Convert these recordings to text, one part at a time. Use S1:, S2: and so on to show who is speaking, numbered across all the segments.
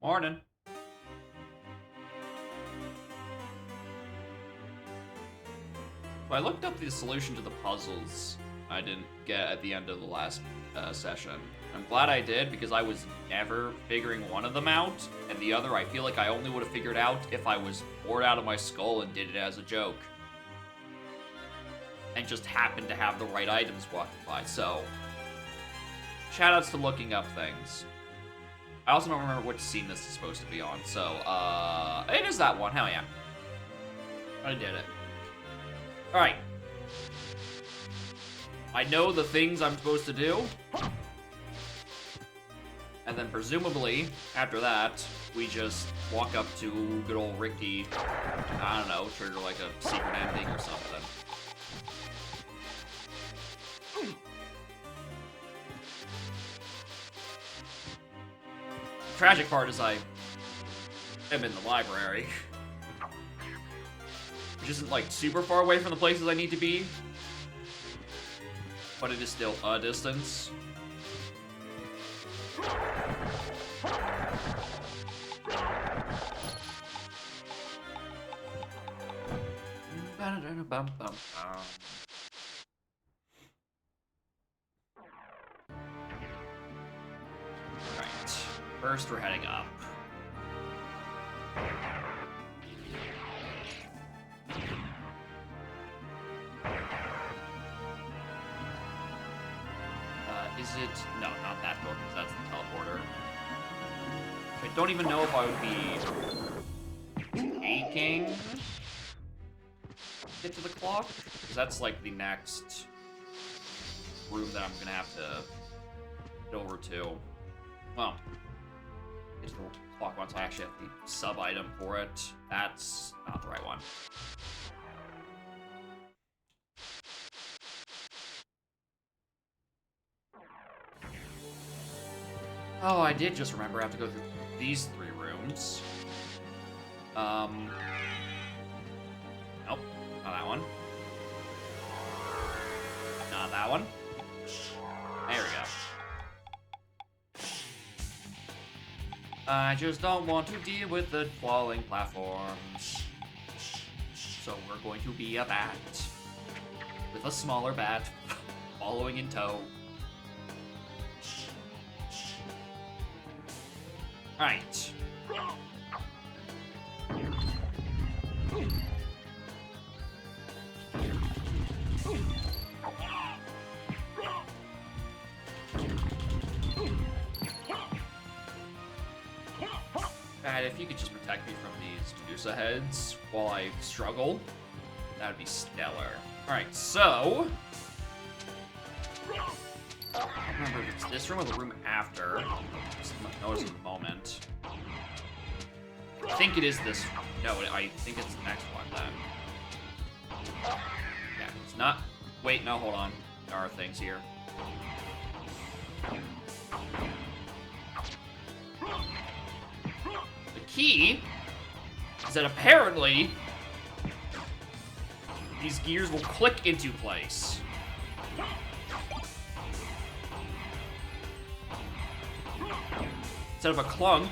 S1: Morning. So I looked up the solution to the puzzles I didn't get at the end of the last session. I'm glad I did, because I was never figuring one of them out, and the other I feel like I only would have figured out if I was bored out of my skull and did it as a joke. And just happened to have the right items walking by, so... Shoutouts to looking up things. I also don't remember which scene this is supposed to be on, so, it is that one, hell yeah. I did it. Alright. I know the things I'm supposed to do. And then presumably, after that, we just walk up to good old Ricky, I don't know, trigger like a secret ending or something. The tragic part is I am in the library. Which isn't like super far away from the places I need to be. But it is still a distance. Right. First, we're heading up. Is it? No, not that door, because that's the teleporter. I don't even know if I would be taking it to the clock, because that's like the next room that I'm gonna have to get over to. Well, get to the clock once I actually have the sub item for it. That's not the right one. Oh, I did just remember I have to go through these 3 rooms. Nope, not that one. Not that one. There we go. I just don't want to deal with the falling platforms. So we're going to be a bat. With a smaller bat, following in tow. Right. And if you could just protect me from these Medusa heads while I struggle, that would be stellar. Alright, so... I don't remember if it's this room or the room after. Just notice in a moment. I think it is this. No, I think it's the next one then. Yeah, it's not. Wait, no, hold on. There are things here. The key is that apparently these gears will click into place. Instead of a clunk.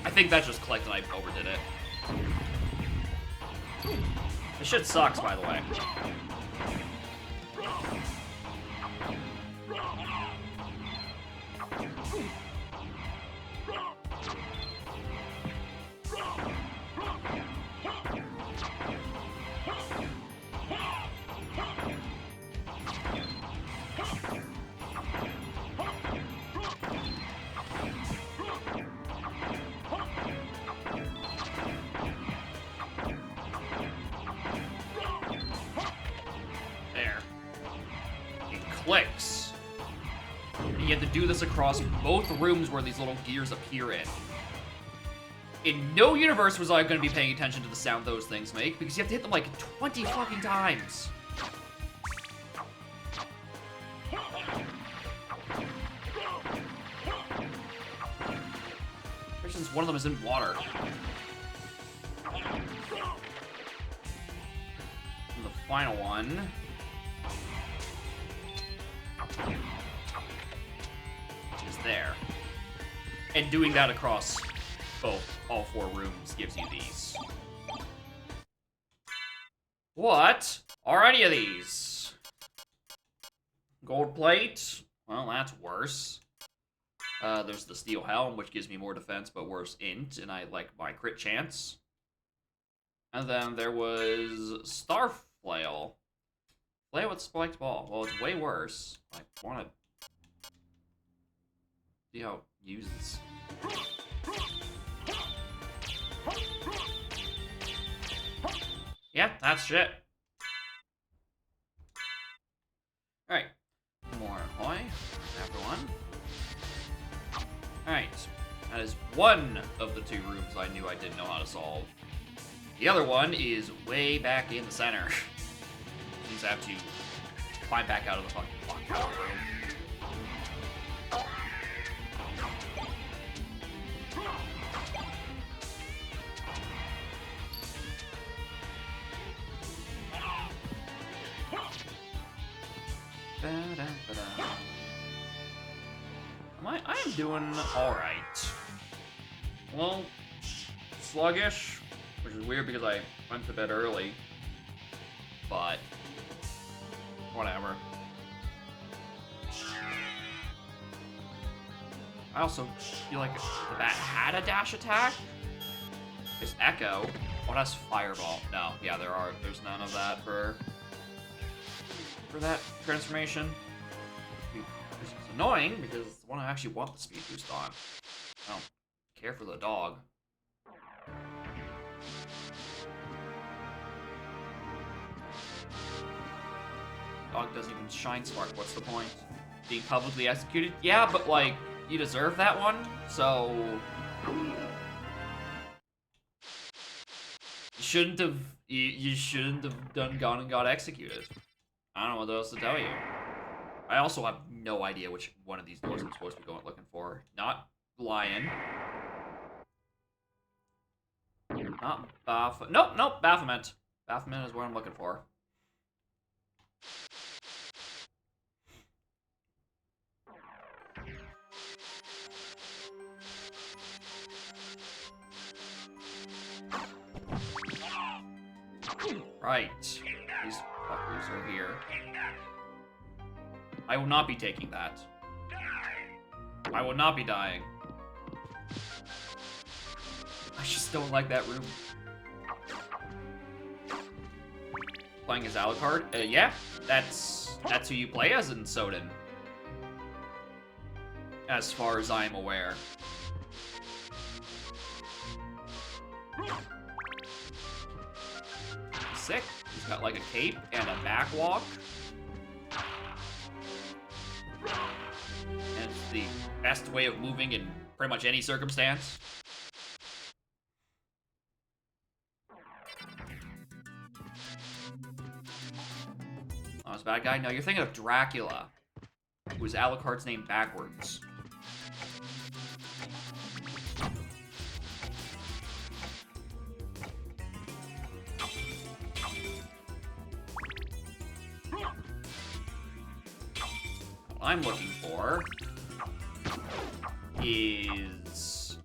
S1: I think that just clicked and I overdid it. This shit sucks, by the way. Clicks. And you have to do this across both rooms where these little gears appear in. In no universe was I going to be paying attention to the sound those things make, because you have to hit them like 20 fucking times. since one of them is in water. And the final one is there. And doing that across all 4 rooms gives you these. What are any of these? Gold plate? Well, that's worse. There's the steel helm, which gives me more defense but worse int, and I like my crit chance. And then there was Star Flail. Flail with spiked ball. Well, it's way worse. I want to see how it uses. Yeah, that's shit. Alright. More ahoy, everyone. Alright. That is one of the 2 rooms I knew I didn't know how to solve. The other one is way back in the center. Means I have to climb back out of the fucking clock tower room. I am doing alright. Well, sluggish, which is weird because I went to bed early. But, whatever. I also feel like the bat had a dash attack. It's Echo. Oh, that's Fireball. No, yeah, there's none of that for that transformation. Which is annoying because it's the one I actually want the speed boost on. I don't care for the dog. Dog doesn't even shine spark. What's the point? Being publicly executed? Yeah, but like, you deserve that one, so you shouldn't have gone and got executed. I don't know what else to tell you. I also have no idea which one of these doors I'm supposed to be going looking for. Not Lion. Not Baphomet. Nope, Baphomet. Baphomet is what I'm looking for. Right. These fuckers are here. I will not be taking that. I will not be dying. I just don't like that room. Playing as Alucard? Yeah, that's who you play as in Soden. As far as I'm aware. Sick. He's got like a cape and a backwalk. And it's the best way of moving in pretty much any circumstance. Oh, it's a bad guy? No, you're thinking of Dracula, who is Alucard's name backwards. What I'm looking for is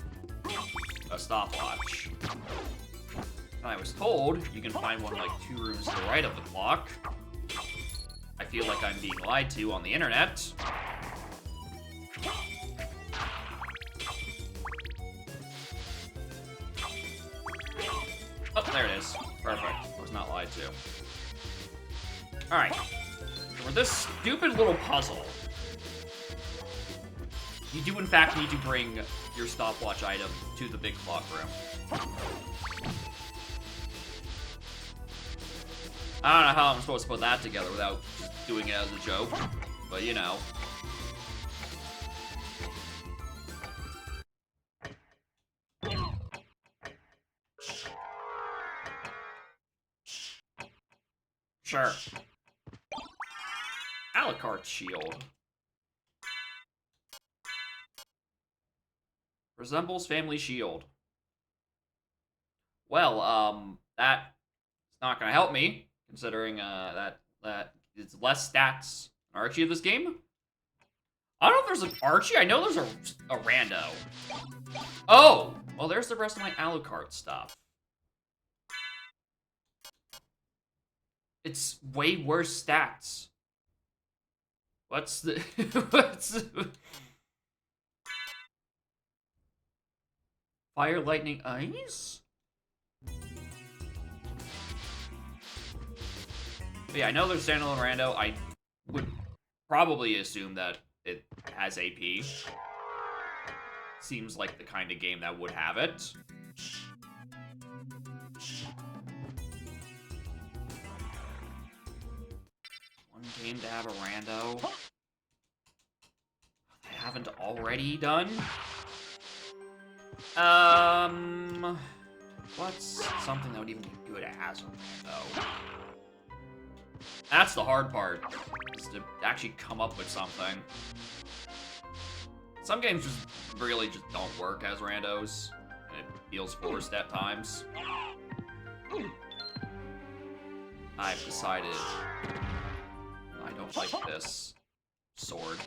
S1: a stopwatch. I was told you can find one like 2 rooms to the right of the clock. I feel like I'm being lied to on the internet. Oh, there it is. Perfect. I was not lied to. Alright. For this stupid little puzzle, you do in fact need to bring your stopwatch item to the big clock room. I don't know how I'm supposed to put that together without doing it as a joke, but you know. Sure. Alucard's shield. Resembles Family Shield. Well, that's not gonna help me, considering that it's less stats Archie of this game. I don't know if there's an Archie. I know there's a rando. Oh, well, there's the rest of my Alucard stuff. It's way worse stats. What's the Fire, Lightning, Ice? But yeah, I know there's standalone rando. I would probably assume that it has AP. Seems like the kind of game that would have it. One game to have a rando. I haven't already done. What's something that would even be good as a rando? That's the hard part, is to actually come up with something. Some games just really just don't work as randos, and it feels forced at times. I've decided I don't like this sword.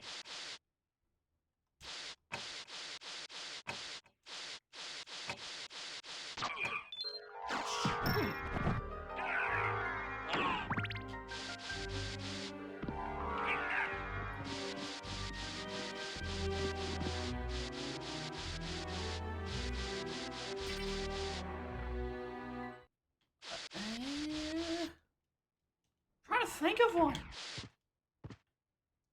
S1: Think of one. It's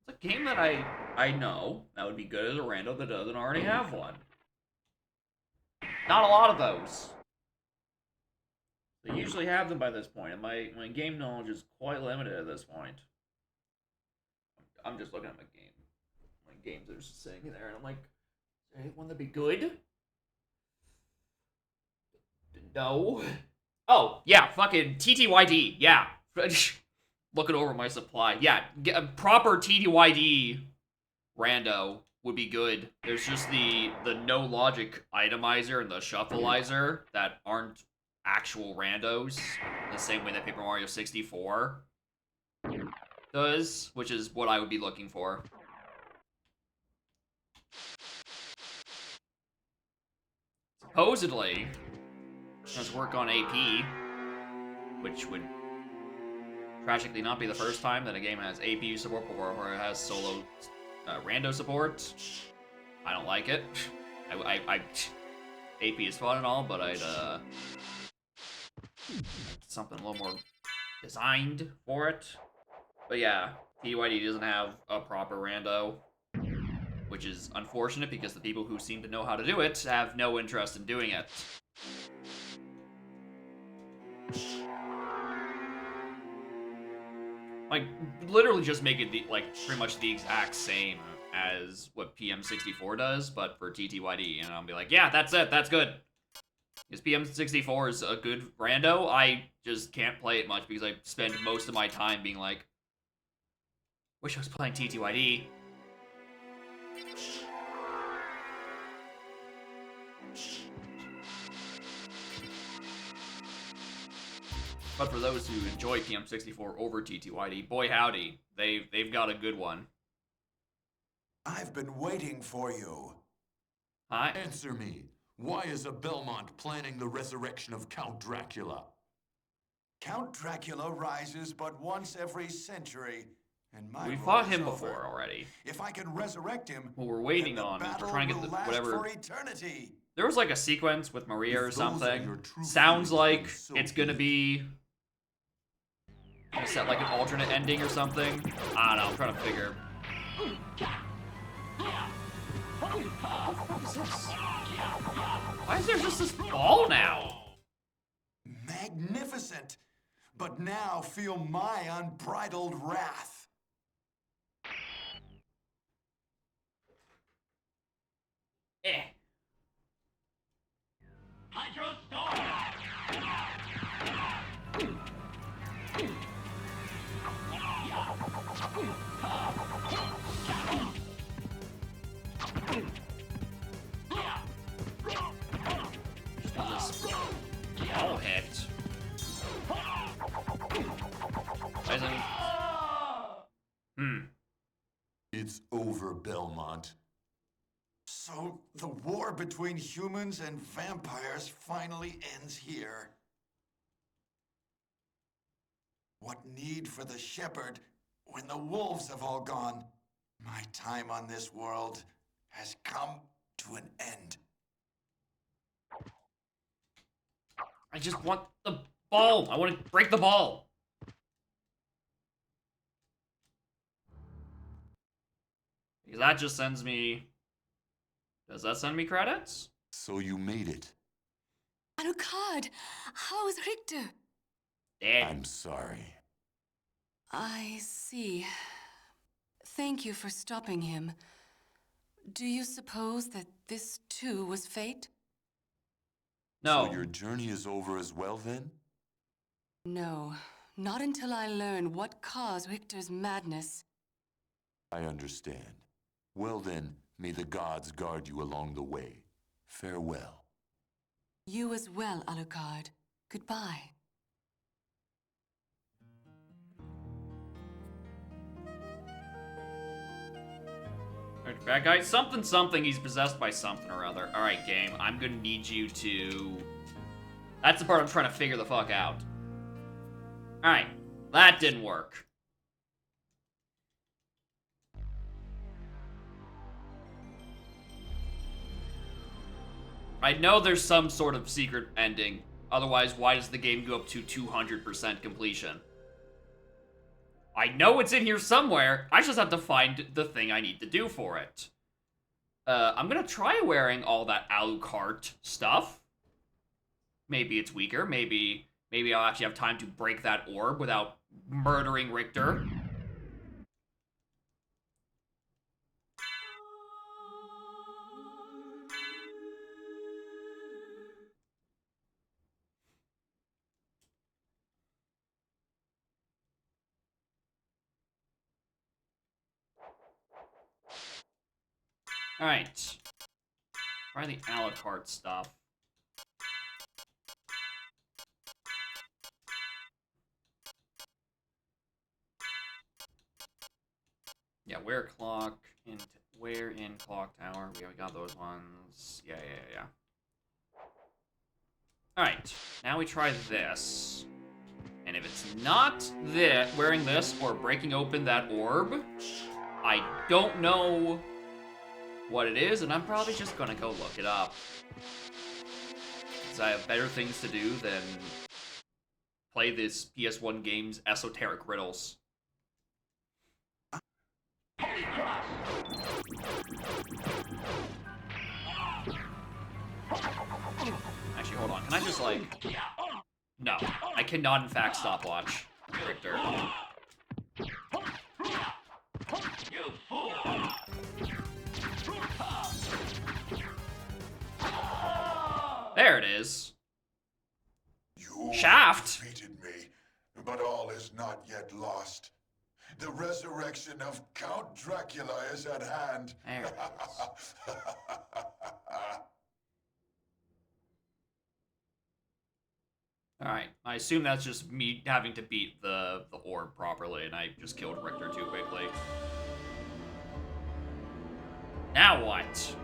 S1: a game that I know that would be good as a rando that doesn't already have one. Not a lot of those. They usually have them by this point, and my game knowledge is quite limited at this point. I'm just looking at my games that are just sitting there, and I'm like, is there one that'd be good? No. Oh, yeah, fucking TTYD, yeah. Looking over my supply. Yeah, a proper TTYD rando would be good. There's just the no logic itemizer and the shuffleizer that aren't actual randos, the same way that Paper Mario 64 does, which is what I would be looking for. Supposedly, let's work on AP, which would tragically not be the first time that a game has AP support or it has solo rando support. I don't like it. AP is fun and all, but I'd something a little more designed for it. But yeah, TTYD doesn't have a proper rando, which is unfortunate because the people who seem to know how to do it have no interest in doing it. Like, literally just make it, pretty much the exact same as what PM64 does, but for TTYD, and I'll be like, yeah, that's it, that's good. Because PM64 is a good rando, I just can't play it much because I spend most of my time being like, wish I was playing TTYD. But for those who enjoy PM64 over TTYD, boy howdy, they've got a good one.
S2: I've been waiting for you.
S1: Hi.
S3: Answer me. Why is a Belmont planning the resurrection of Count Dracula?
S2: Count Dracula rises but once every century, and my
S1: We
S2: rule
S1: fought
S2: is
S1: him
S2: over.
S1: before already.
S2: If I can resurrect him,
S1: What we're waiting
S2: then the
S1: on is we're
S2: battle
S1: trying to get
S2: will
S1: the
S2: last
S1: whatever.
S2: for eternity.
S1: There was like a sequence with Maria or
S3: If those are
S1: something.
S3: your true
S1: Sounds
S3: feelings,
S1: like
S3: then so
S1: it's gonna be set like an alternate ending or something. I don't know. I'm trying to figure. What is this? Why is there just this ball now?
S2: Magnificent! But now feel my unbridled wrath.
S1: Eh.
S3: over, Belmont.
S2: So the war between humans and vampires finally ends here. What need for the shepherd when the wolves have all gone? My time on this world has come to an end.
S1: I just want the ball. I want to break the ball. Because that just sends me... Does that send me credits?
S3: So you made it.
S4: Alucard, how's Richter?
S1: Dead.
S3: I'm sorry.
S4: I see. Thank you for stopping him. Do you suppose that this too was fate?
S1: No.
S3: So your journey is over as well, then?
S4: No, not until I learn what caused Richter's madness.
S3: I understand. Well then, may the gods guard you along the way. Farewell.
S4: You as well, Alucard. Goodbye.
S1: Alright, bad guy. Something, he's possessed by something or other. Alright, game. I'm gonna need you to... That's the part I'm trying to figure the fuck out. Alright. That didn't work. I know there's some sort of secret ending. Otherwise, why does the game go up to 200% completion? I know it's in here somewhere. I just have to find the thing I need to do for it. I'm gonna try wearing all that Alucard stuff. Maybe it's weaker. Maybe I'll actually have time to break that orb without murdering Richter. Alright. Try the Alucard stuff. Yeah, where in Clock Tower? We got those ones. Yeah. Alright, now we try this. And if it's not wearing this or breaking open that orb, I don't know what it is, and I'm probably just gonna go look it up. Because I have better things to do than play this PS1 game's esoteric riddles. Actually, hold on. Can I just, like... No. I cannot, in fact, stopwatch Richter. There it is.
S2: You
S1: Shaft.
S2: defeated me, but all is not yet lost. The resurrection of Count Dracula is at hand.
S1: There it is. Alright, I assume that's just me having to beat the orb properly, and I just killed Richter too quickly. Now what?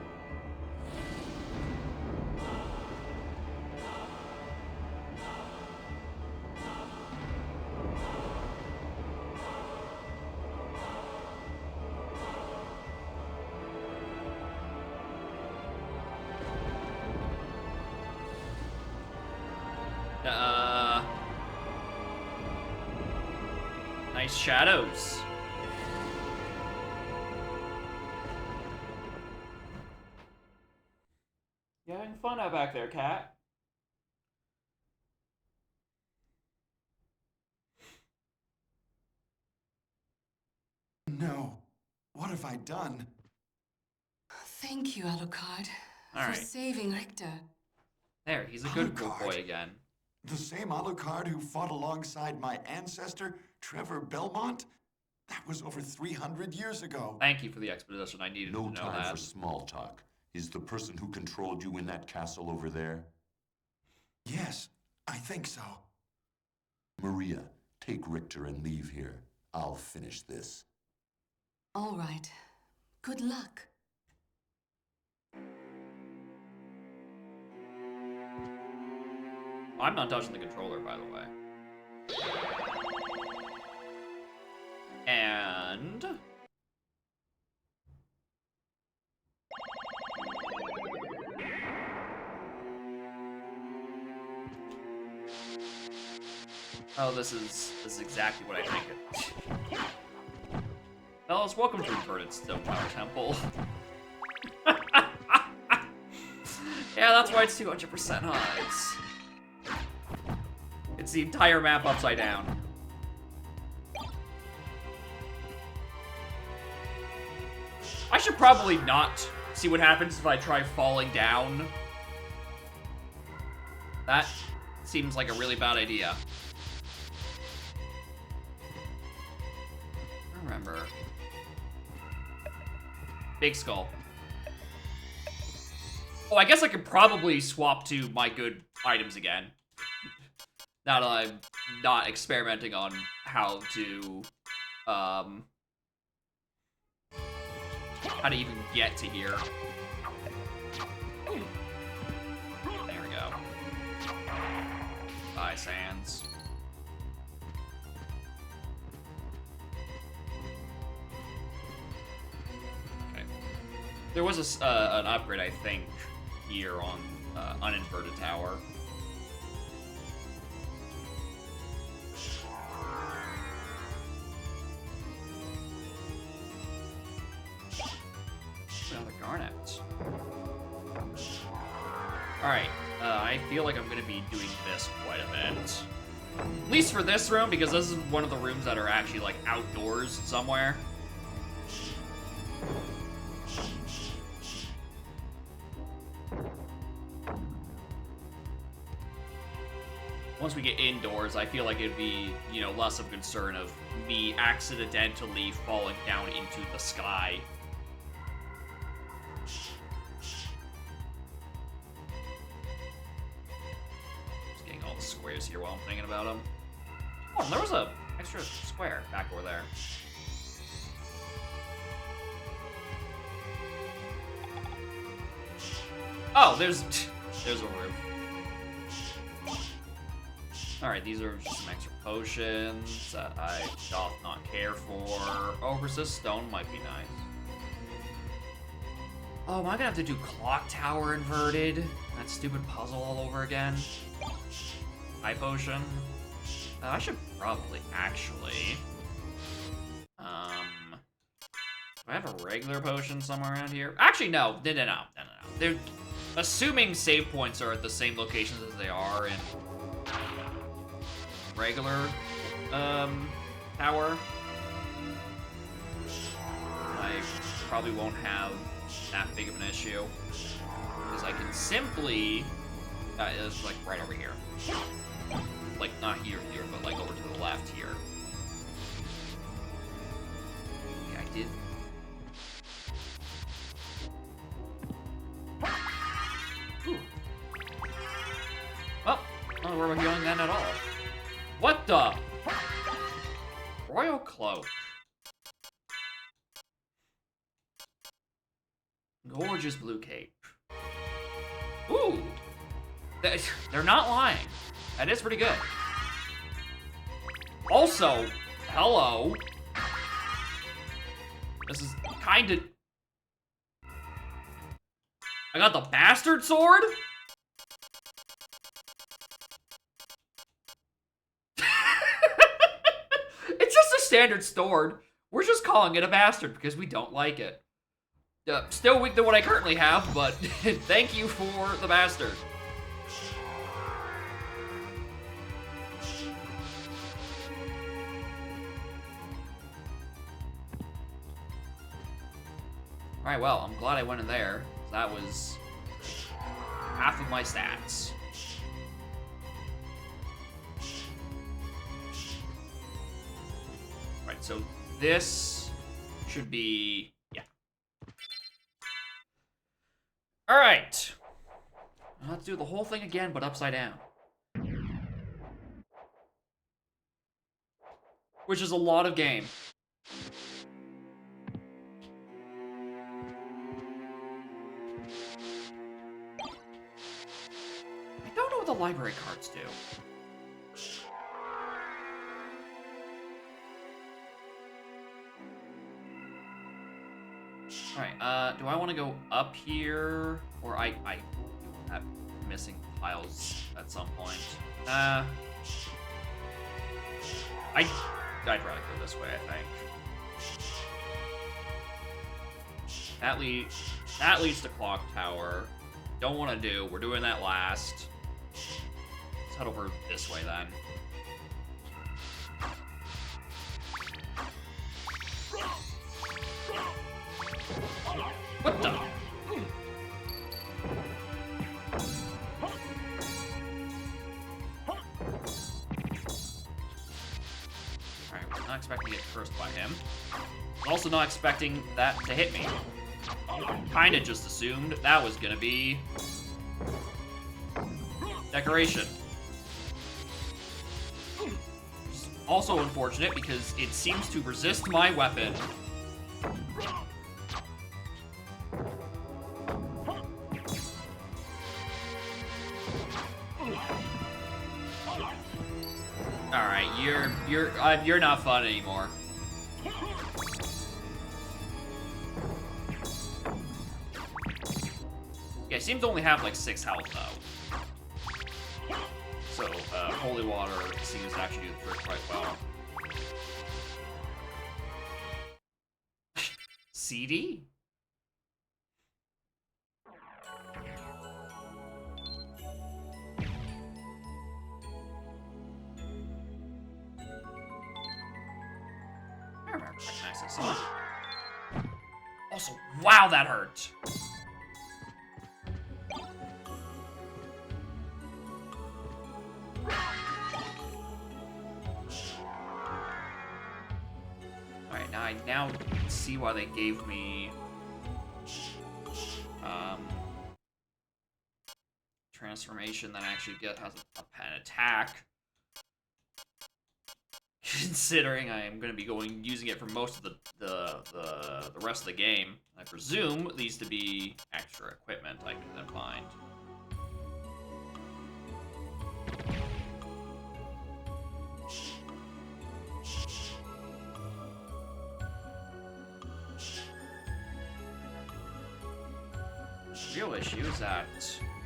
S1: Nice shadows. You having fun out back there, cat?
S2: No. What have I done?
S4: Thank you, Alucard,
S1: All
S4: for
S1: right.
S4: saving Richter.
S1: There, he's a good
S2: Alucard.
S1: boy again.
S2: The same Alucard who fought alongside my ancestor, Trevor Belmont? That was over 300 years ago.
S1: Thank you for the exposition. I needed
S3: No
S1: to know
S3: time
S1: that.
S3: for small talk. Is the person who controlled you in that castle over there?
S2: Yes, I think so.
S3: Maria, take Richter and leave here. I'll finish this.
S4: All right. Good luck.
S1: I'm not touching the controller, by the way. And... oh, this is exactly what I think it... Fellas, welcome to Inverted Stone Tower Temple. Yeah, that's why it's 200% odds. It's the entire map upside down. I should probably not see what happens if I try falling down. That seems like a really bad idea. I remember. Big skull. Oh, I guess I could probably swap to my good items again. Now that I'm not experimenting on how to even get to here. There we go. Bye, Sans. Okay. There was an upgrade, I think, here on Uninverted Tower. Another Garnet. Alright, I feel like I'm gonna be doing this quite a bit. At least for this room, because this is one of the rooms that are actually, like, outdoors somewhere. Once we get indoors, I feel like it'd be, you know, less of a concern of me accidentally falling down into the sky. Just getting all the squares here while I'm thinking about them. Oh, there was a extra square back over there. Oh, there's a roof. Alright, these are just some extra potions that I doth not care for. Oh, resist stone might be nice. Oh, am I gonna have to do Clock Tower inverted? That stupid puzzle all over again? High potion? I should probably actually... do I have a regular potion somewhere around here? Actually, no. No. They're assuming save points are at the same locations as they are in regular tower. I probably won't have that big of an issue because I can simply it's like right over here, like not here, but like over to the left here. Yeah, I did. Ooh. Well, I don't know where we're going then at all. What the? Royal Cloak. Gorgeous blue cape. Ooh. They're not lying. That is pretty good. Also, hello. This is kind of... I got the bastard sword? It's just a standard sword. We're just calling it a bastard because we don't like it. Still weak than what I currently have, but thank you for the bastard. Alright, well, I'm glad I went in there. That was half of my stats. Right, so this should be... yeah. Alright. Let's do the whole thing again, but upside down. Which is a lot of game. library cards do? Alright, do I want to go up here? Or I have missing piles at some point. I'd rather go this way, I think. That leads to Clock Tower. Don't want to do. We're doing that last. Let's head over this way then. What the? Alright, not expecting to get cursed by him. Also not expecting that to hit me. Kinda just assumed that was gonna be decoration. Also unfortunate because it seems to resist my weapon. Alright, you're not fun anymore. Yeah, seems to only have like 6 health though. So, holy water seems to actually do the trick quite well. CD? I remember recognizing this song. Also, wow, that hurt. Alright, now I now see why they gave me transformation that actually has an attack. Considering I am going to be using it for most of the rest of the game, I presume these to be extra equipment I can then find. The real issue is that,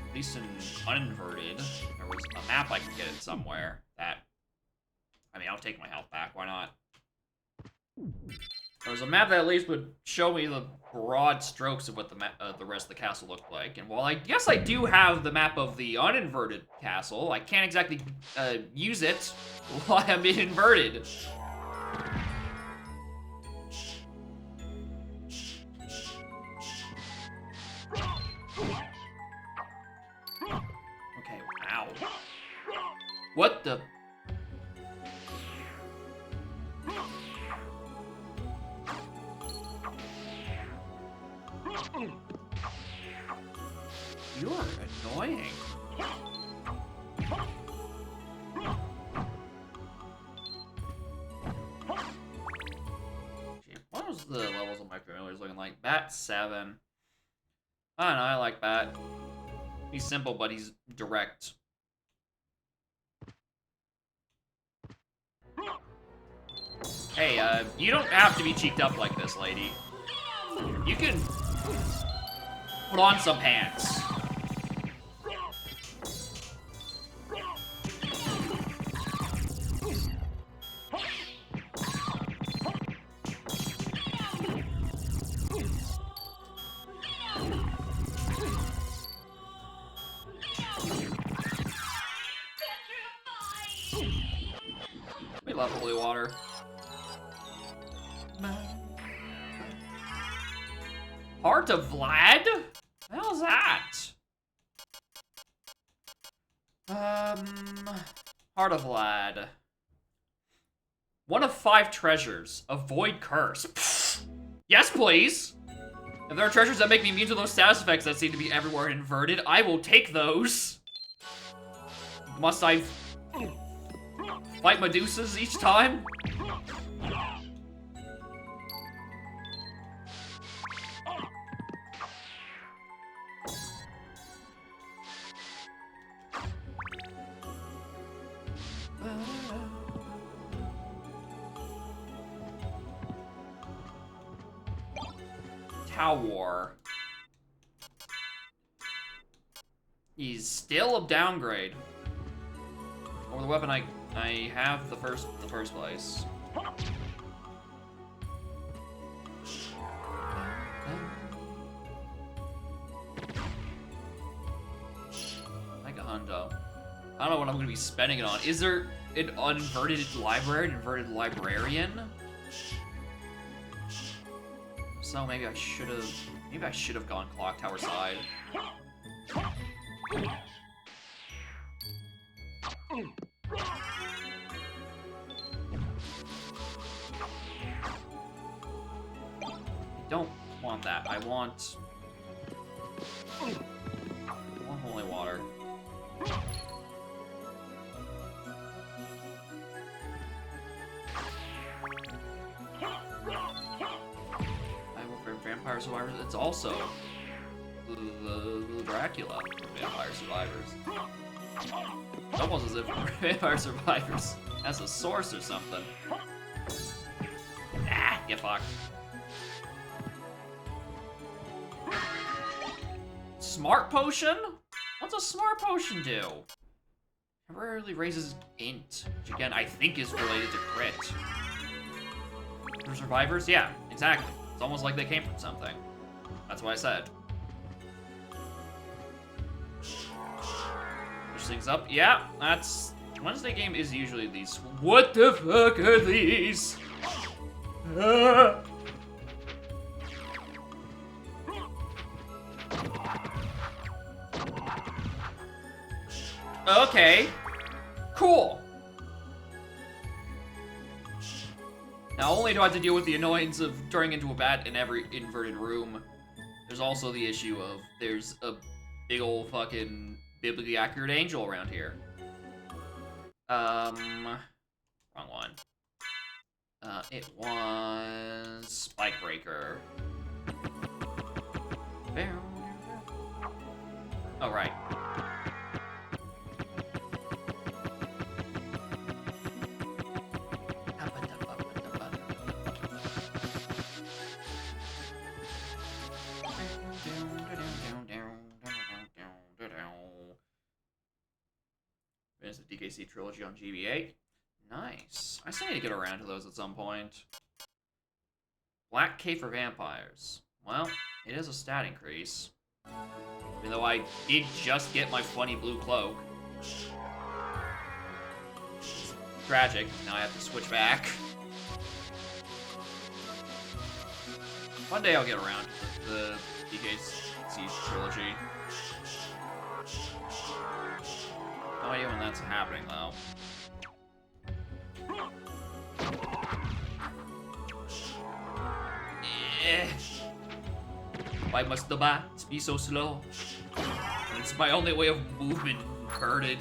S1: at least in Uninverted, there was a map I could get in somewhere that, I mean, I'll take my health back, why not? There was a map that at least would show me the broad strokes of what the rest of the castle looked like. And while I guess I do have the map of the uninverted castle, I can't exactly use it while I'm inverted. Okay, wow. What the... You're annoying. Gee, what was the levels of my familiars looking like? Bat 7. I don't know, I like Bat. He's simple, but he's direct. Hey, you don't have to be cheeked up like this, lady. You can put on some pants. We love holy water. Heart of Vlad? What the hell's that? Heart of Vlad. 1 of 5 treasures. Avoid curse. Pfft. Yes, please. If there are treasures that make me immune to those status effects that seem to be everywhere inverted, I will take those. Must I fight Medusas each time? Cow War. He's still a downgrade over the weapon I have the first place. Like a hundo. I don't know what I'm gonna be spending it on. Is there an inverted library, an inverted librarian? So maybe I should have gone Clock Tower side. I don't want that. I want holy water. I will for Vampire Survivors. It's also the Dracula for Vampire Survivors. It's almost as if Vampire Survivors has a source or something. Ah, get fucked. Smart Potion? What's a Smart Potion do? Temporarily raises int, which again I think is related to crit. For survivors? Yeah, exactly. It's almost like they came from something. That's what I said. Push things up. Yeah, that's... Wednesday game is usually these... What the fuck are these? Ah. Okay. Cool. Not only do I have to deal with the annoyance of turning into a bat in every inverted room, there's also the issue of there's a big old fucking biblically accurate angel around here. Wrong one. It was Spike Breaker. Oh, right. There's the DKC trilogy on GBA. Nice. I still need to get around to those at some point. Black Cape for Vampires. Well, it is a stat increase. Even though I did just get my funny blue cloak. Tragic. Now I have to switch back. One day I'll get around to the DKC trilogy. No idea when that's happening, though. Why must the bats be so slow? It's my only way of movement, inverted.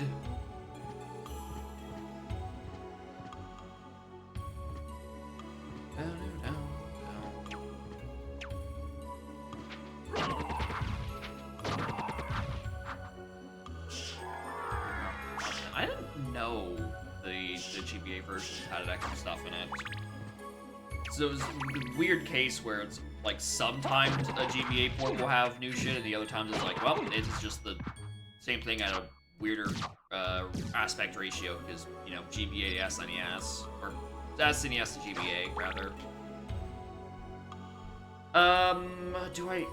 S1: I didn't know the GBA version had extra stuff in it. So it was a weird case where it's like sometimes a GBA port will have new shit, and the other times it's like, well, it's just the same thing at a weirder aspect ratio because, you know, GBA to SNES, or SNES to GBA rather. Do I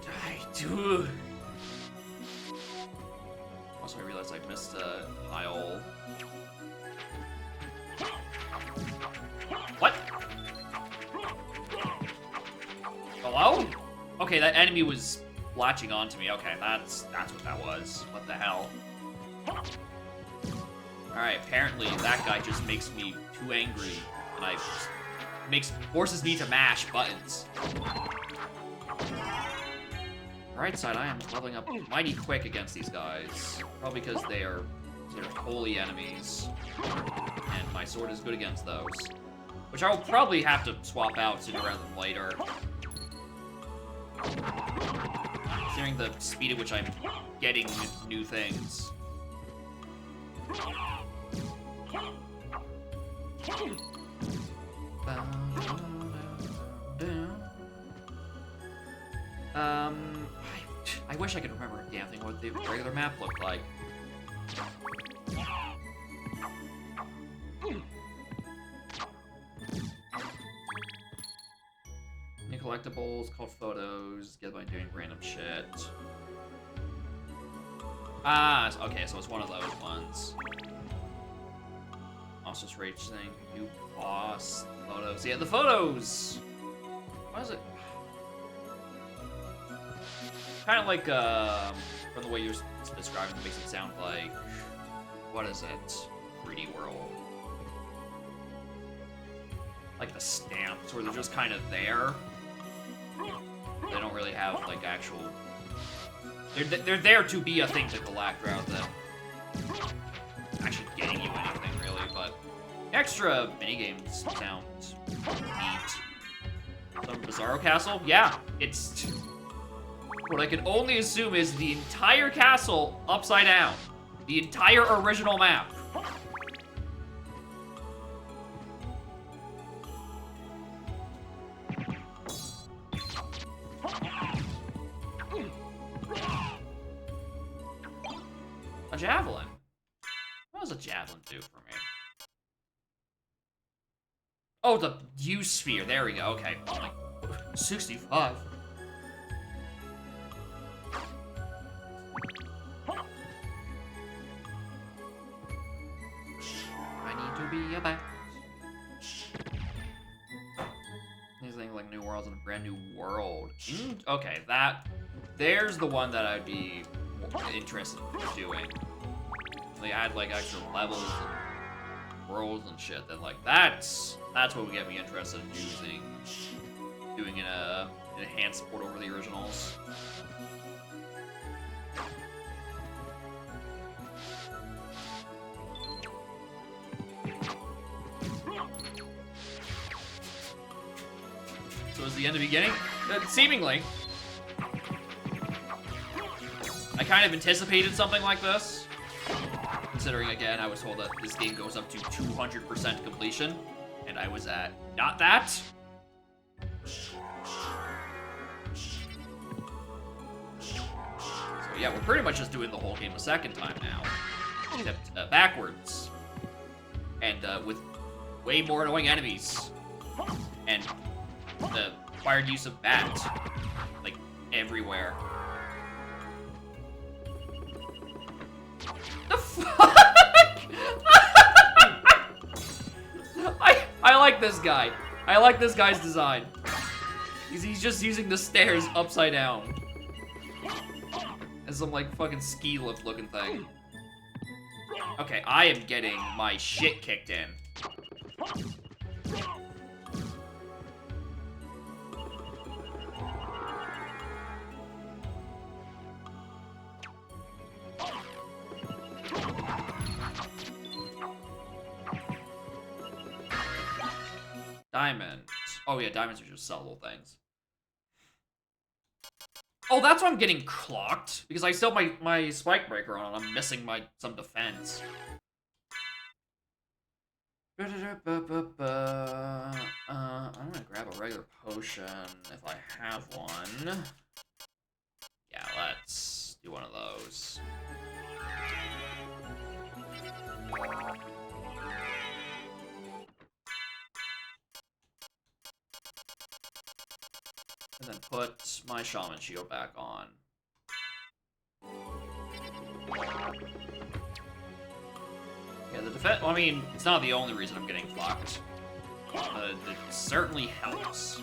S1: do? Also, I realized I missed Isle. What? Hello? Okay, that enemy was latching onto me. Okay, that's what that was. What the hell? Alright, apparently that guy just makes me too angry, and forces me to mash buttons. Right side, I am leveling up mighty quick against these guys. Probably because they're holy enemies, and my sword is good against those. Which I will probably have to swap out sooner rather than later. Considering the speed at which I'm getting new things. I wish I could remember a damn thing what the regular map looked like. New collectibles, called photos, get by doing random shit. Ah, okay, so it's one of those ones. Also, rage thing, new boss, photos. Yeah, the photos! What is it? Kind of like, from the way you're describing it, makes it sound like, what is it? 3D World. Like the stamps, where they're just kind of there. They don't really have, like, actual... They're there to be a thing to collect, rather than actually getting you anything, really, but... Extra minigames sound neat. Some Bizarro Castle? Yeah, it's... What I can only assume is the entire castle upside down. The entire original map. A javelin. What does a javelin do for me? Oh, the U-sphere. There we go. Okay. I'm like, 65. To be a bat. Anything like New Worlds and a brand new world. Okay, there's the one that I'd be interested in doing. They add like extra levels and worlds and shit. Then like that's what would get me interested in doing an enhanced port over the originals. So is the end of the beginning? Seemingly. I kind of anticipated something like this. Considering, again, I was told that this game goes up to 200% completion. And I was at not that. So yeah, we're pretty much just doing the whole game a second time now. Except backwards. And with way more annoying enemies. And the required use of bats, like, everywhere. The fuck? I like this guy. I like this guy's design. He's just using the stairs upside down. As some, like, fucking ski lift looking thing. Okay, I am getting my shit kicked in. Diamonds. Oh yeah, diamonds are just sellable things. Oh, that's why I'm getting clocked. Because I still have my spike breaker on and I'm missing some defense. I'm gonna grab a regular potion if I have one. Yeah, let's do one of those. And then put my Shaman Shield back on. Yeah, the defense, well, I mean, it's not the only reason I'm getting blocked. But it certainly helps.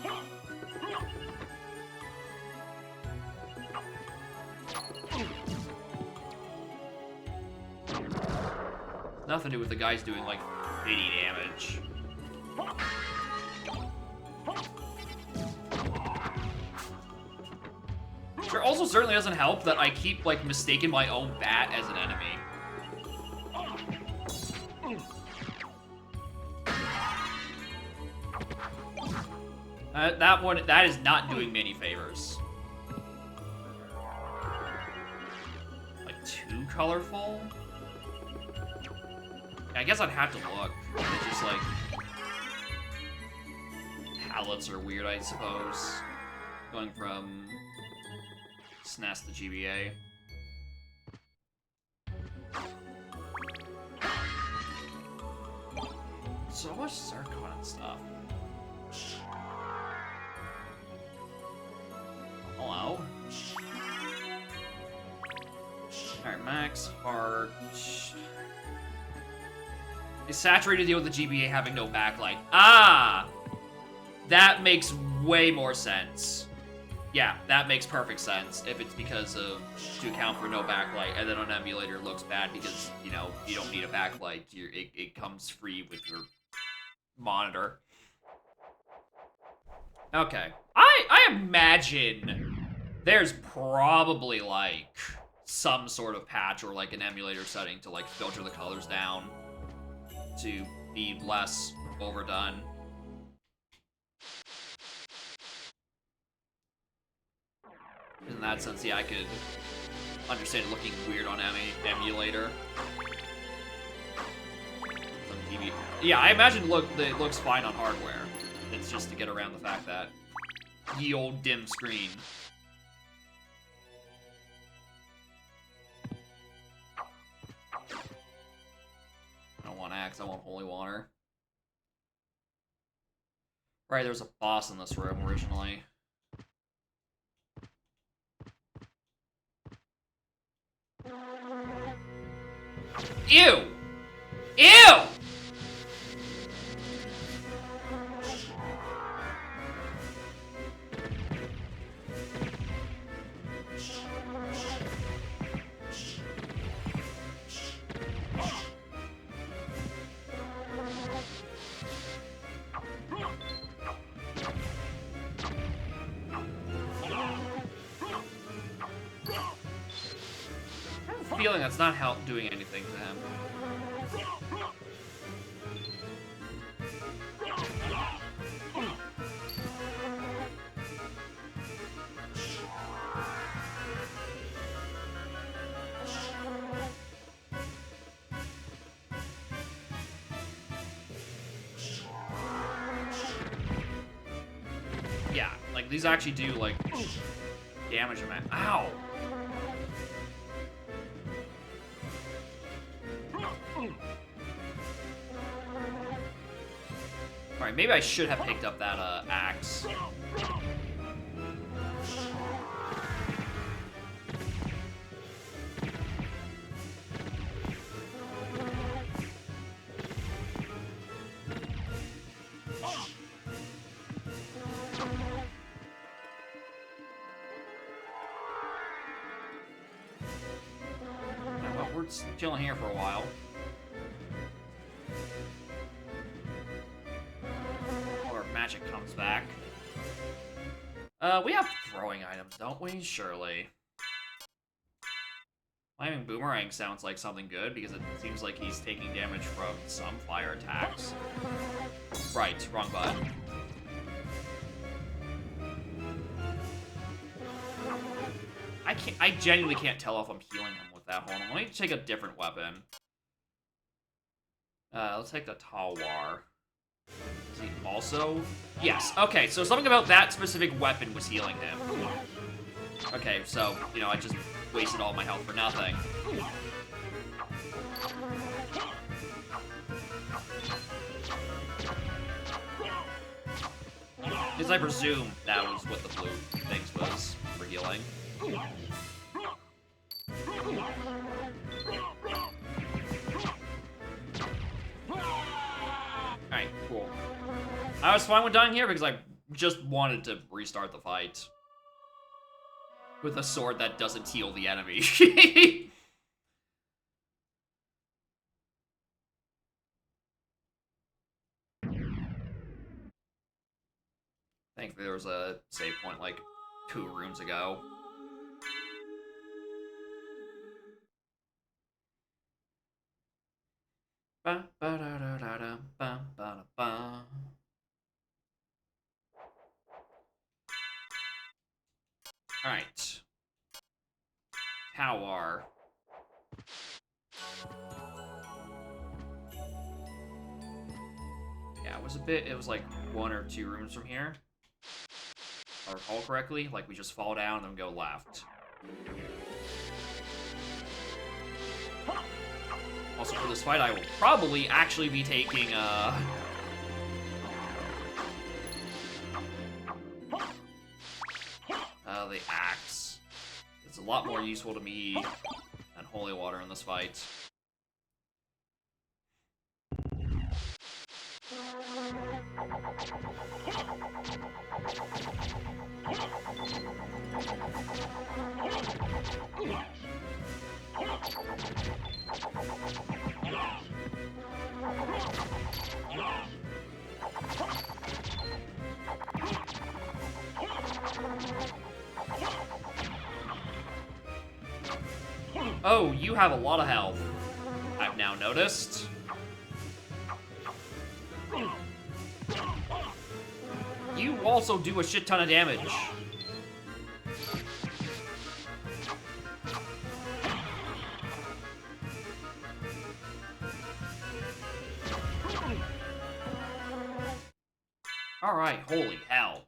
S1: Nothing to do with the guys doing, like, 80 damage. Sure, also certainly doesn't help that I keep, like, mistaking my own bat as an enemy. That is not doing me any favors. Like, too colorful? I guess I'd have to look. It's just, like... palettes are weird, I suppose. Going from SNES the GBA. So much Zircon and stuff. Hello? Alright, Max, Heart. Is saturated to deal with the GBA having no backlight. Ah! That makes way more sense. Yeah, that makes perfect sense if it's because of to account for no backlight, and then on emulator it looks bad because, you know, you don't need a backlight. It comes free with your monitor. Okay. I imagine there's probably, like, some sort of patch or, like, an emulator setting to, like, filter the colors down to be less overdone. In that sense, yeah, I could understand it looking weird on emulator. Some TV. Yeah, I imagine it looks fine on hardware. It's just to get around the fact that the old dim screen. I don't want Axe, I want Holy Water. Right, there's a boss in this room originally. Ew! Ew! I have a feeling that's not doing anything to him. Yeah, like these actually do like damage him. Ow! Alright, maybe I should have picked up that axe. Well, we're chilling here for a while. Magic comes back. We have throwing items, don't we? Surely. Flaming Boomerang sounds like something good because it seems like he's taking damage from some fire attacks. Right, wrong button. I genuinely can't tell if I'm healing him with that. Hold on, let me take a different weapon. Let's take the Talwar. Is he also? Yes, okay, so something about that specific weapon was healing him. Okay, so, you know, I just wasted all my health for nothing. Because I presume that was what the blue things was for healing. Alright, cool. I was fine with dying here because I just wanted to restart the fight. With a sword that doesn't heal the enemy. Thankfully there was a save point like 2 rooms ago. Ba ba da da da da ba ba da ba. Alright. Tower. Yeah, it was like 1 or 2 rooms from here. If I recall correctly, like we just fall down and then go left. Also, for this fight, I will probably actually be taking, the axe. It's a lot more useful to me than holy water in this fight. Oh, you have a lot of health, I've now noticed. You also do a shit ton of damage. Alright, holy hell.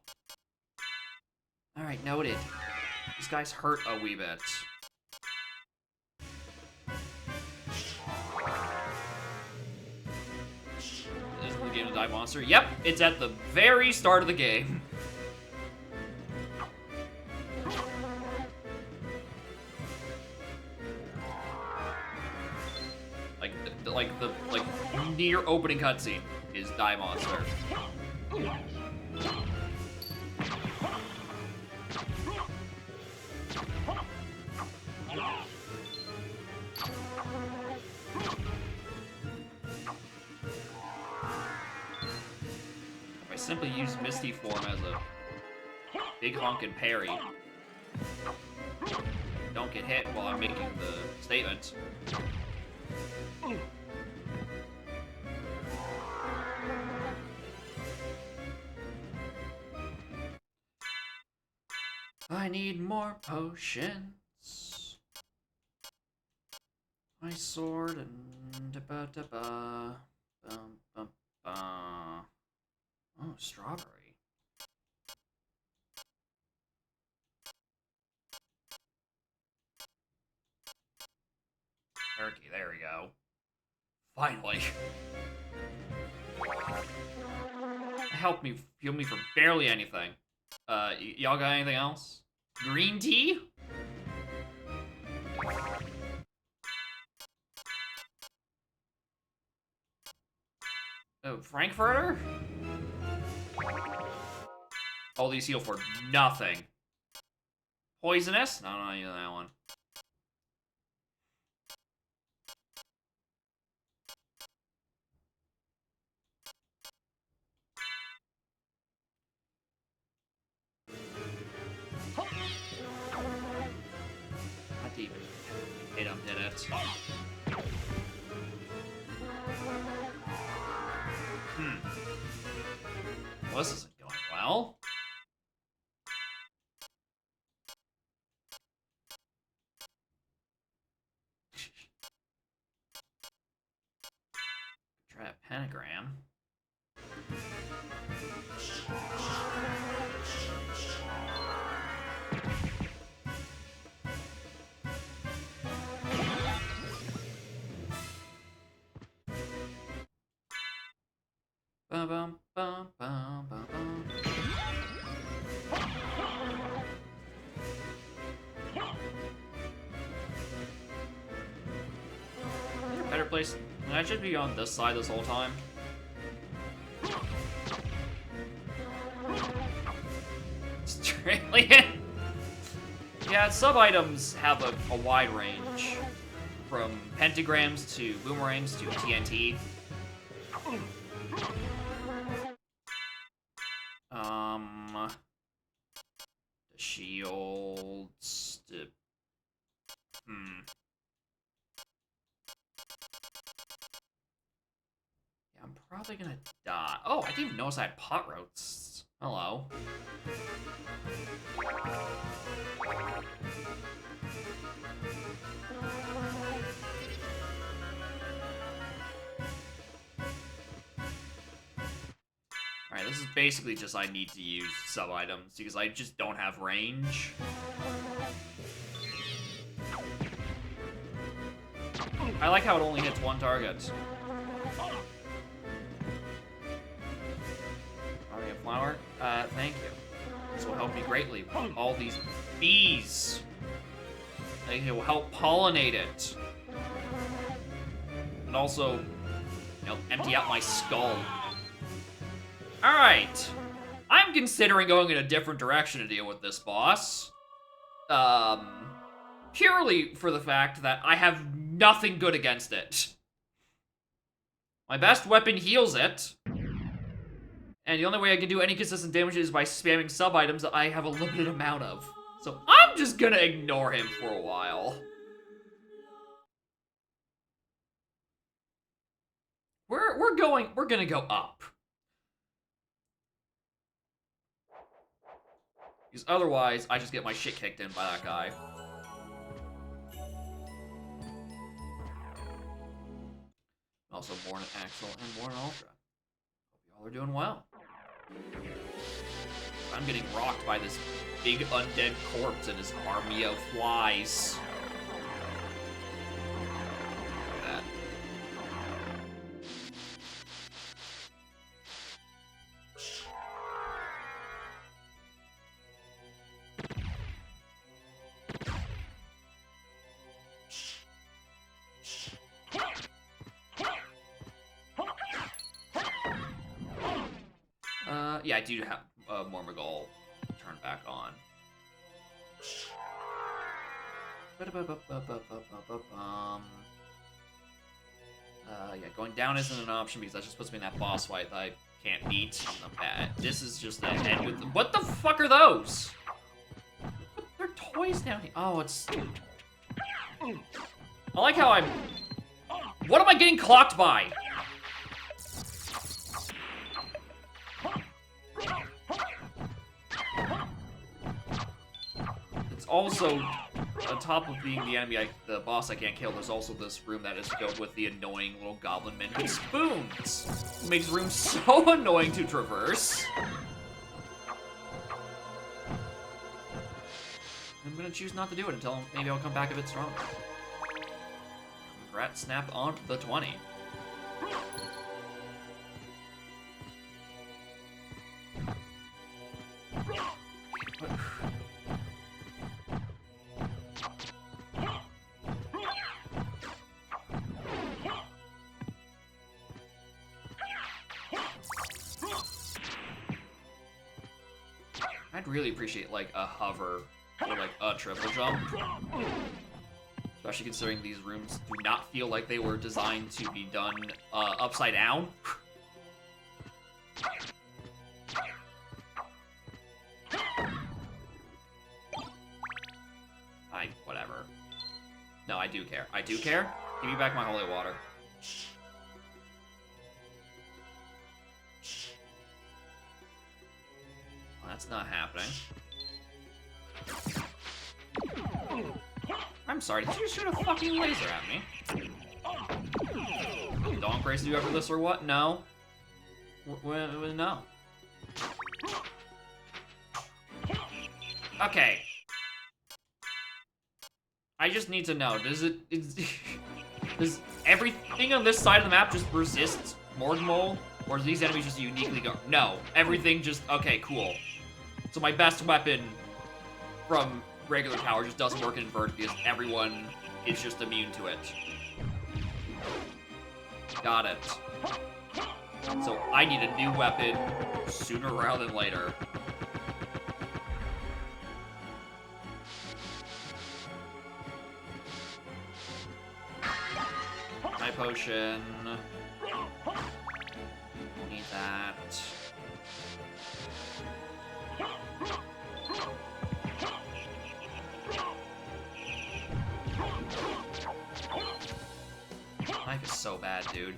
S1: Alright, noted. These guys hurt a wee bit. Is the game to die monster? Yep, it's at the very start of the game. Like near opening cutscene is die monster. If I simply use Misty form as a big honkin' parry, don't get hit while I'm making the statement. I need more potions. My sword and da-ba-da-ba. Bum-bum-ba. Oh, strawberry. Turkey, there we go. Finally. Help me, heal me for barely anything. Y'all got anything else? Green tea? Oh, Frankfurter? All these heal for nothing. Poisonous? No, not even that one. Not even. Hit him, did it. Well, this isn't going well. Try a pentagram. Bum bum bum bum bum bum. Is there a better place? I should be on this side this whole time. Australian. Yeah, sub-items have a wide range. From pentagrams to boomerangs to TNT. The shields, yeah, I'm probably gonna die. Oh, I didn't even notice I had pot roasts. Hello. Alright, this is basically just I need to use sub-items, because I just don't have range. I like how it only hits one target. Already a flower? Thank you. This will help me greatly. All these bees. It will help pollinate it. And also, you know, empty out my skull. Alright. I'm considering going in a different direction to deal with this boss. Purely for the fact that I have nothing good against it. My best weapon heals it. And the only way I can do any consistent damage is by spamming sub-items that I have a limited amount of. So I'm just gonna ignore him for a while. We're gonna go up. Because otherwise, I just get my shit kicked in by that guy. Also, Morn and Axel and Morn Ultra. Hope y'all are doing well. I'm getting rocked by this big undead corpse and his army of flies. Look at that. Yeah, I do have Mormagul turned back on. Yeah, going down isn't an option because that just puts me in that boss fight that I can't beat. This is just a head with... What the fuck are those? They're toys down here. Oh, it's... I like how I'm... What am I getting clocked by? Also, on top of being the enemy, the boss I can't kill, there's also this room that is filled with the annoying little goblin men with spoons. It makes the room so annoying to traverse. I'm gonna choose not to do it until maybe I'll come back a bit stronger. Congrats, Snap on the 20. I'd really appreciate like a hover or like a triple jump. Especially considering these rooms do not feel like they were designed to be done upside down. Whatever. No, I do care. I do care. Give me back my holy water. Well, that's not happening. I'm sorry, did you just shoot a fucking laser at me? Donk race do after this or what? No. No. Okay. I just need to know, does everything on this side of the map just resist Morgmole? Or do these enemies just uniquely go? No, everything just, okay, cool. So my best weapon from regular tower just doesn't work in invert because everyone is just immune to it. Got it. So I need a new weapon sooner rather than later. My potion. Need that. Life is so bad, dude.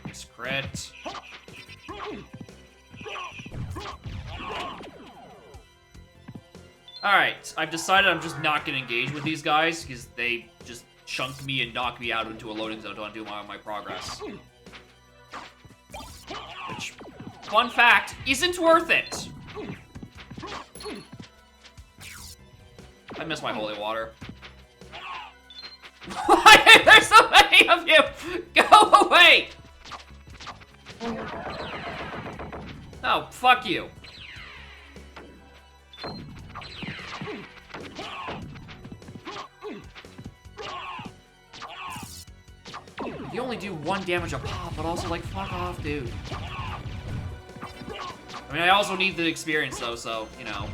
S1: Nice crit. Alright, I've decided I'm just not gonna engage with these guys because they just chunk me and knock me out into a loading zone to undo my progress. Which fun fact, isn't worth it. I miss my holy water. Why are there so many of you? Go away! Oh, fuck you. You only do 1 damage a pop, but also, like, fuck off, dude. I mean, I also need the experience, though, so, you know.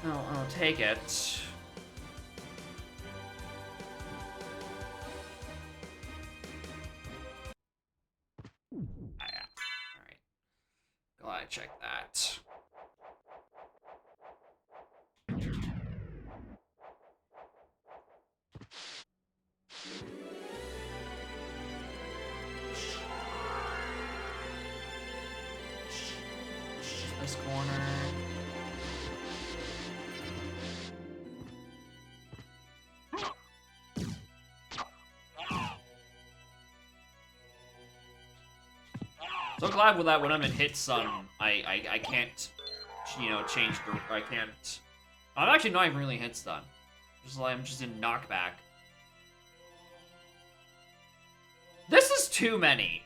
S1: I'll take it. Ah, yeah. Alright. Glad I checked that. This corner. So glad with that when I'm in hit stun, I can't, you know, change the, I can't. I'm actually not even really hit stun. Just like I'm just in knockback. This is too many.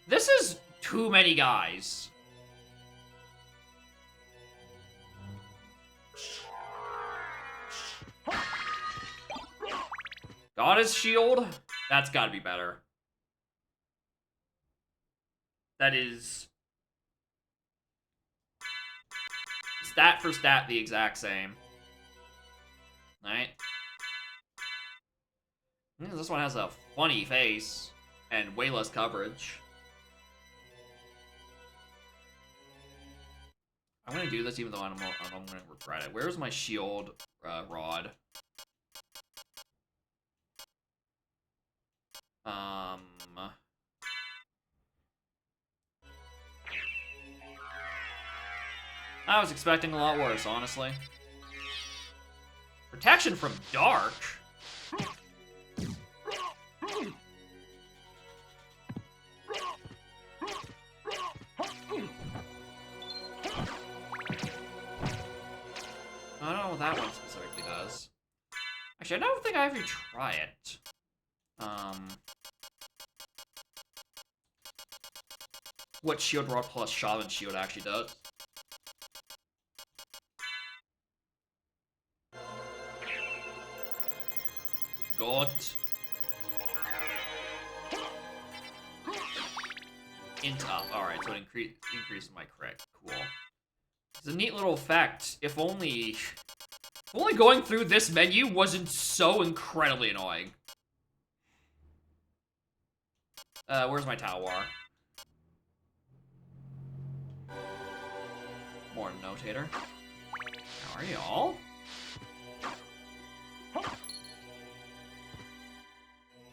S1: This is too many guys. Goddess shield? That's gotta be better. That is stat for stat the exact same. Alright. This one has a funny face and way less coverage. I'm gonna do this even though I'm gonna regret it. Where's my shield rod? I was expecting a lot worse, honestly. Protection from dark? I don't know what that one specifically does. Actually, I don't think I ever try it. What Shield Rod plus Shaman Shield actually does. Got int up. Alright, so it increases my crit. Cool. It's a neat little effect. If only going through this menu wasn't so incredibly annoying. Where's my Talwar? More notator. How are y'all?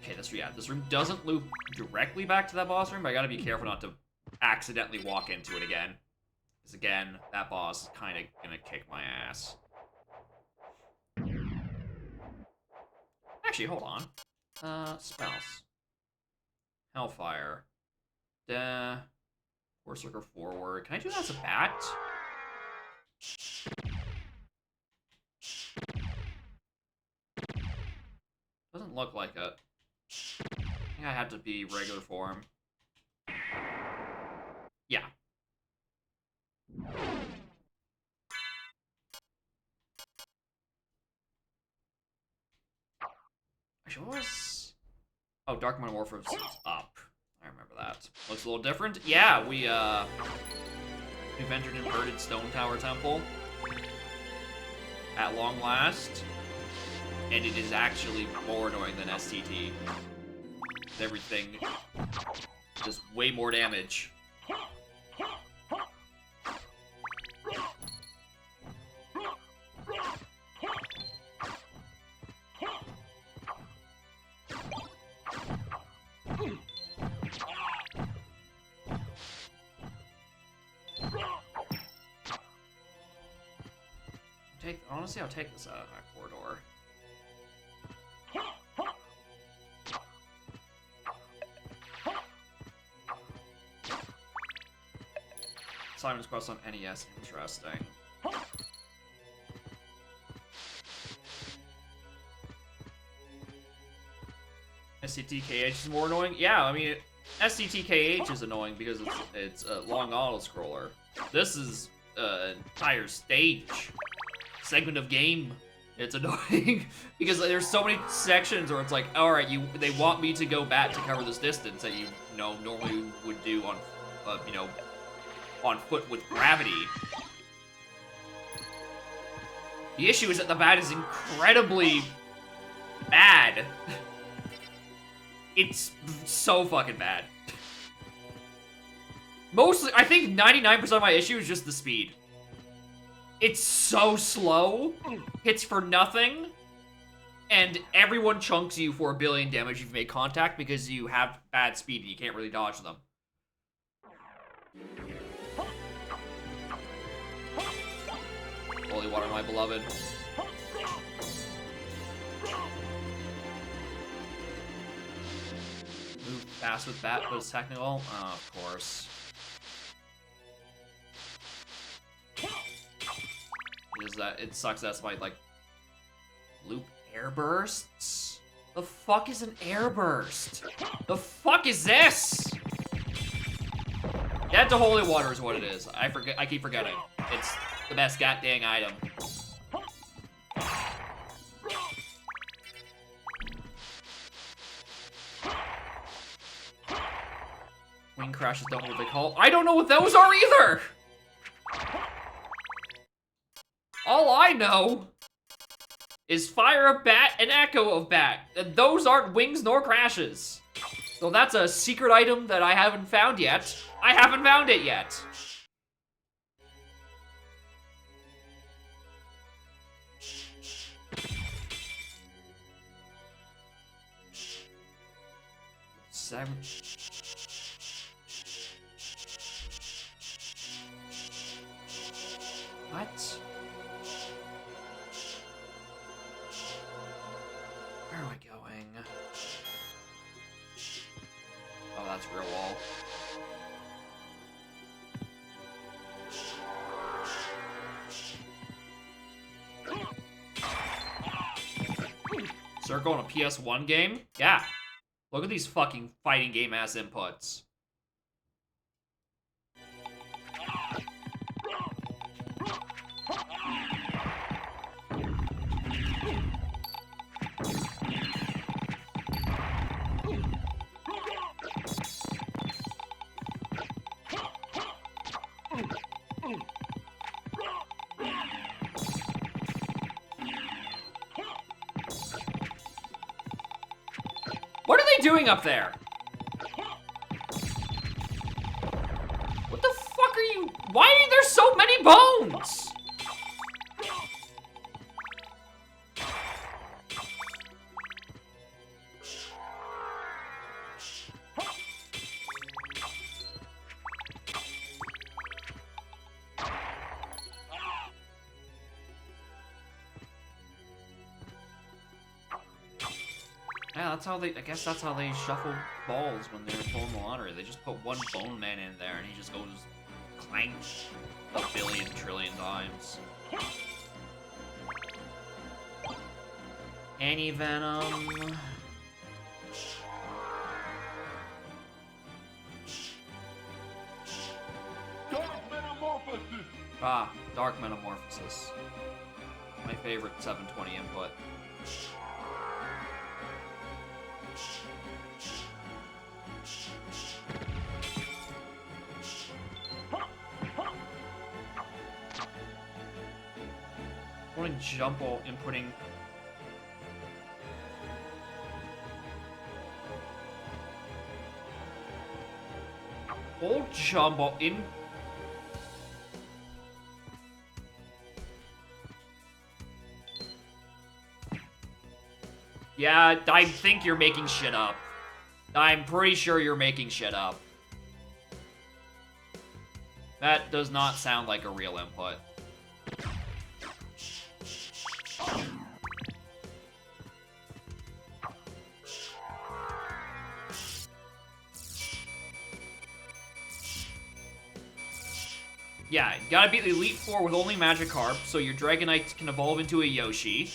S1: Okay, this room doesn't loop directly back to that boss room, but I gotta be careful not to accidentally walk into it again. Because again, that boss is kinda gonna kick my ass. Actually, hold on. Spells. Hellfire. Berserker forward. Can I do that as a bat? Doesn't look like it. I think I had to be regular form. Yeah. Actually, what was... Oh, Dark Metamorphosis is up. I remember that. Looks a little different. Yeah, we've entered Inverted Stone Tower Temple. At long last. And it is actually more annoying than STT. Everything does way more damage. Honestly, I'll take this out of that corridor. Simon's Quest on NES. Interesting. SCTKH is more annoying? Yeah, I mean, SCTKH is annoying because it's a long auto-scroller. This is an entire stage. Segment of game. It's annoying because there's so many sections where it's like, alright, they want me to go back to cover this distance that you know normally would do on, on foot with gravity. The issue is that the bat is incredibly bad. It's so fucking bad. Mostly, I think 99% of my issue is just the speed. It's so slow, hits for nothing, and everyone chunks you for 1 billion damage if you've made contact because you have bad speed and you can't really dodge them. Holy water, my beloved. Move fast with bat, but it's technical? Oh, of course. It sucks that's my, like, loop air bursts? The fuck is an air burst? The fuck is this? Get to holy water is what it is. I keep forgetting. It's the best goddamn item. Wing crashes don't know what they call. I don't know what those are either! All I know is fire of bat and echo of bat. And those aren't wings nor crashes. So that's a secret item that I haven't found yet. I haven't found it yet. Seven. What? Where are we going? Oh, that's real wall. Circle in a PS1 game? Yeah. Look at these fucking fighting game ass inputs. What are they doing up there? What the fuck are you? Why are there so many bones? Yeah, that's how I guess that's how they shuffle balls when they're pulling the lottery. They just put one bone man in there and he just goes clank 1 billion trillion times. Anti-venom.
S5: Dark Metamorphosis!
S1: Ah, Dark Metamorphosis. My favorite 720 input. Holding jump while inputting. Hold jump while in. Yeah, I think you're making shit up. I'm pretty sure you're making shit up. That does not sound like a real input. Yeah, you gotta beat the Elite Four with only Magikarp, so your Dragonite can evolve into a Yoshi.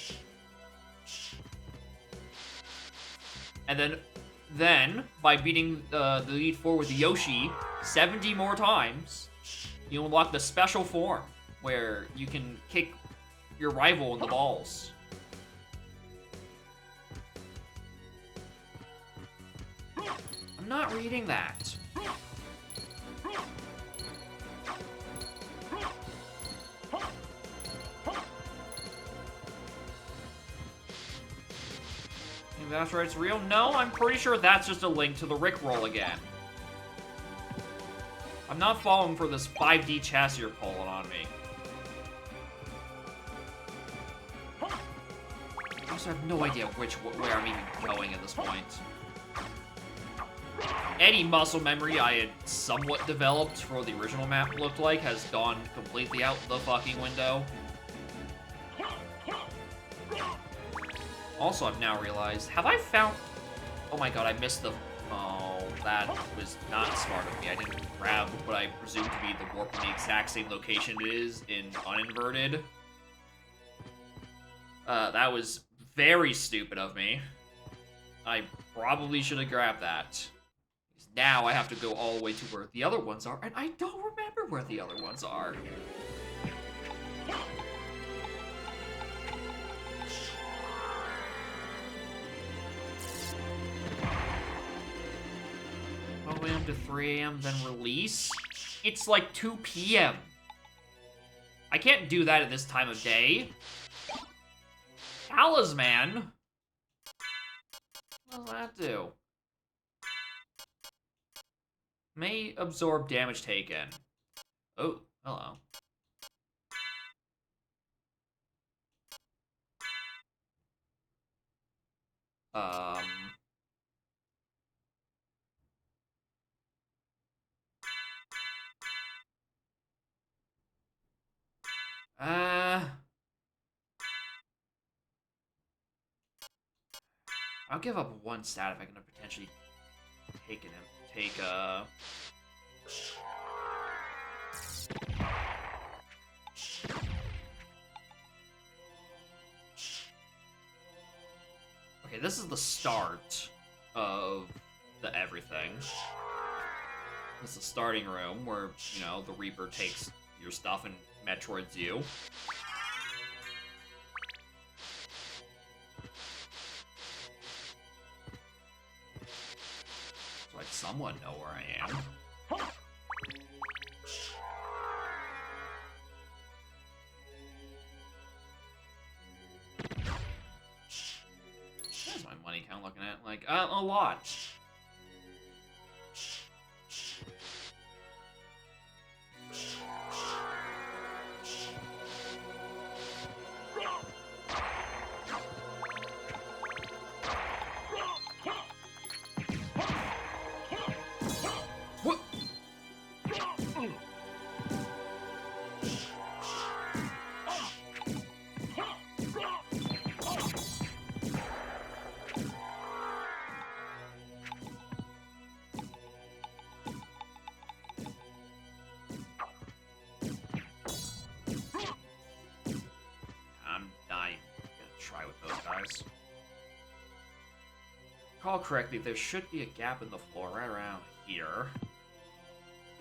S1: And then by beating the Elite Four with the Yoshi 70 more times, you unlock the special form, where you can kick your rival in the balls. I'm not reading that. Think that's right, it's real? No, I'm pretty sure that's just a link to the Rickroll again. I'm not falling for this 5D chassis you're pulling on me. I also have no idea where I'm even going at this point. Any muscle memory I had somewhat developed for what the original map looked like has gone completely out the fucking window. Also, I've now realized, have I found... Oh my god, I missed the... Oh, that was not smart of me. I didn't grab what I presume to be the warp in the exact same location it is in Uninverted. That was very stupid of me. I probably should have grabbed that. Now I have to go all the way to where the other ones are, and I don't remember where the other ones are. Probably up to 3 AM, then release? It's like 2 PM. I can't do that at this time of day. Talisman? What does that do? May absorb damage taken. Oh, hello. I'll give up 1 stat if I can potentially take Okay, this is the start of the everything. This is the starting room where, you know, the Reaper takes your stuff and Metroids you. So I somewhat know where I am. What's my money count looking at? Like, a lot. What? I'm not even gonna try with those guys. Recall correctly, there should be a gap in the floor right around here.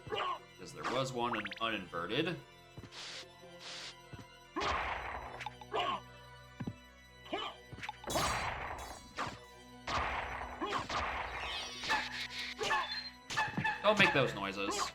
S1: Because there was one in Uninverted. Don't make those noises.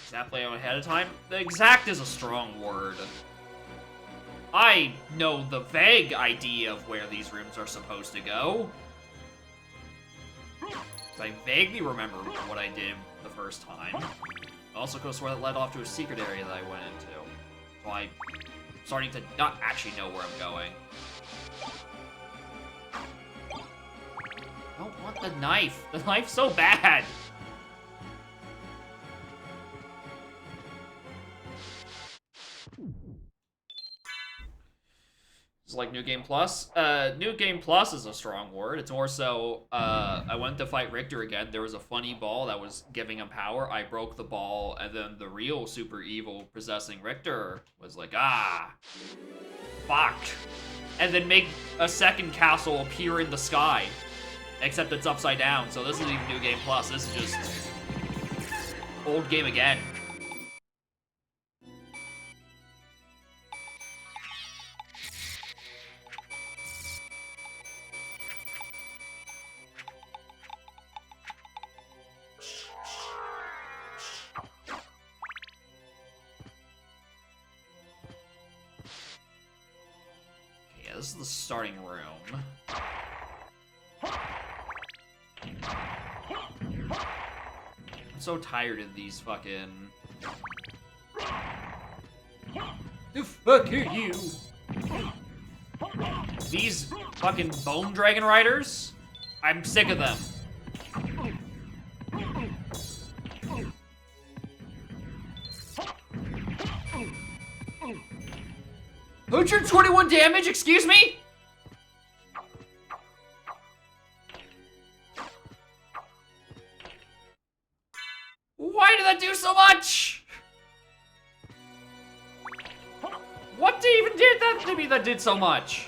S1: Does that play out ahead of time? The exact is a strong word. I know the vague idea of where these rooms are supposed to go. I vaguely remember what I did the first time. I also could have sworn that led off to a secret area that I went into. So I'm starting to not actually know where I'm going. Oh, want the knife. The knife's so bad. It's like New Game Plus. New Game Plus is a strong word. It's more so, I went to fight Richter again. There was a funny ball that was giving him power. I broke the ball, and then the real super evil possessing Richter was like, ah, fuck. And then make a second castle appear in the sky. Except it's upside down, so this isn't even New Game Plus. This is just old game again. Yeah, this is the starting room. I'm so tired of these fucking... The fuck are you? These fucking Bone Dragon Riders? I'm sick of them. 121 damage, excuse me? Why did that do so much? What even did that to me that did so much?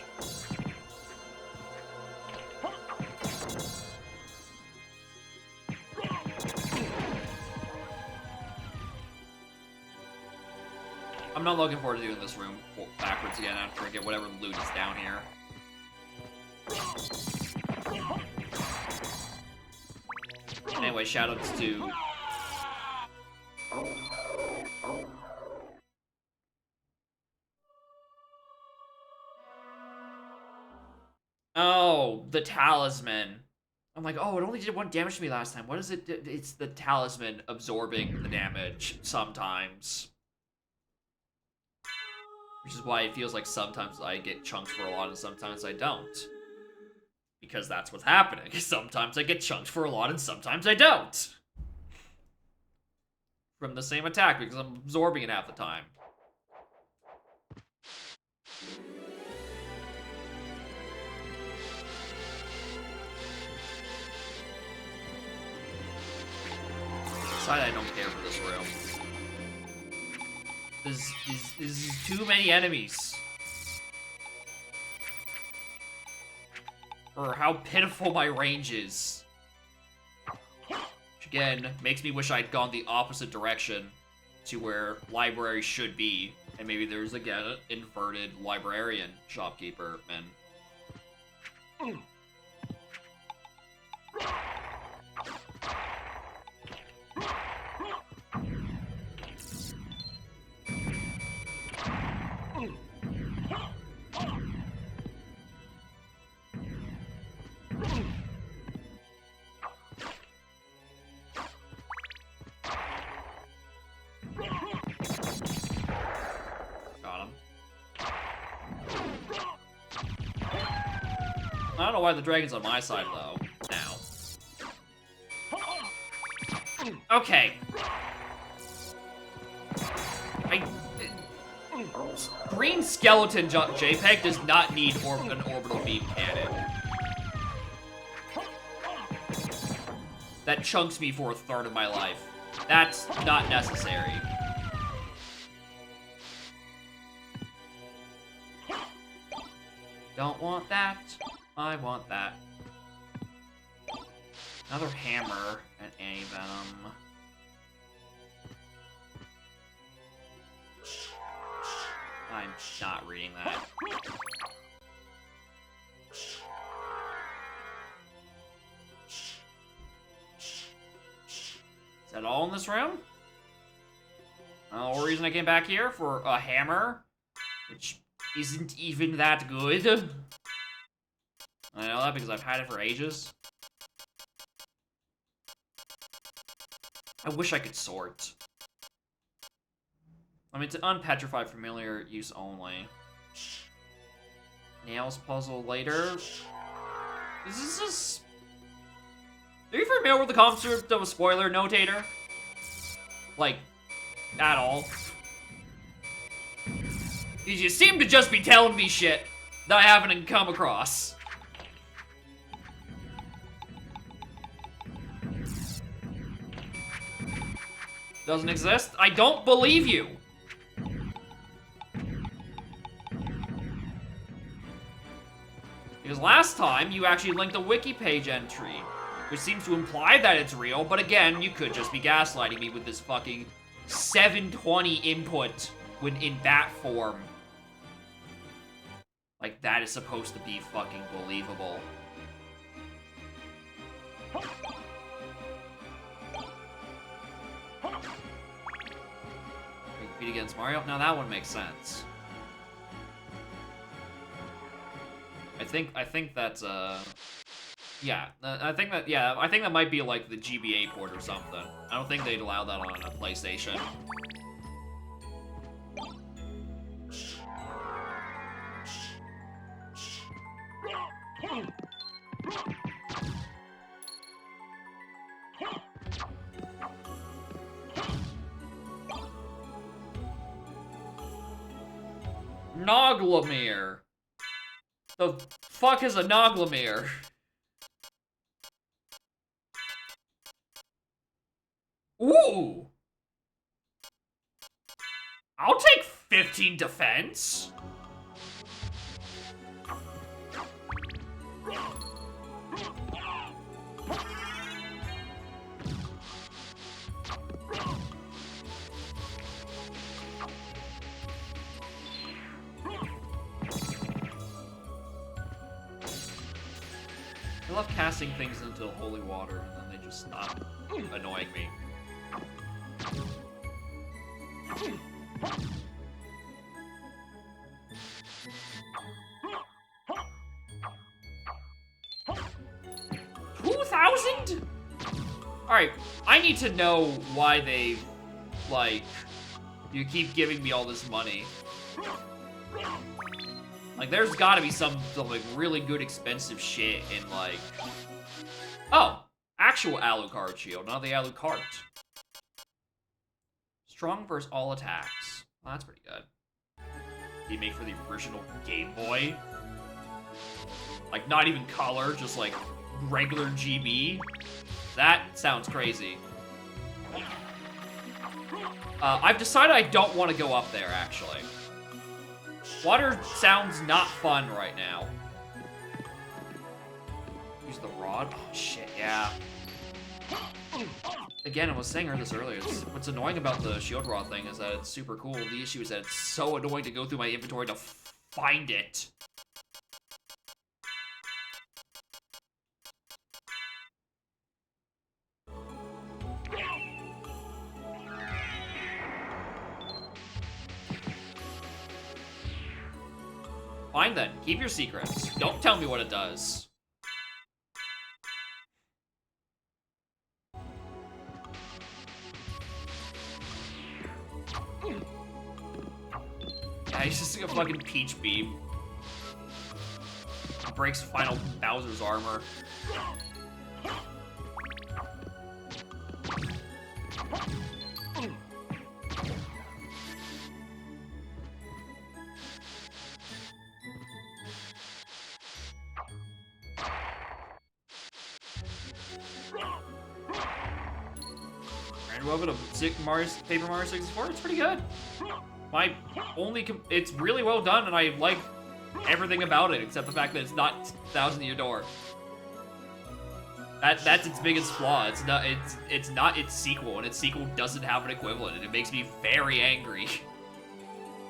S1: I'm not looking forward to doing this room backwards again after I get whatever loot is down here. Anyway, shoutouts to... Oh, the talisman. I'm like, oh, it only did 1 damage to me last time. What is it? It's the talisman absorbing the damage sometimes. Which is why it feels like sometimes I get chunked for a lot and sometimes I don't. Because that's what's happening. Sometimes I get chunked for a lot and sometimes I don't. From the same attack because I'm absorbing it half the time. Decide I don't care for this room. There's too many enemies. For how pitiful my range is. Which again, makes me wish I'd gone the opposite direction to where library should be. And maybe there's, again, an inverted librarian shopkeeper, and... I don't know why the dragon's on my side, though, now. Okay. Green Skeleton JPEG does not need an orbital beam cannon. That chunks me for 1/3 of my life. That's not necessary. Don't want that. I want that. Another hammer and anti-venom. I'm not reading that. Is that all in this room? The whole reason I came back here for a hammer, which isn't even that good. I know that because I've had it for ages. I wish I could sort. I mean, to unpetrify familiar use only. Nails puzzle later. Is this familiar with the concept of a spoiler notator? Like, at all? You seem to just be telling me shit that I haven't come across. Doesn't exist? I don't believe you. Because last time, you actually linked a wiki page entry, which seems to imply that it's real, but again, you could just be gaslighting me with this fucking 720 input when in that form. Like, that is supposed to be fucking believable. Compete against Mario? Now that one makes sense. I think that's yeah, I think that might be like the GBA port or something. I don't think they'd allow that on a PlayStation. Noglamere. The fuck is a Noglamere? Ooh! I'll take 15 defense. I love casting things into holy water and then they just stop annoying me. $2,000? Alright, I need to know why they, like, you keep giving me all this money. Like, there's gotta be some like, really good expensive shit in, like... Oh! Actual Alucard shield, not the Alucard. Strong versus all attacks. Well, that's pretty good. He made for the original Game Boy. Like, not even color, just like regular GB. That sounds crazy. I've decided I don't want to go up there, actually. Water sounds not fun right now. Use the rod? Oh, shit, yeah. Again, I was saying this earlier. What's annoying about the shield rod thing is that it's super cool. The issue is that it's so annoying to go through my inventory to find it. Fine then, keep your secrets. Don't tell me what it does. Yeah, he's just like a fucking Peach Beam. Breaks final Bowser's armor. Over to Paper Mario 64, it's pretty good. My only, it's really well done, and I like everything about it except the fact that it's not Thousand Year Door. That's its biggest flaw. It's not its sequel, and its sequel doesn't have an equivalent, and it makes me very angry.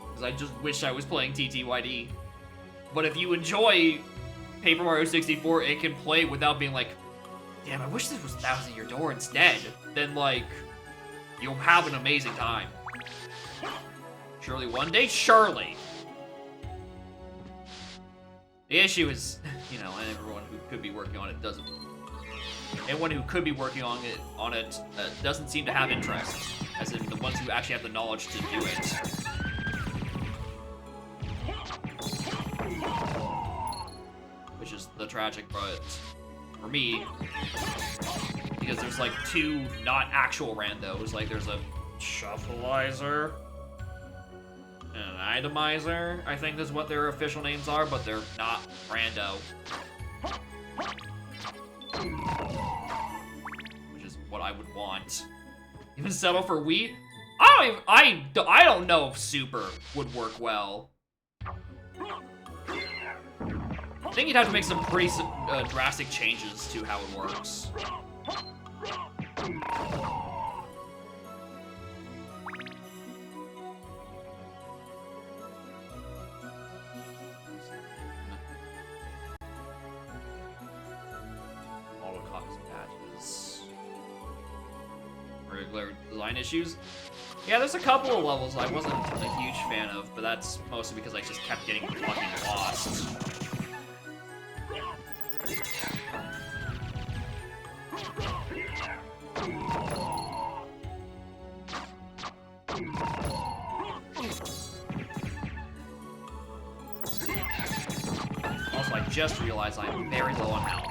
S1: Because I just wish I was playing TTYD. But if you enjoy Paper Mario 64, it can play without being like, damn, I wish this was Thousand Year Door instead. Then, like, you'll have an amazing time. Surely one day? Surely. The issue is, you know, and everyone who could be working on it doesn't. Anyone who could be working on it doesn't seem to have interest. As in, the ones who actually have the knowledge to do it. Which is the tragic, but for me, because there's like two not actual randos. Like there's a shuffleizer and an itemizer, I think is what their official names are, but they're not rando. Which is what I would want. Even settle for wheat? I don't know if super would work well. I think you'd have to make some pretty drastic changes to how it works. Auto copies and patches. Regular design issues. Yeah, there's a couple of levels I wasn't a huge fan of, but that's mostly because I just kept getting fucking lost. Also, I just realized I'm very low on health.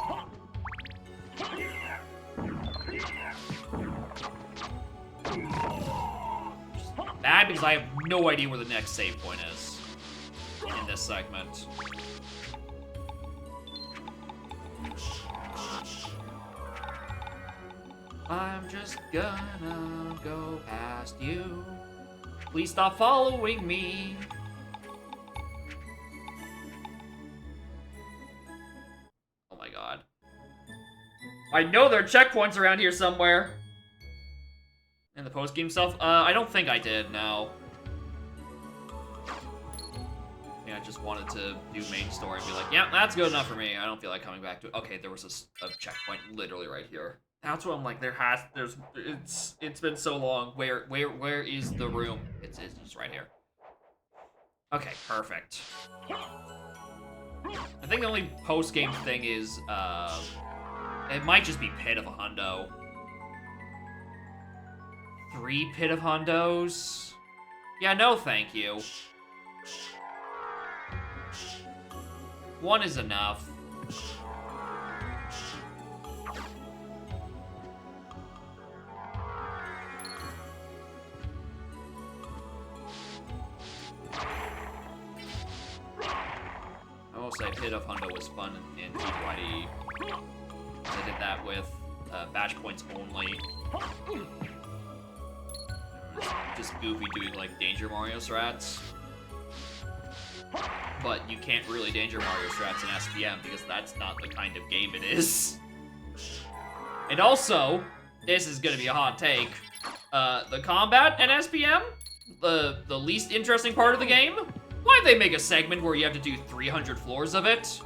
S1: Bad because I have no idea where the next save point is in this segment. I'm just gonna go past you. Please stop following me. Oh my god. I know there are checkpoints around here somewhere. In the post-game stuff? I don't think I did, no. Yeah, I just wanted to do main story and be like, yeah, that's good enough for me. I don't feel like coming back to it. Okay, there was a checkpoint literally right here. That's what I'm like, it's been so long. Where is the room? It's just right here. Okay, perfect. I think the only post-game thing is, it might just be Pit of a Hundo. 3 Pit of Hundos? Yeah, no thank you. 1 is enough. I will say Pit of Hundo was fun in T2ID. I did that with badge points only. Just Goofy doing like Danger Mario strats. But you can't really Danger Mario strats in SPM because that's not the kind of game it is. And also, this is gonna be a hot take. The combat in SPM, the least interesting part of the game, why'd they make a segment where you have to do 300 floors of it?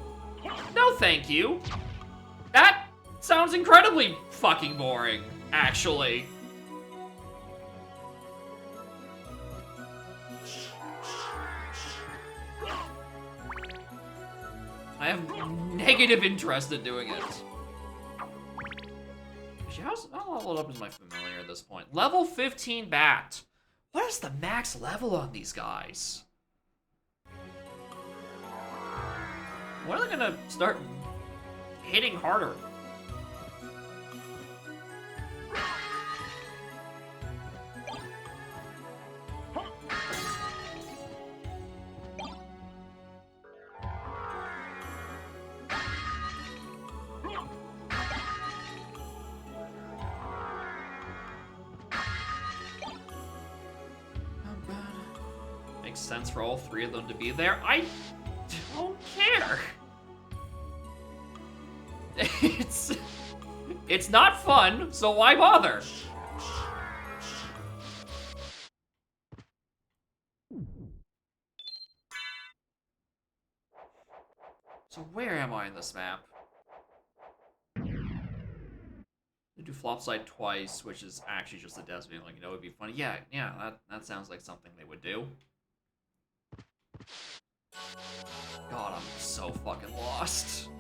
S1: No thank you. That sounds incredibly fucking boring, actually. I have negative interest in doing it. How leveled up is my familiar at this point? Level 15 Bat. What is the max level on these guys? When are they gonna start hitting harder? Sense for all 3 of them to be there. I don't care. It's not fun, so why bother? So where am I in this map? They do Flopside twice, which is actually just a Desmond. Like, you know, it'd be funny. Yeah, that sounds like something they would do. God, I'm so fucking lost.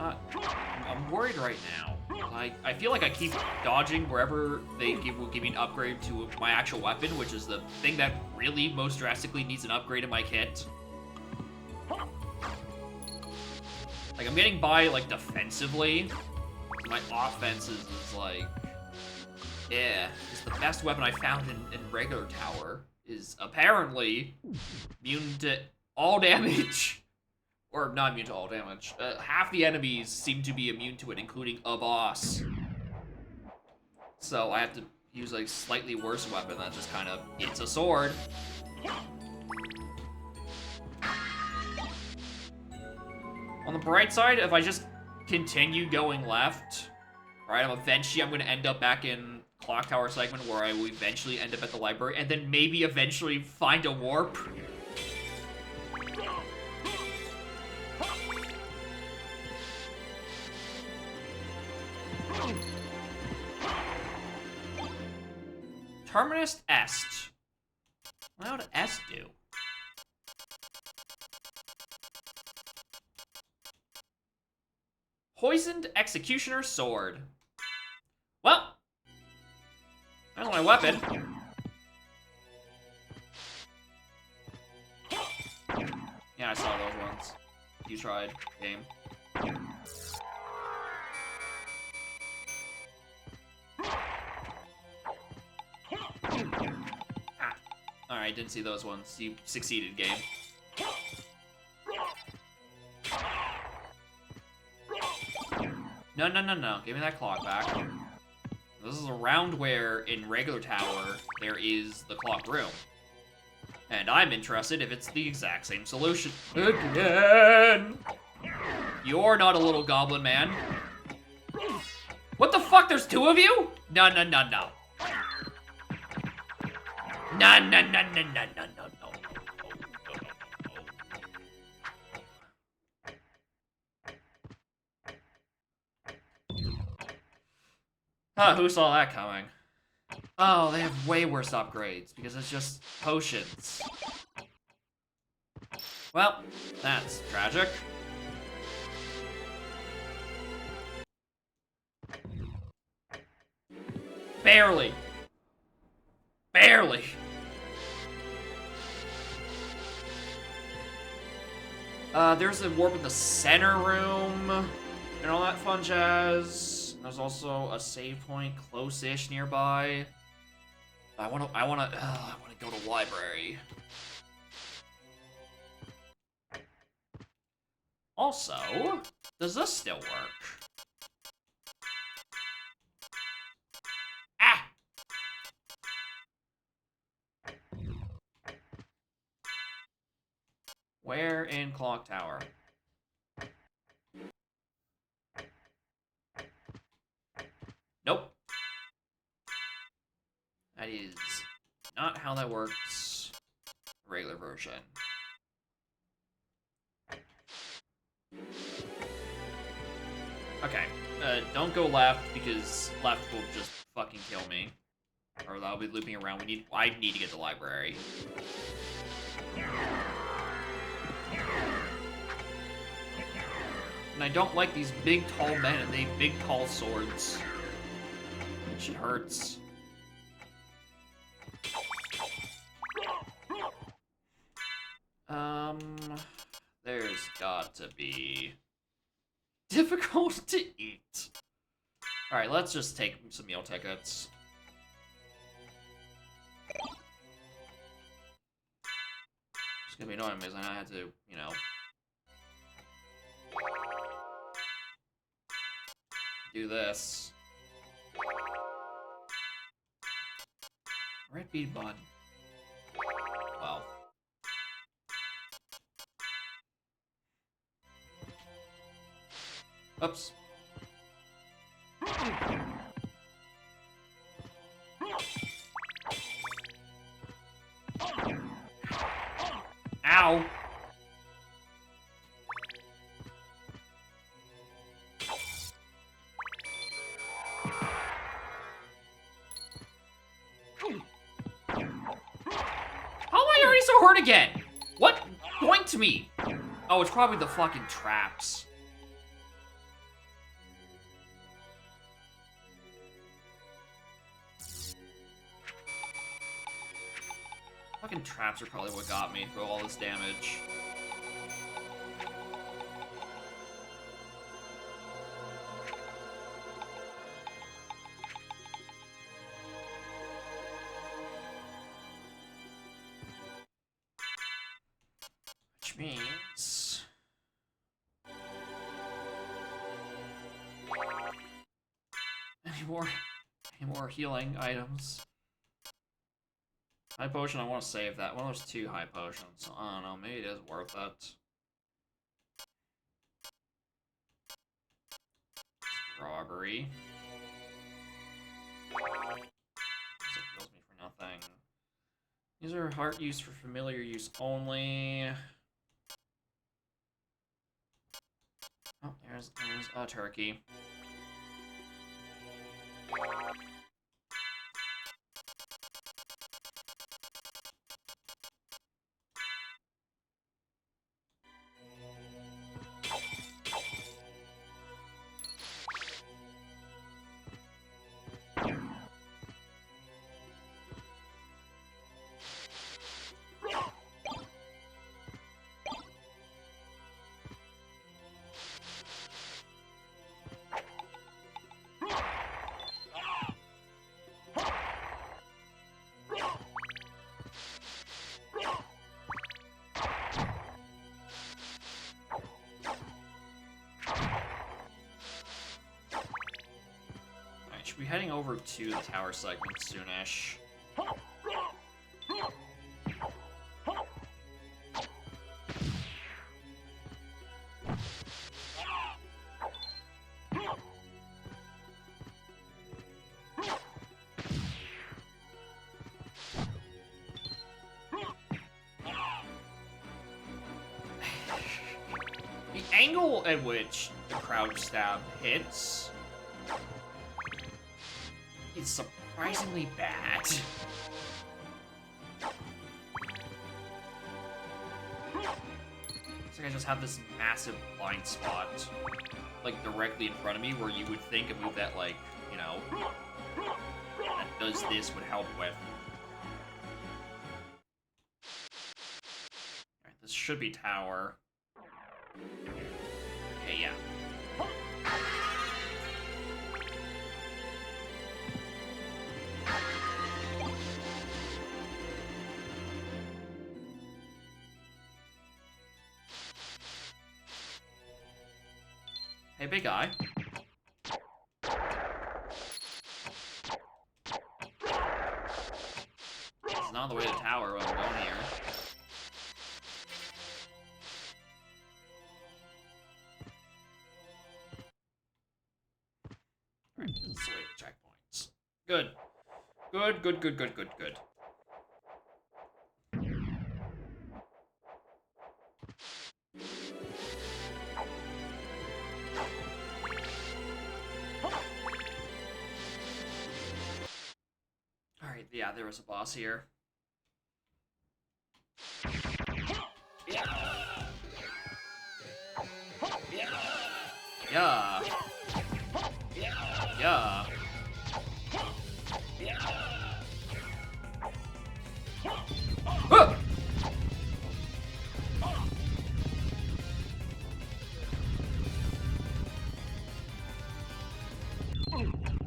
S1: I'm worried right now. I feel like I keep dodging wherever they will give me an upgrade to my actual weapon, which is the thing that really most drastically needs an upgrade in my kit. Like, I'm getting by, like, defensively. My offense is like, yeah, it's the best weapon I found in regular tower is apparently immune to all damage. Or not immune to all damage. Half the enemies seem to be immune to it, including a boss. So I have to use a slightly worse weapon that just kind of, it's a sword. On the bright side, if I just continue going left, right, eventually I'm going to end up back in Clock Tower segment where I will eventually end up at the library and then maybe eventually find a warp. Terminus Est. What would Est do? Poisoned Executioner Sword. Well, that's my weapon. Yeah, I saw those ones. You tried, game. Alright, didn't see those ones. You succeeded, game. No, no, no, no. Give me that clock back. This is a round where, in regular tower, there is the clock room. And I'm interested if it's the exact same solution. Again! You're not a little goblin man. What the fuck? There's two of you? No, no, no, no. No, no, no, no, no, no, no, no. Huh, who saw that coming? Oh, they have way worse upgrades, because it's just potions. Well, that's tragic. Barely. Barely. There's a warp in the center room, and all that fun jazz. There's also a save point close-ish nearby. I wanna go to library. Also, does this still work? Ah! Where in Clock Tower? Nope. That is not how that works. Regular version. Okay. Don't go left because left will just fucking kill me. Or I'll be looping around. I need to get to the library. And I don't like these big, tall men and they have big, tall swords. Shit hurts. There's got to be difficult to eat. Alright, let's just take some meal tickets. It's gonna be annoying because I had to, you know, do this. Red bead bun. Wow. Oops. Ow. How am I already so hurt again? What? Point to me. Oh, it's probably the fucking traps. Fucking traps are probably what got me through all this damage. Which means... Any more healing items? High potion, I want to save that. One of those 2 high potions. I don't know, maybe it is worth it. Strawberry. It kills me for nothing. These are heart use for familiar use only. Oh, there's a turkey. Should be heading over to the tower segment soonish. The angle at which the crouch stab hits is surprisingly bad. It's like I just have this massive blind spot, like, directly in front of me, where you would think a move that, like, you know, that does this would help with. Alright, this should be tower. Okay, yeah. Hey, big guy. It's not the way to the tower when I'm going here. Alright, this is the way to checkpoints. Good. Good. Alright, yeah, there was a boss here. Yeah. Huh!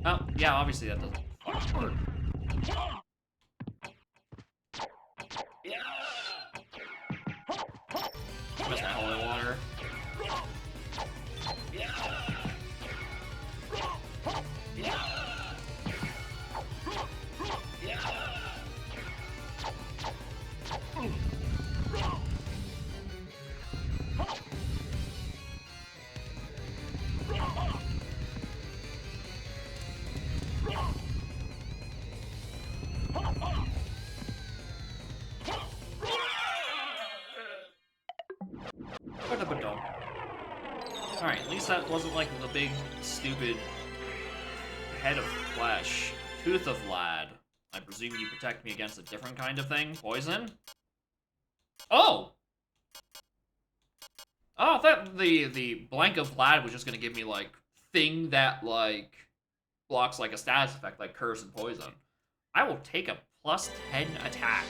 S1: Oh, yeah, obviously that doesn't fucking work. Missed my holy water. Alright, at least that wasn't like the big, stupid head of flesh. Tooth of Lad. I presume you protect me against a different kind of thing? Poison? Oh! Oh, I thought the blank of Lad was just gonna give me, like, thing that, like, blocks, like, a status effect, like Curse and Poison. I will take a +10 attack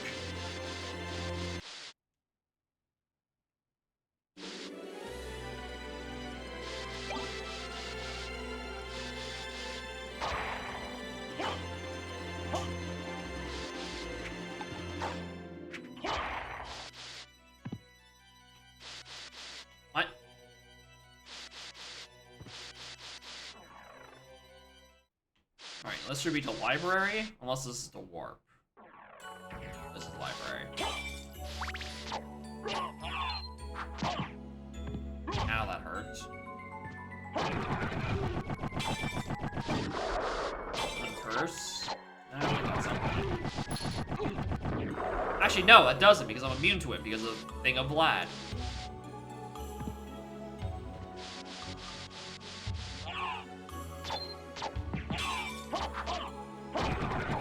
S1: Alright, this should be to library, unless this is to warp. This is library. Ow, that hurts. Curse. I got something. Actually, no, that doesn't, because I'm immune to it, because of Thing of Vlad.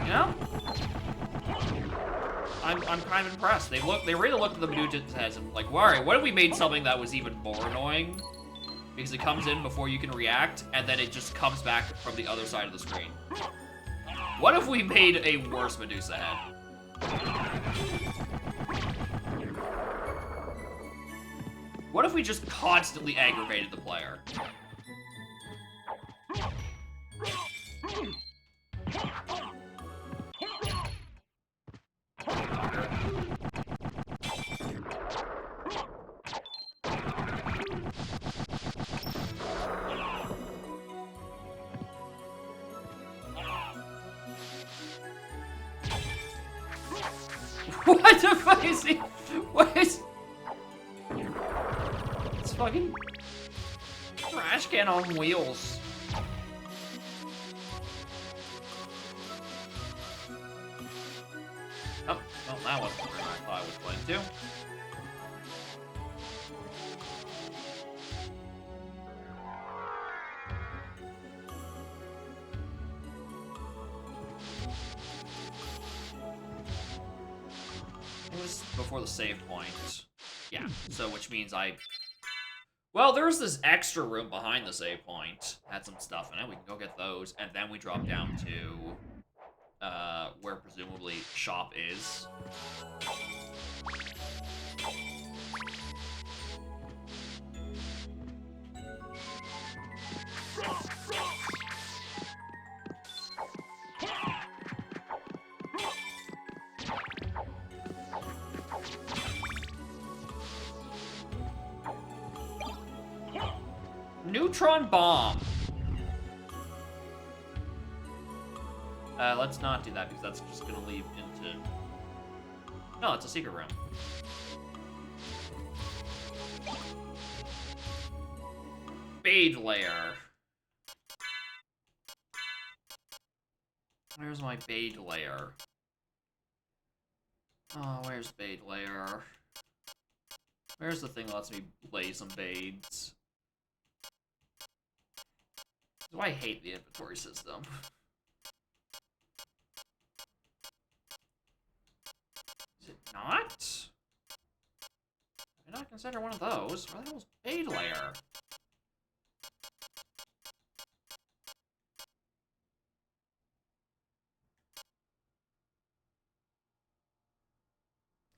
S1: You know? I'm kind of impressed. They really looked at the Medusa's heads and like, alright, what if we made something that was even more annoying? Because it comes in before you can react, and then it just comes back from the other side of the screen. What if we made a worse Medusa head? What if we just constantly aggravated the player? What the fuck is he? What is... It's fucking... trash can on wheels. Oh, well, that wasn't where I thought I was going to. It was before the save point. Yeah, so which means well, there's this extra room behind the save point. Had some stuff in it. We can go get those, and then we drop down to where presumably shop is. Neutron bomb. Let's not do that because that's just gonna lead into... No, it's a secret room. Bade layer. Where's my Bade layer? Oh, where's Bade layer? Where's the thing that lets me lay some Bades? That's why I hate the inventory system. Is it not? Did I not consider one of those? Where the hell's Bade layer?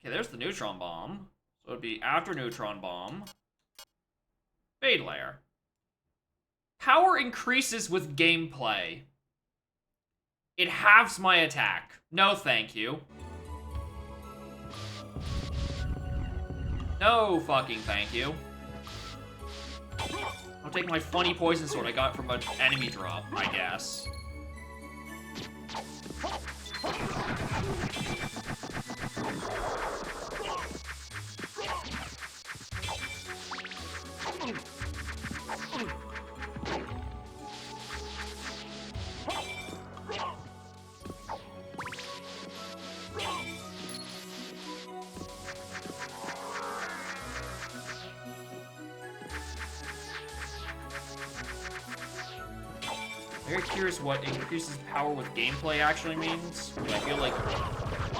S1: Okay, there's the neutron bomb. So it'd be after neutron bomb. Bade layer. Power increases with gameplay. It halves my attack. No, thank you. No fucking thank you. I'll take my funny poison sword I got from an enemy drop, I guess. Very curious what increases power with gameplay actually means, but I feel like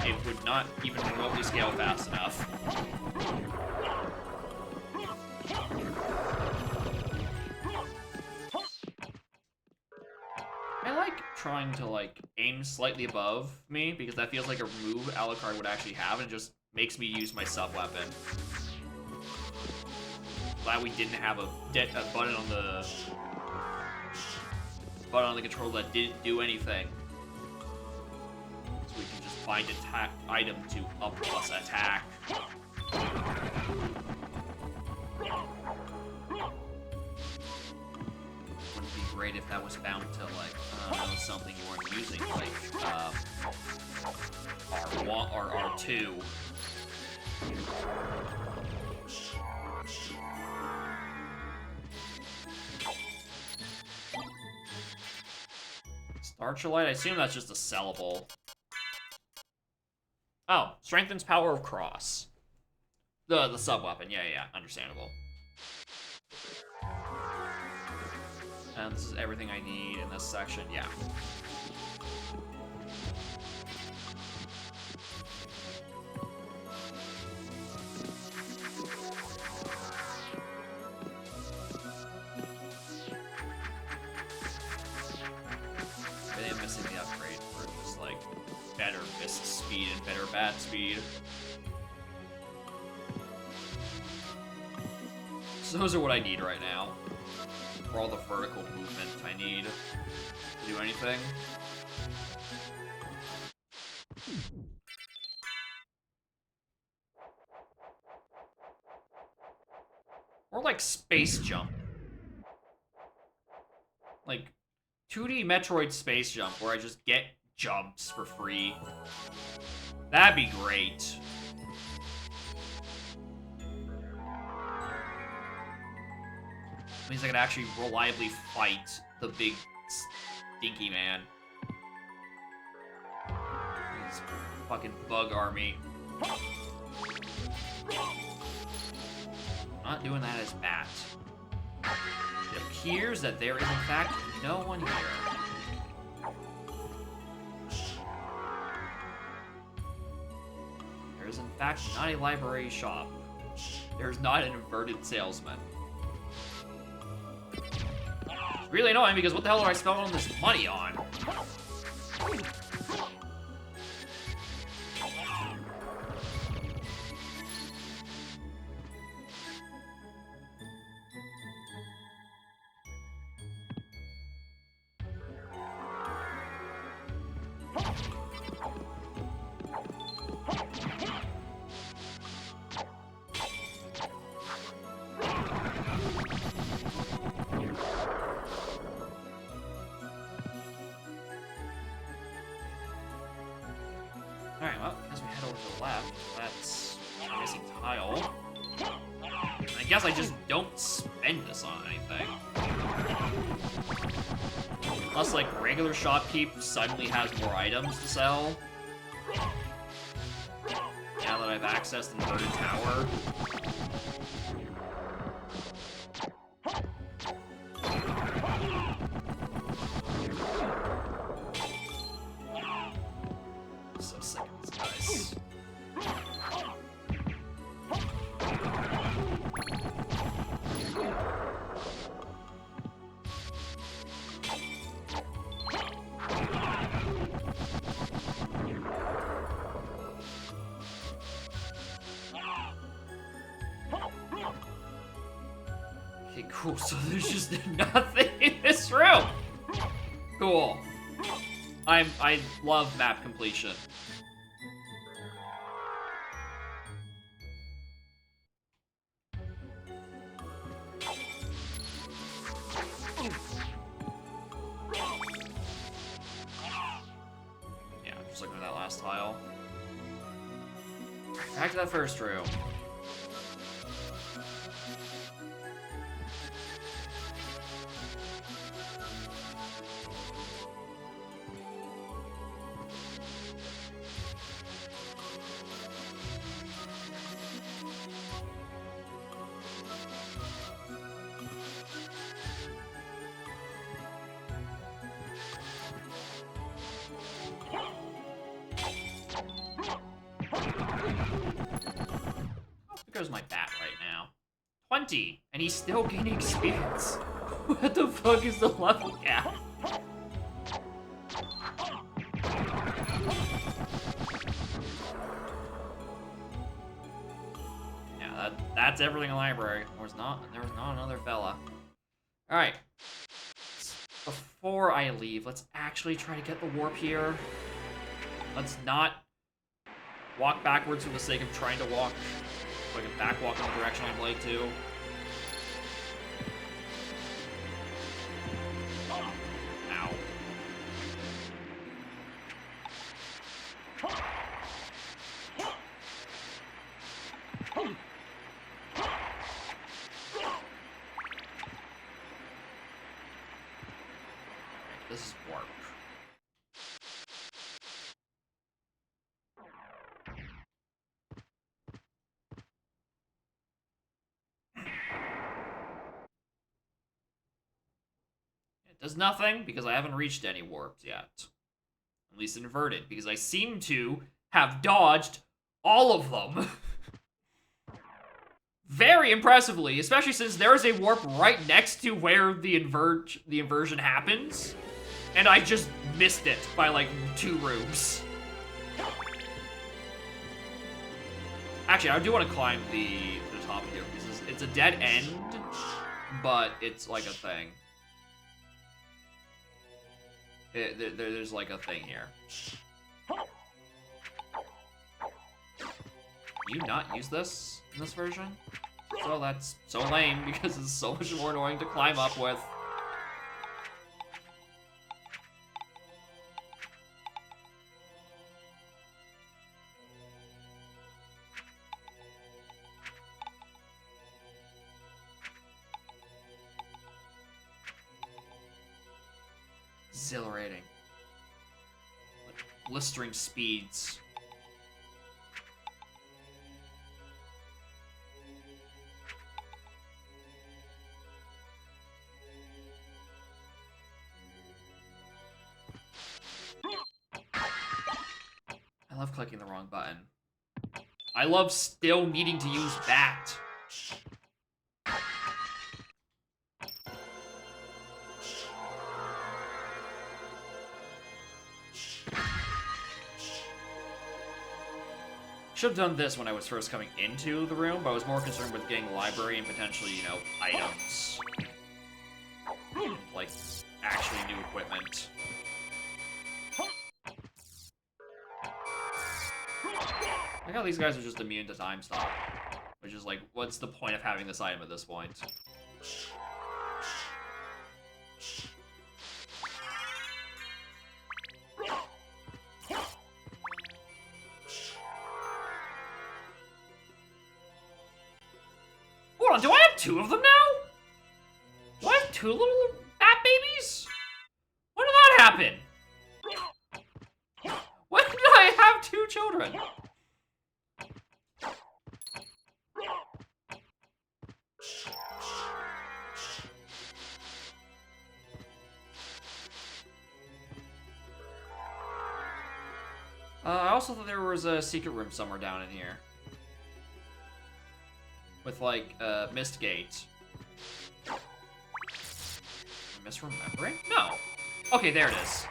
S1: it would not even remotely scale fast enough. I like trying to like aim slightly above me because that feels like a move Alucard would actually have and just makes me use my sub-weapon. Glad we didn't have a button on the controller that didn't do anything. So we can just find attack item to up plus attack. Wouldn't be great if that was bound to, like, I don't know, something you weren't using, like, R1 or R2. Starchelite, I assume that's just a sellable. Oh, strengthens power of cross. The sub-weapon, yeah, understandable. And this is everything I need in this section, yeah. Really am missing the upgrade for just, like, better fist speed and better bat speed. So those are what I need right now. For all the vertical movement I need to do anything. Or like space jump. Like 2D Metroid space jump where I just get jumps for free. That'd be great. Means I could actually reliably fight the big stinky man. His fucking bug army. Not doing that as Bat. It appears that there is in fact no one here. There is in fact not a library shop. There's not an inverted salesman. Really annoying because what the hell do I spend all this money on? Alright, well, as we head over to the left, that's a missing tile. I guess I just don't spend this on anything. Unless, like, regular shopkeep suddenly has more items to sell. Now that I've accessed the inverted tower. So sick of these guys. Okay, cool. So there's just nothing in this room. Cool. I love map completion. Yeah, just looking at that last tile. Back to that first room. Goes my bat right now. 20, and he's still gaining experience. What the fuck is the level cap? Yeah, that's everything in the library. There was not another fella. All right. Before I leave, let's actually try to get the warp here. Let's not walk backwards for the sake of trying to walk. So I can back walk in the direction I'd like to. This is warp. It does nothing because I haven't reached any warps yet. At least inverted, because I seem to have dodged all of them. Very impressively, especially since there is a warp right next to where the inversion happens, and I just missed it by like 2 rooms. Actually, I do want to climb the top here because it's a dead end, but it's like a thing. There's like a thing here. Do you not use this in this version? So that's so lame because it's so much more annoying to climb up with. Exhilarating. Like blistering speeds. I love clicking the wrong button. I love still needing to use that. Should have done this when I was first coming into the room, but I was more concerned with getting the library and potentially, you know, items. Like, actually new equipment. Like how these guys are just immune to time stop. Which is like, what's the point of having this item at this point? Hold on, do I have 2 of them now? Do I have 2 little bat babies? When did that happen? When did I have 2 children? I also thought there was a secret room somewhere down in here. With, like, Mistgate. Am I misremembering? No. Okay, there it is.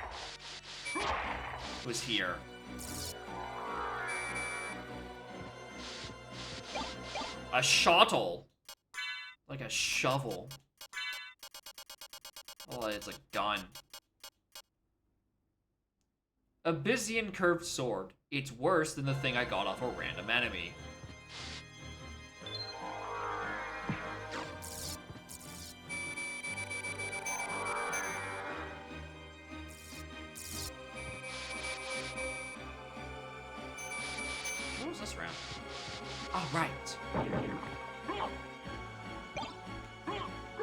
S1: It was here. A shottle. Like a shovel. Oh, it's a gun. A Byzantine curved sword. It's worse than the thing I got off a random enemy. What was this round? Oh, right.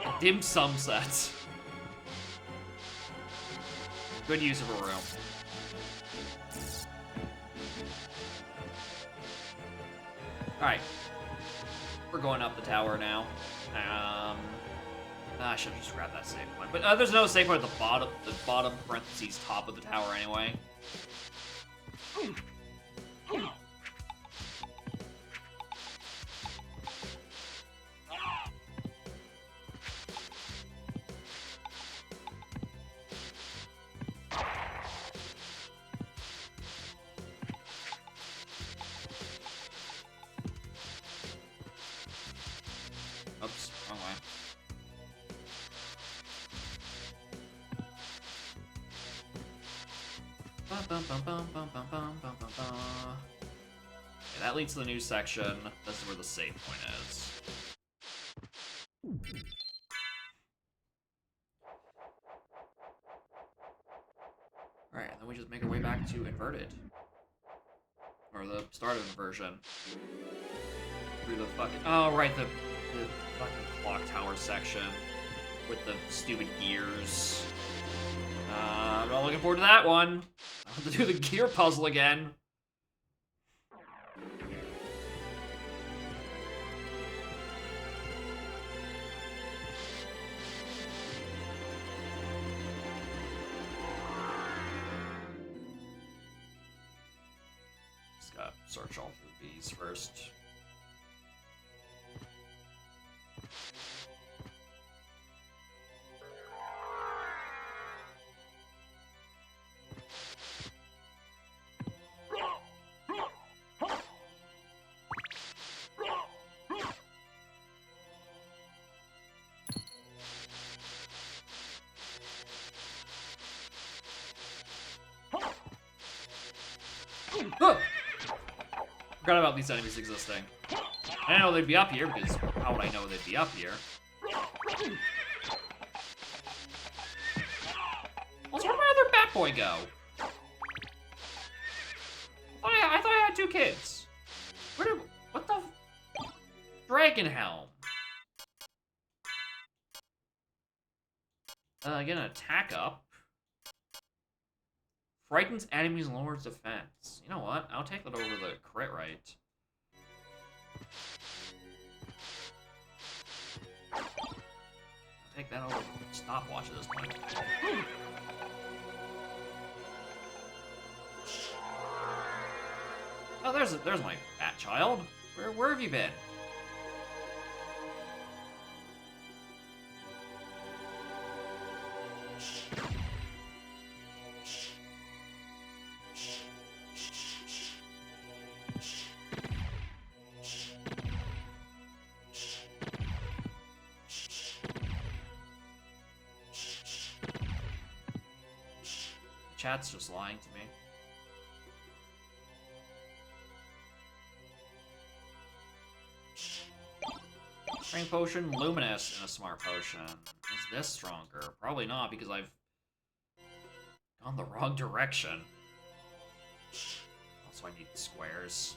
S1: A dim sum set. Good use of a room. Alright. We're going up the tower now. I should have just grabbed that save point. But there's no save point at the bottom parentheses top of the tower anyway. Oops, wrong way. Yeah, that leads to the new section. This is where the save point is. Alright, and then we just make our way back to Inverted. Or the start of Inversion. Through the fucking... Oh, right, the fucking clock tower section. With the stupid gears. looking forward to that one. I have to do the gear puzzle again. Just gotta search all through these first. Huh. Forgot about these enemies existing. I didn't know they'd be up here, because how would I know they'd be up here? Also, where'd my other Batboy go? I thought I had 2 kids. What the? Dragon Helm. Get an attack up. Frightens enemies and lowers defense. You know what? I'll take that over the crit rate. I'll take that over the stopwatch at this point. Oh, there's my bat child. Where have you been? Chat's just lying to me. Strength potion, luminous, and a smart potion. Is this stronger? Probably not, because I've gone the wrong direction. Also, I need squares.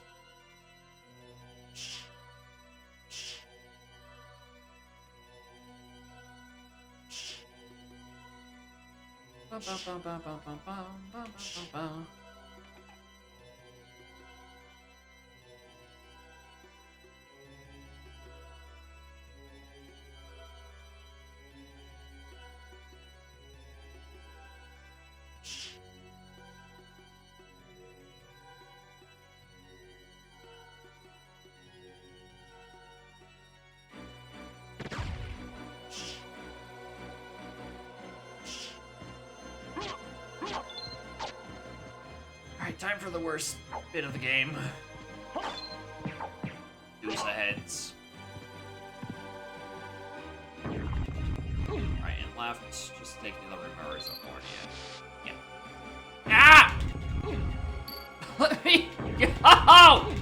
S1: Time for the worst bit of the game. Deuce heads. Right, and left. Just take the other powers up more, yeah. Ah! Let me go!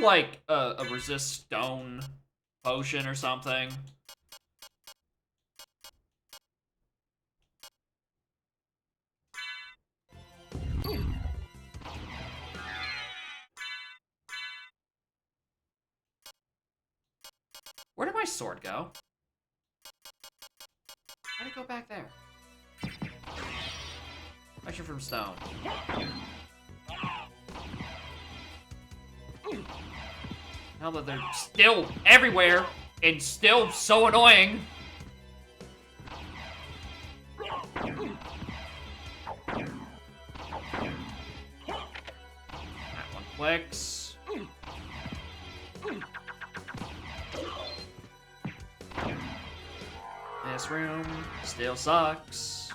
S1: Like a resist stone potion or something. Where did my sword go? How'd it go back there? Pressure from stone. Now that they're still everywhere and still so annoying. That one clicks. This room still sucks.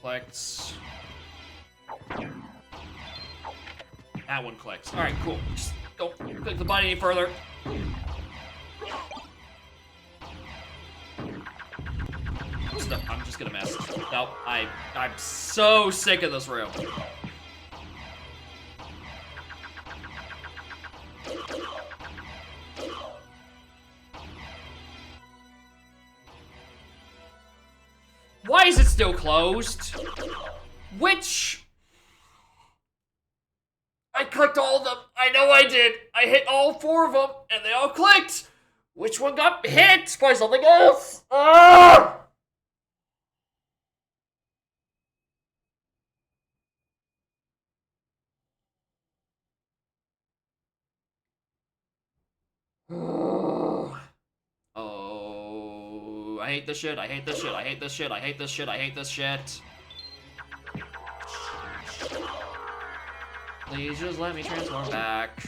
S1: clicked. That one clicked. Alright, cool. Just don't click the button any further. I'm just gonna miss. Nope, I'm so sick of this room. Why is it still closed? Which? I clicked all of them. I know I did. I hit all 4 of them, and they all clicked. Which one got hit by something else? Ah! Oh, I hate this shit. I hate this shit. I hate this shit. I hate this shit. I hate this shit. Please just let me transform back.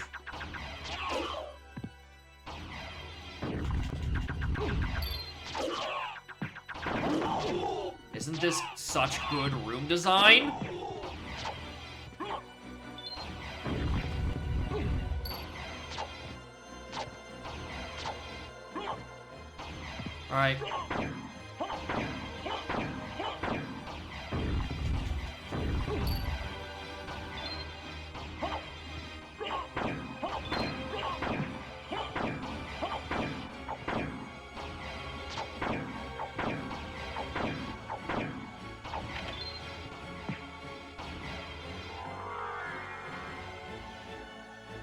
S1: Isn't this such good room design? Alright.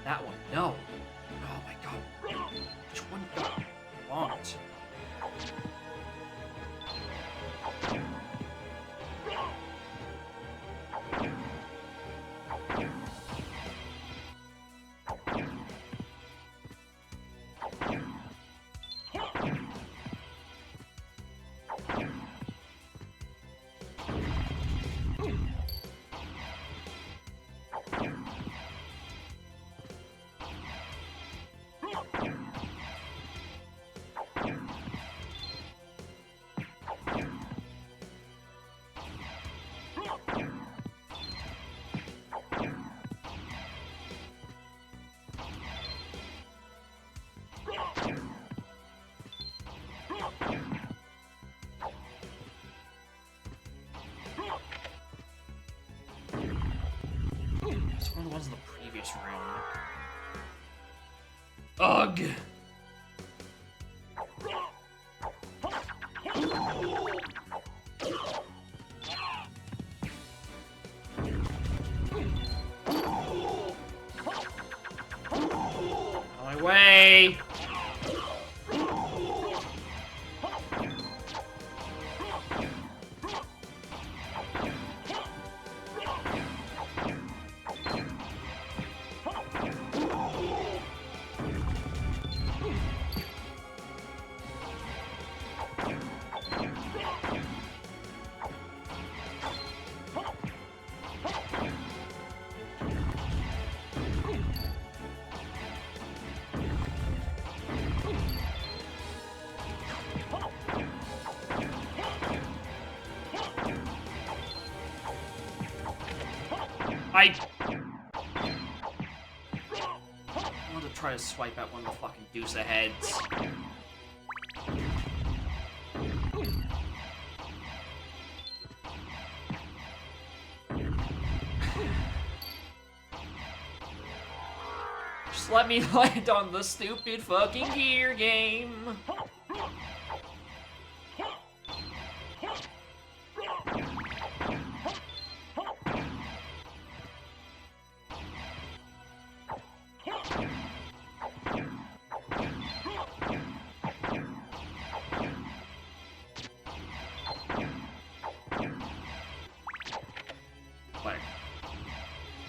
S1: That one, no. Oh my god. Which one got bonked? It's one of the ones in the previous room. Ugh! On my way! I want to try to swipe out one of the fucking deuce of heads. Just let me land on the stupid fucking gear game.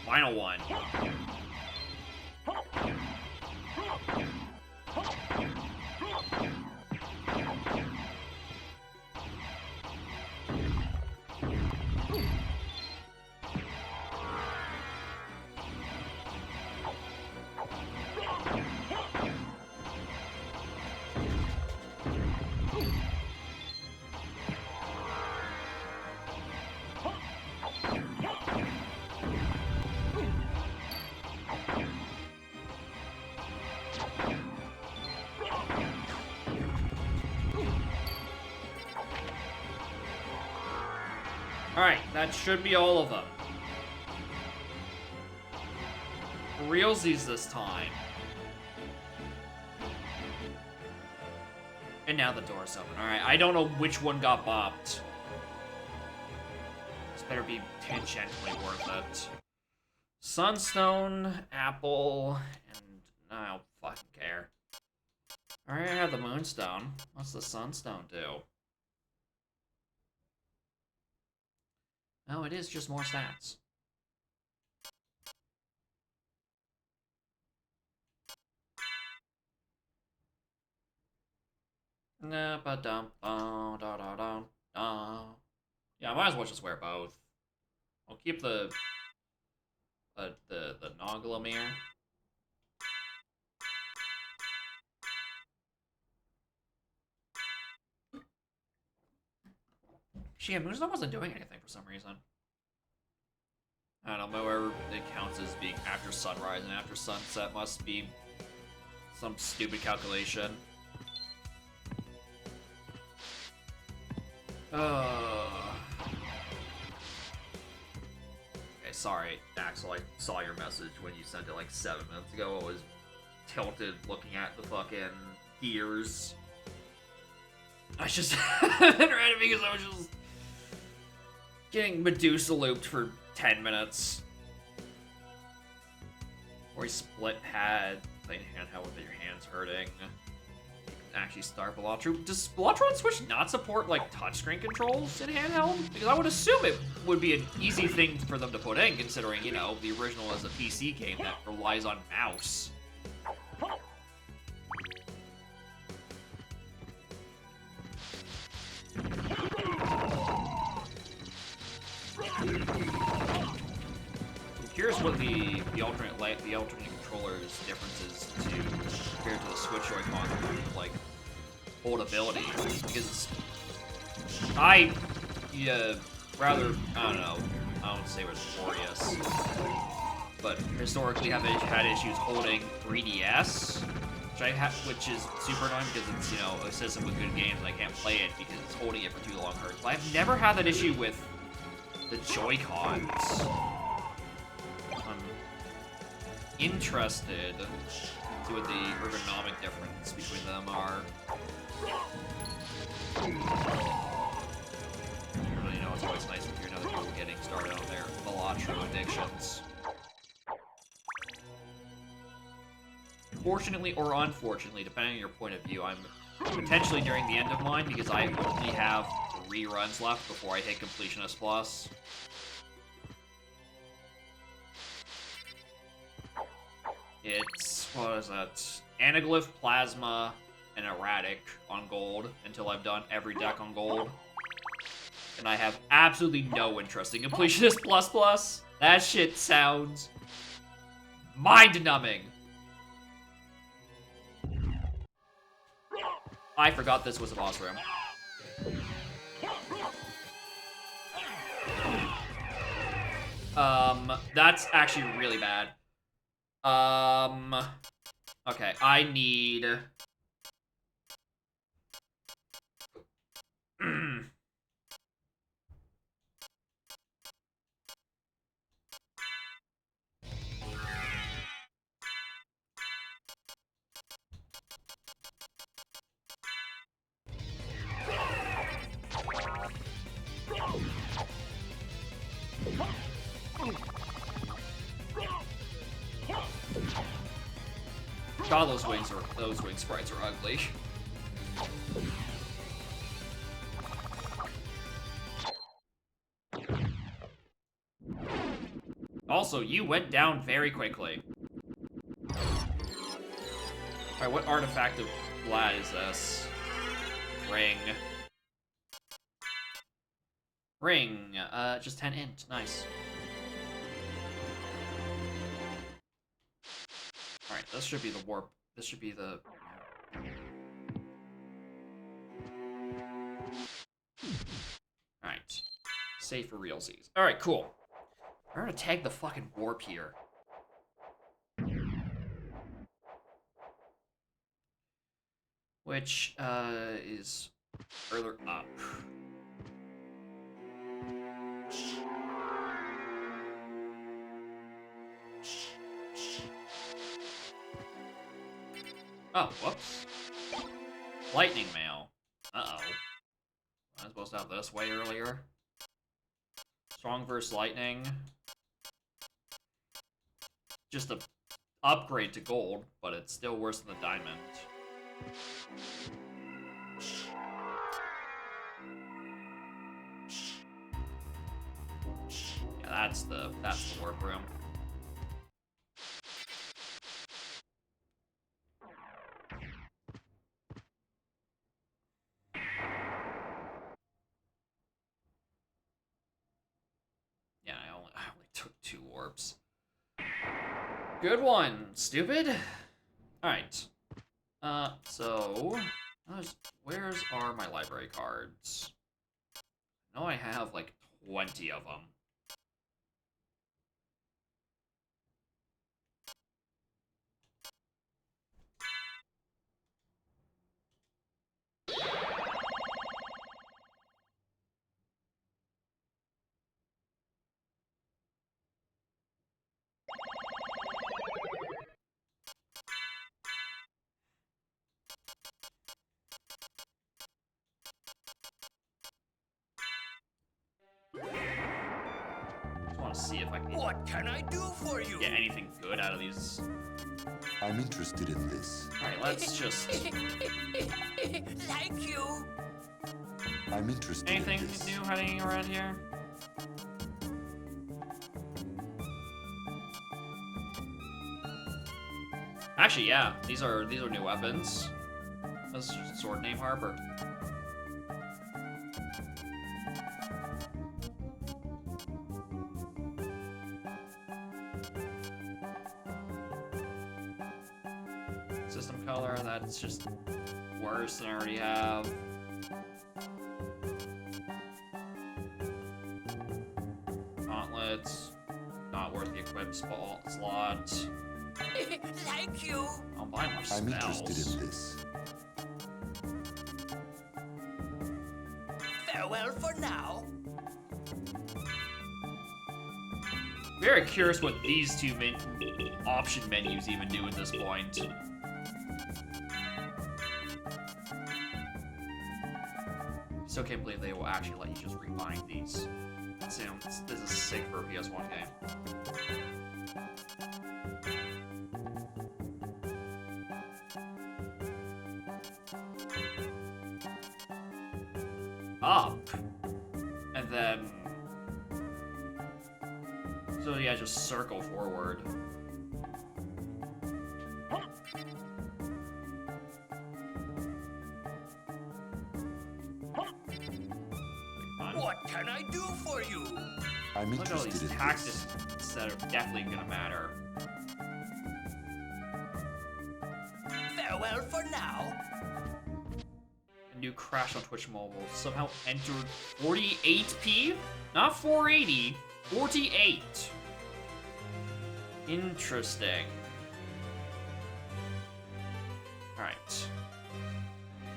S1: Final one. Alright, that should be all of them. Realsies this time. And now the door's open. Alright, I don't know which one got bopped. This better be tangentially worth it. Sunstone, Apple, and I don't fucking care. Alright, I have the Moonstone. What's the Sunstone do? Oh, it is just more stats. Yeah, I might as well just wear both. I'll keep the Noglamir. Shit, Moonstone wasn't doing anything for some reason. I don't know where it counts as being after sunrise and after sunset must be some stupid calculation. Okay, sorry, Axel, I saw your message when you sent it like 7 minutes ago. I was tilted looking at the fucking gears. I just read it because I was just getting Medusa looped for 10 minutes. Or a split pad, playing handheld with your hands hurting. Actually start Balatro. Does Balatro on Switch not support like touchscreen controls in handheld? Because I would assume it would be an easy thing for them to put in, considering, you know, the original is a PC game that relies on mouse. I'm curious what the alternate controller's differences compared to the Switch Joy-Con like holdability, because I rather, I don't know, I don't say notorious, but historically have had issues holding 3DS, which is super annoying because it's, you know, a system with good games and I can't play it because it's holding it for too long hurts. But I've never had that issue with the Joy-Cons. I'm interested to see what the ergonomic difference between them are. You know, it's always nice to hear another people getting started on their Balatro addictions. Fortunately or unfortunately, depending on your point of view, I'm potentially nearing the end of mine because I only have 3 runs left before I hit Completionist Plus. It's, what is that? Anaglyph, Plasma, and Erratic on gold until I've done every deck on gold. And I have absolutely no interest in Completionist Plus Plus. That shit sounds mind-numbing. I forgot this was a boss room. That's actually really bad. Okay, I need... God, those wing sprites are ugly. Also, you went down very quickly. Alright, what artifact of Vlad is this? Ring. Ring. Just 10 int. Nice. Alright, this should be the warp. This should be the... Alright. Save for realsies. Alright, cool. We're gonna tag the fucking warp here. Which, is further up. Oh, whoops. Lightning mail. Uh-oh. I was supposed to have this way earlier. Strong versus lightning. Just a upgrade to gold, but it's still worse than the diamond. Yeah, that's the warp room. Yeah, I only took 2 warps. Good one, stupid. Alright. So... Where's are my library cards? I know I have, like, 20 of them. Just want to see if I can
S6: What can I do for you?
S1: get anything good out of these.
S3: I'm interested in this.
S1: Alright, let's just...
S6: Thank you.
S3: I'm interested
S1: Anything
S3: in this.
S1: new hiding around here? Actually, yeah, these are new weapons. This is just a sword named Harbor. System color, that's just worse than I already have. Gauntlets, not worth the equip slot.
S6: Thank you.
S1: I'll buy more spells.
S3: I'm interested in this.
S6: Farewell for now.
S1: Very curious what these two option menus even do at this point. Still can't believe they will actually let you just rebind these. This is sick for a PS1 game. Up. And then... So yeah, just circle forward.
S6: What can I do for you?
S3: I'm
S1: Look at all
S3: interested
S1: these
S3: in
S1: tactics
S3: this.
S1: that are definitely gonna matter.
S6: Farewell for now.
S1: A new crash on Twitch Mobile somehow entered 48p? Not 480, 48. Interesting. Alright.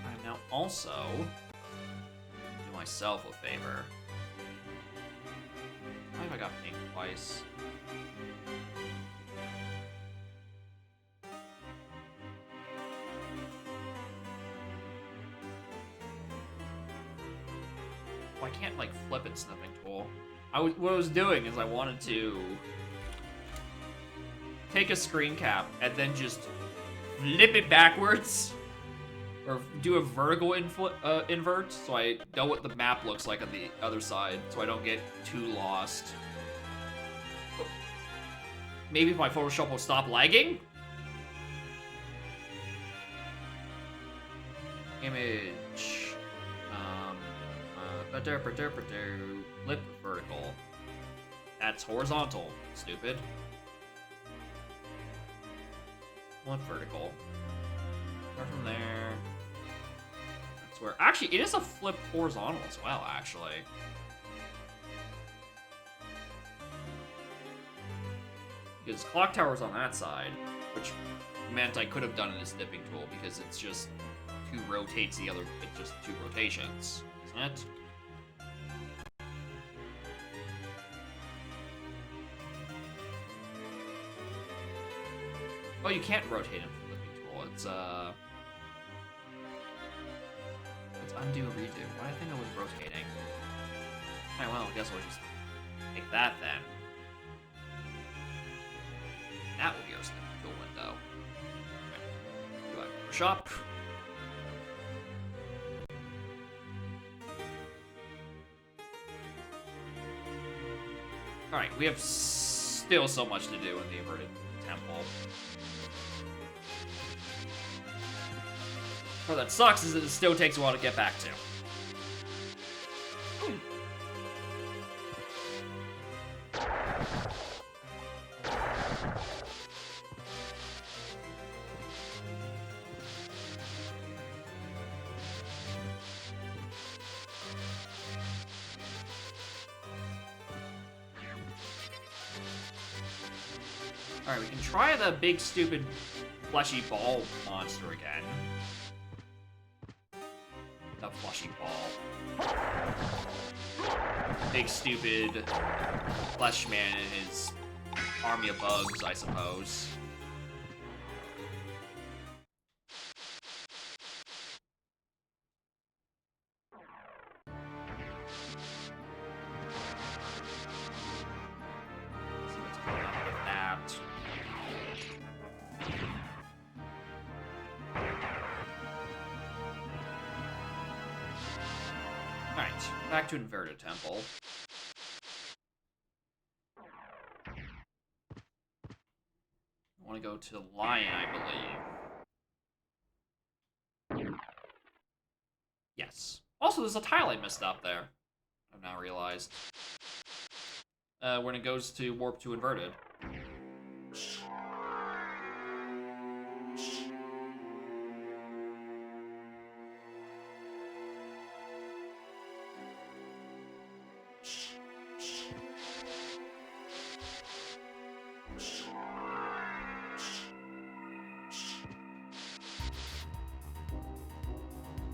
S1: I'm now also do myself a favor. Why have I got pinged twice? Oh, I can't like flip it snipping tool. What I was doing is I wanted to take a screen cap and then just flip it backwards. Or do a vertical invert so I know what the map looks like on the other side so I don't get too lost. Maybe my Photoshop will stop lagging? Image. Flip vertical. That's horizontal, stupid. Flip vertical. Start from there. That's where... Actually, it is a flip horizontal as well, actually. Because clock tower's on that side, which meant I could have done it as dipping tool because it's just 2 rotates the other... It's just 2 rotations, isn't it? Oh, you can't rotate in flipping tool. let's undo redo. Why did I think I was rotating? Alright, well, I guess we'll just take that then. That will be our fuel window. Okay. Do I push up? Alright, we have still so much to do in the inverted temple. What that sucks is that it still takes a while to get back to. Alright, we can try the big, stupid, fleshy ball monster again. The fleshy ball. Big, stupid flesh man and his army of bugs, I suppose. See what's going on with that. Alright, back to Inverted Temple. I want to go to Lion, I believe. Yes. Also, there's a tile I missed up there. I've now realized. When it goes to Warp to Inverted.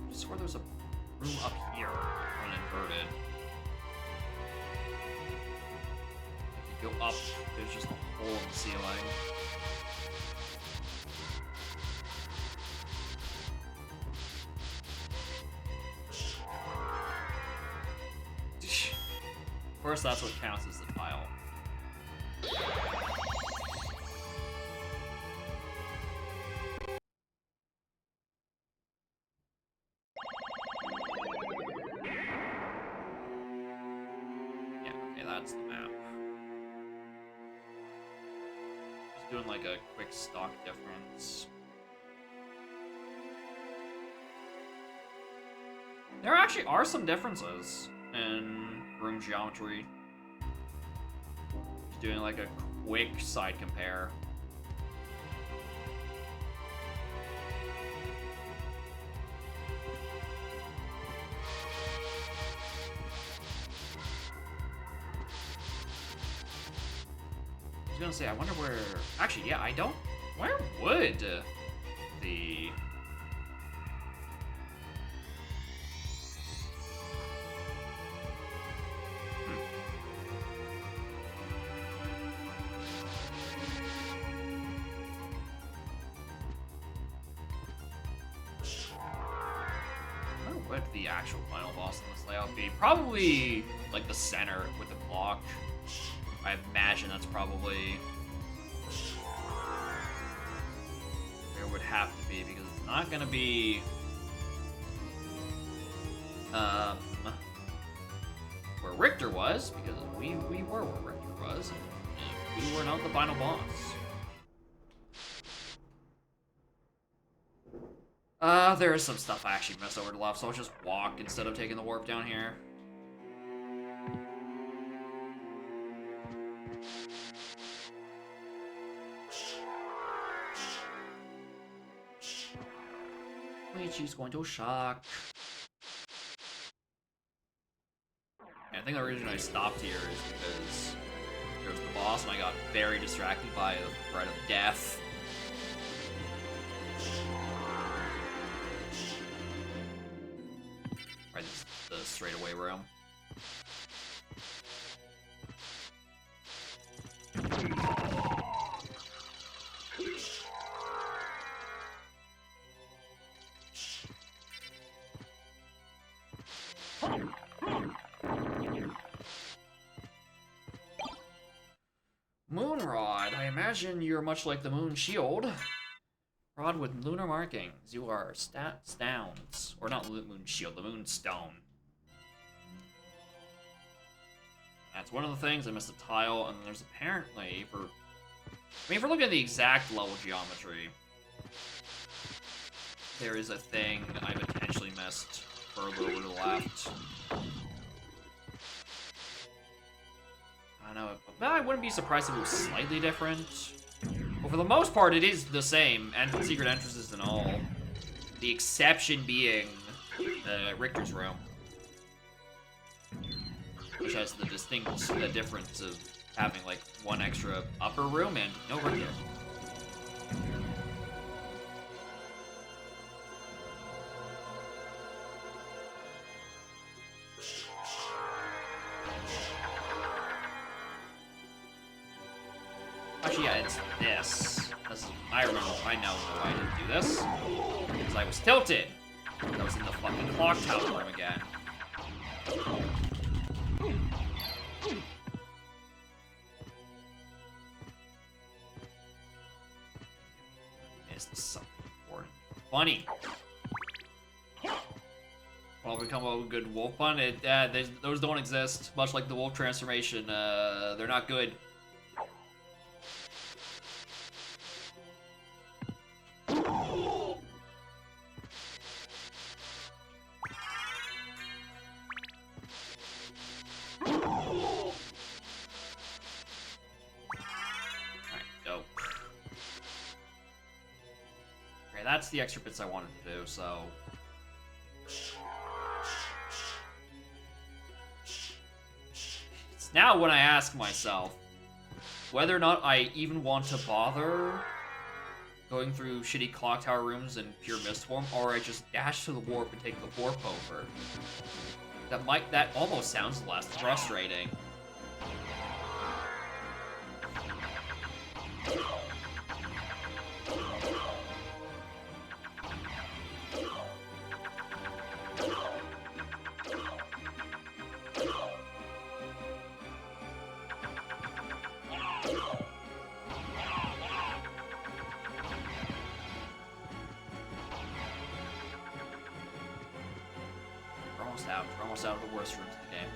S1: I swear there's a room up here on Inverted. If you go up, there's just a hole in the ceiling. Of course, that's what counts as the tile. Yeah, okay, that's the map. Just doing like a quick stock difference. There actually are some differences in room geometry. Just doing like a quick side compare. I was gonna say, I wonder where. Actually, yeah, I don't. Where would the. What would the actual final boss in this layout be? Probably like the center with the clock. I imagine that's probably where it would have to be, because it's not gonna be where Richter was, because we were where Richter was, and we were not the final boss. There is some stuff I actually missed over to the left, so I'll just walk instead of taking the warp down here. Luigi's going to shock. And I think the reason I stopped here is because there was the boss and I got very distracted by the threat of death. Right, this is the straightaway room. imagine you're much like the moon shield. Rod with lunar markings. You are stones. Or not moon shield, the moon stone. That's one of the things. I missed a tile, and there's apparently, I mean, if we're looking at the exact level geometry, there is a thing I potentially missed further over to the left. I don't know, but I wouldn't be surprised if it was slightly different. But for the most part, it is the same, and secret entrances and all. The exception being Richter's room, which has the distinct difference of having like one extra upper room and no Richter. Actually, yeah, it's this. I know why I didn't do this. Because I was tilted. I was in the fucking clock tower room again. Missed something important. Funny. Well, we come up with a good wolf pun. Those don't exist. Much like the wolf transformation, they're not good. That's the extra bits I wanted to do, so... It's now when I ask myself whether or not I even want to bother going through shitty clock tower rooms in pure mist form, or I just dash to the warp and take the warp over. That almost sounds less frustrating. We're almost out of the worst rooms of the game.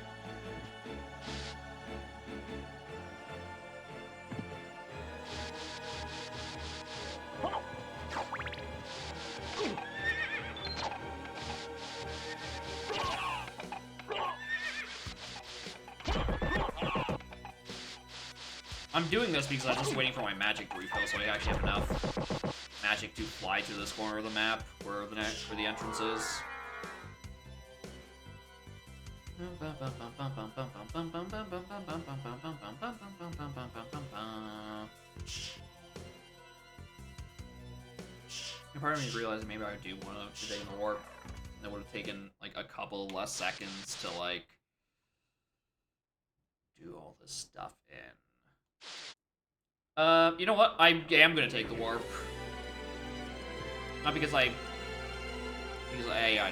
S1: I'm doing this because I'm just waiting for my magic to refill, so I actually have enough magic to fly to this corner of the map where the entrance is. Part of me is realizing maybe I do want to take the warp. That would have taken like a couple less seconds to like do all this stuff in. You know what? I am gonna take the warp. Not because I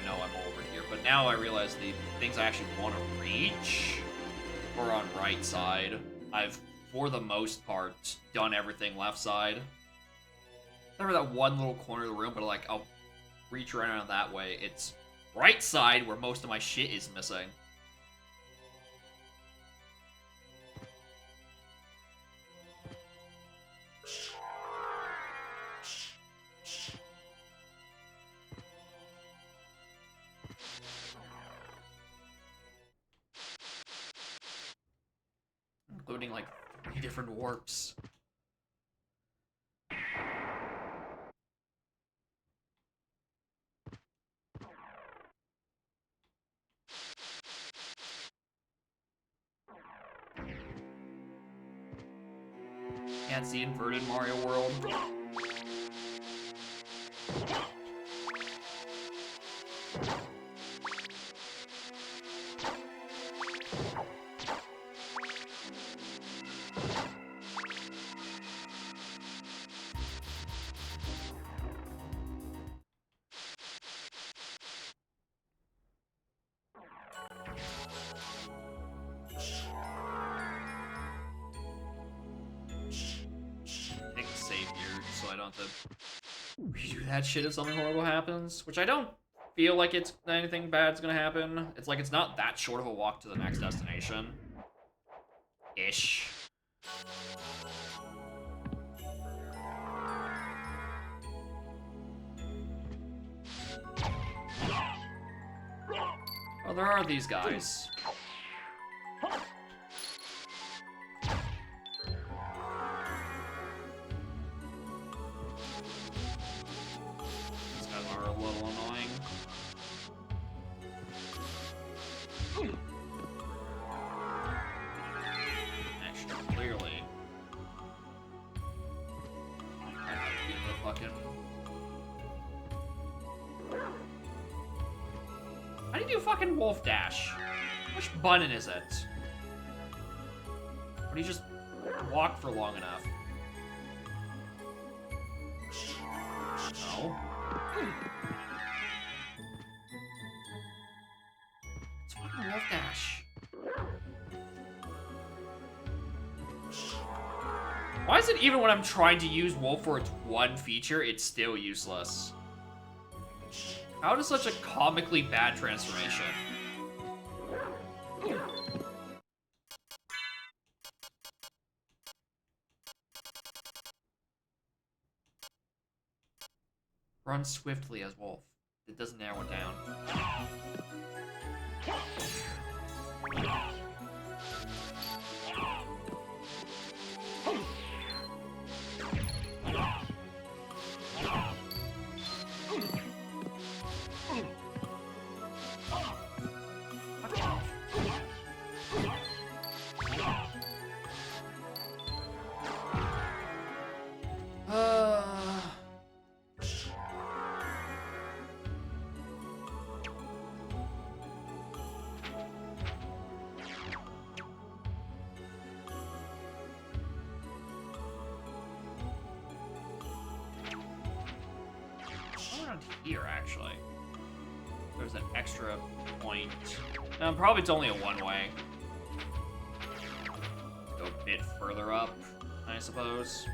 S1: know I'm over here, but now I realize the things I actually want to reach are on right side. I've, for the most part, done everything left side. Remember that one little corner of the room, but like I'll reach around that way. It's right side where most of my shit is missing. Including like 3 different warps. Can't see inverted Mario World. We do that shit if something horrible happens, which I don't feel like it's anything bad's gonna happen. It's like it's not that short of a walk to the next destination. Ish. Oh, there are these guys. These guys are a little annoying. Actually, clearly. I have to get the fucking... How do you do fucking wolf dash? Which button is it? Or do you just walk for long enough? No. It's fucking wolf dash. Why is it even when I'm trying to use wolf for its one feature, it's still useless? How does such a comically bad transformation? Run swiftly as wolf. It doesn't narrow it down. Around here, actually. There's an extra point. Probably it's only a one-way. Go a bit further up, I suppose.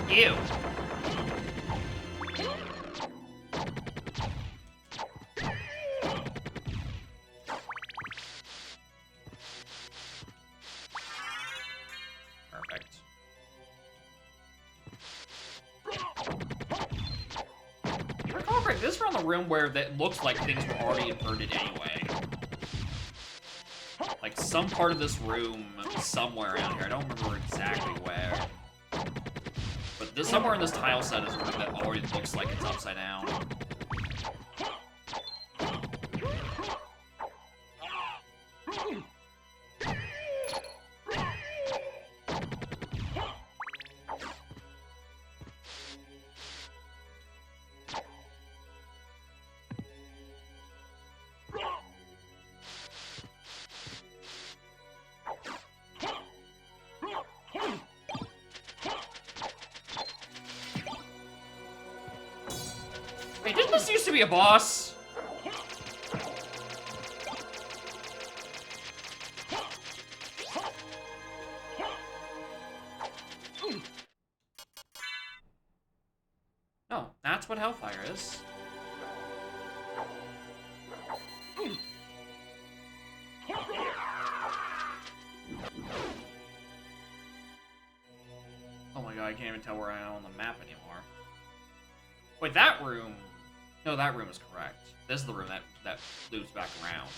S1: Ew. Perfect. Recall correct, this is around the room where that looks like things were already inverted anyway. Like some part of this room somewhere around here. I don't remember exactly where. But this somewhere in this tile set is a room that already looks like it's upside down. Wait, didn't this used to be a boss? No, that's what Hellfire is. Oh my god, I can't even tell where I am on the map anymore. Wait, that room... No, that room is correct. This is the room that loops back around.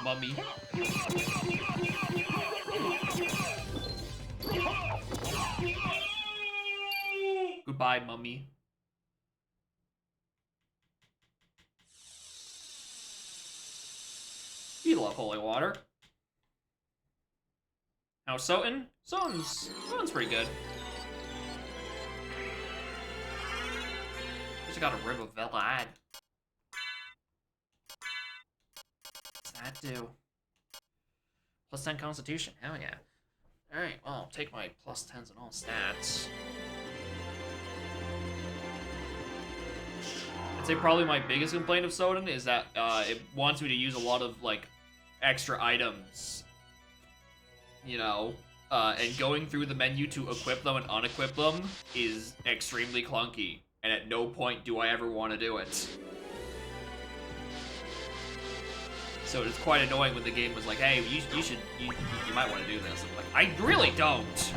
S1: Mummy. Goodbye, mummy. You love holy water. Now, Soten? Soten's pretty good. Just got a rib of Velad. What's that do? Plus 10 Constitution. Hell yeah. Alright, well, I'll take my plus 10s and all stats. I'd say probably my biggest complaint of Soten is that it wants me to use a lot of, like, extra items. You know? And going through the menu to equip them and unequip them is extremely clunky. And at no point do I ever want to do it. So it's quite annoying when the game was like, hey, you might want to do this. I'm like, I really don't.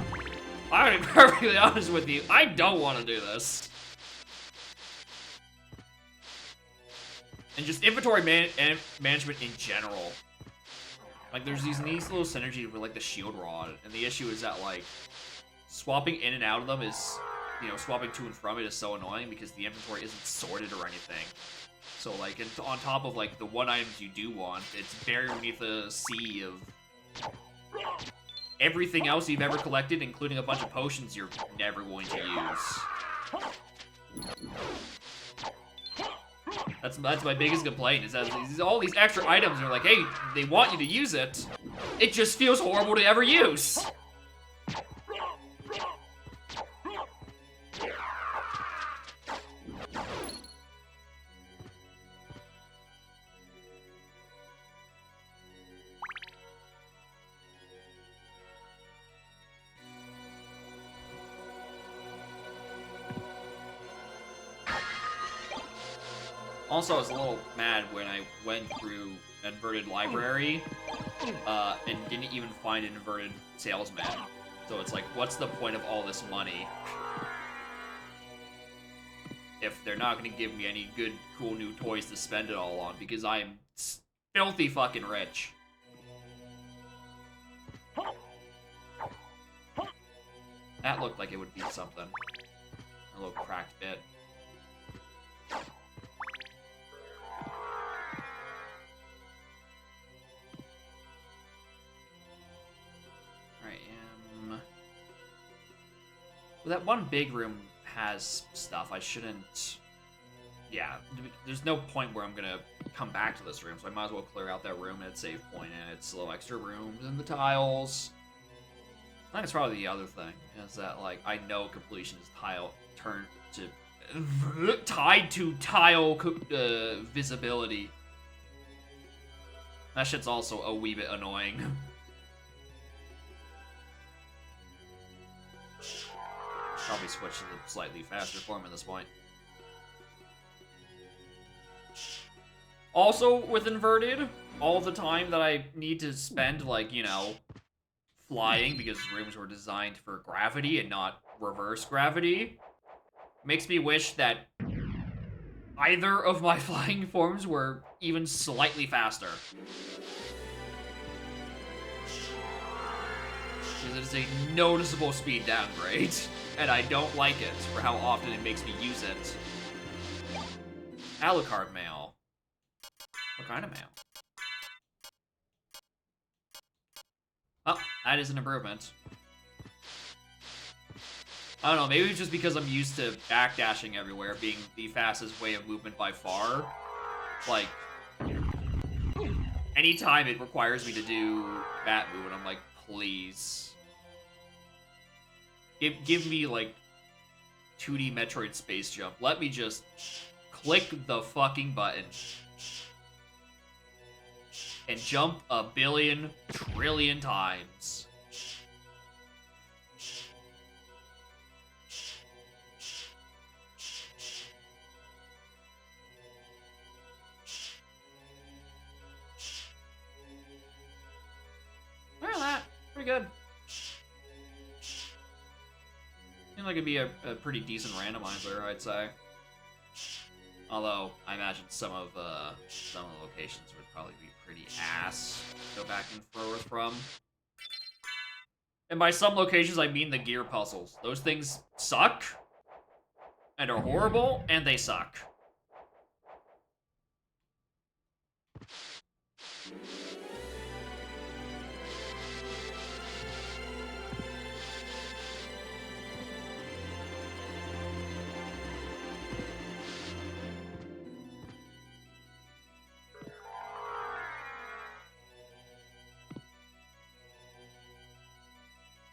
S1: I'm gonna be perfectly honest with you, I don't want to do this. And just inventory management in general. Like, there's these nice little synergies with, like, the shield rod, and the issue is that, like, swapping in and out of them is, you know, swapping to and from it is so annoying because the inventory isn't sorted or anything. So, like, on top of, like, the one items you do want, it's buried beneath a sea of everything else you've ever collected, including a bunch of potions you're never going to use. That's my biggest complaint, is that all these extra items are like, hey, they want you to use it. It just feels horrible to ever use. Also, I was a little mad when I went through Inverted Library and didn't even find an Inverted Salesman. So it's like, what's the point of all this money if they're not going to give me any good, cool new toys to spend it all on, because I am filthy fucking rich. That looked like it would be something. A little cracked bit. Well, that one big room has stuff. I shouldn't... Yeah, there's no point where I'm gonna come back to this room, so I might as well clear out that room at save point, and it's little extra rooms and the tiles. I think it's probably the other thing, is that, like, I know completion is tied to tile visibility. That shit's also a wee bit annoying. Probably switch to the slightly faster form at this point. Also, with Inverted, all the time that I need to spend, like, you know, flying, because rooms were designed for gravity and not reverse gravity, makes me wish that either of my flying forms were even slightly faster. Because it is a noticeable speed downgrade, and I don't like it for how often it makes me use it. Alucard mail. What kind of mail? Oh, that is an improvement. I don't know, maybe it's just because I'm used to backdashing everywhere being the fastest way of movement by far. Like, anytime it requires me to do that movement, I'm like, please. Give me, like, 2D Metroid Space Jump. Let me just click the fucking button. And jump a billion trillion times. Well, that pretty good. Seems like it'd be a pretty decent randomizer, I'd say. Although I imagine some of the locations would probably be pretty ass to go back and forth from. And by some locations, I mean the gear puzzles. Those things suck, and are horrible, and they suck.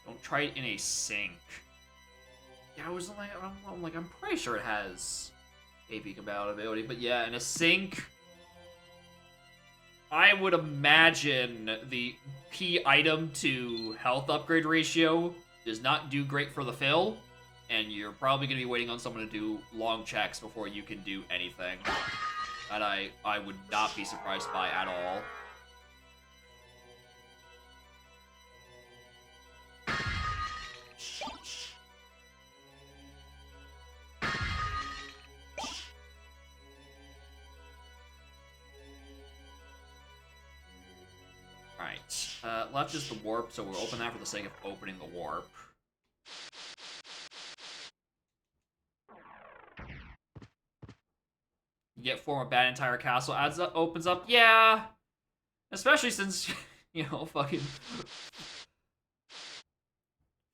S1: Don't try it in a sink. Yeah, I'm pretty sure it has AP compatibility, but yeah, in a sink, I would imagine the P item to health upgrade ratio does not do great for the fill, and you're probably going to be waiting on someone to do long checks before you can do anything. That I would not be surprised by at all. Alright, left is the warp, so we'll open that for the sake of opening the warp. You get form of bad entire castle opens up, yeah! Especially since, you know, fucking...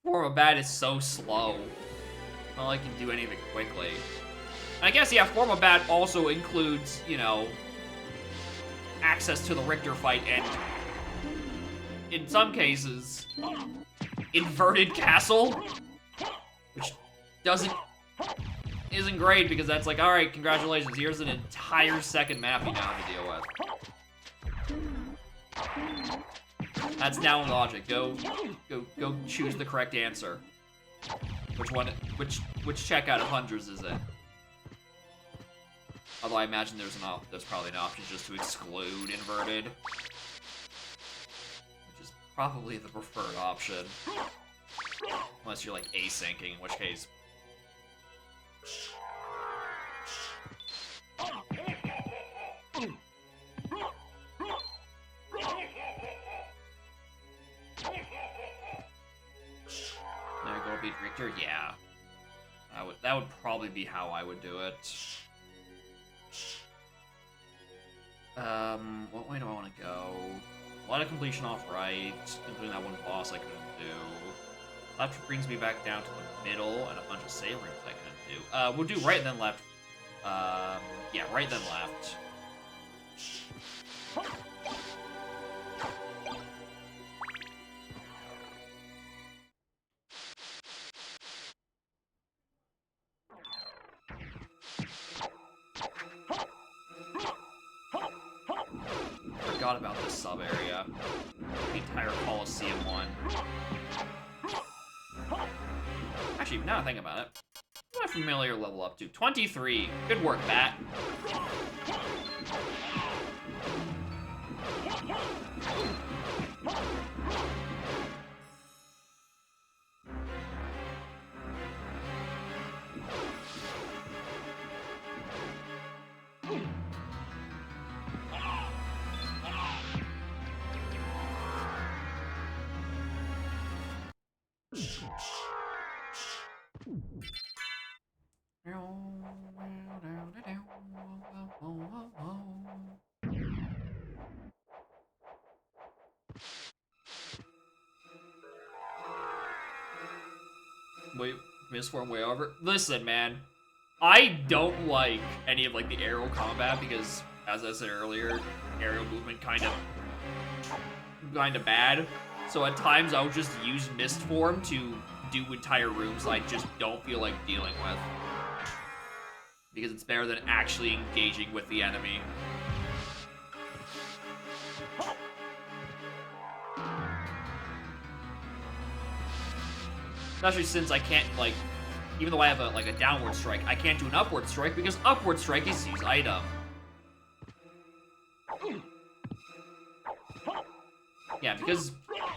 S1: Form of bad is so slow. Not like you can do anything quickly. And I guess, yeah, form of bad also includes, you know, access to the Richter fight and, in some cases, inverted castle, which isn't great because that's like, all right, congratulations, here's an entire second map you now have to deal with. That's now in logic. Go choose the correct answer. Which check out of hundreds is it? Although I imagine there's probably an option just to exclude inverted, which is probably the preferred option, unless you're like asyncing, in which case. There you go, beat Richter. Yeah, that would probably be how I would do it. What way do I want to go? A lot of completion off right, including that one boss I couldn't do. Left brings me back down to the middle, and a bunch of save rooms I couldn't do. We'll do right and then left. Yeah, right then left. Forgot about this sub area. The entire Coliseum one. Actually, now I think about it, what am I familiar level up to? 23. Good work, Bat. Wait, misform way over. Listen, man, I don't like any of like the aerial combat because, as I said earlier, aerial movement kind of bad. So at times I'll just use Mistform to do entire rooms I just don't feel like dealing with, because it's better than actually engaging with the enemy. Especially since I can't, like, even though I have a downward strike, I can't do an upward strike because upward strike is use item. Yeah, because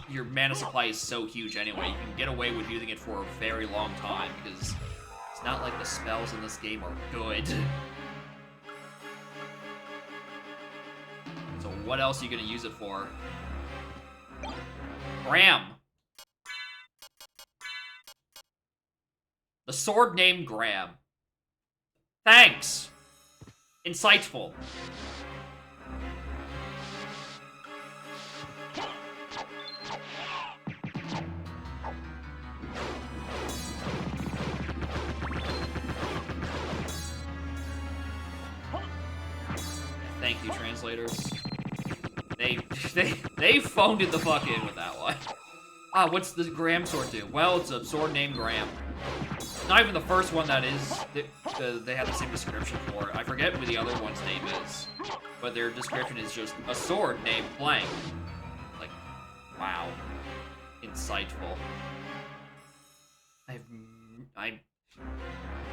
S1: your mana supply is so huge anyway, you can get away with using it for a very long time because it's not like the spells in this game are good. So what else are you gonna use it for? Ram! The sword named Graham. Thanks. Insightful. Thank you, translators. They phoned it the fuck in with that one. Ah, what's the Graham sword do? Well, it's a sword named Graham. Not even the first one that is. They have the same description for it. I forget what the other one's name is, but their description is just a sword named blank. Like, wow, insightful. I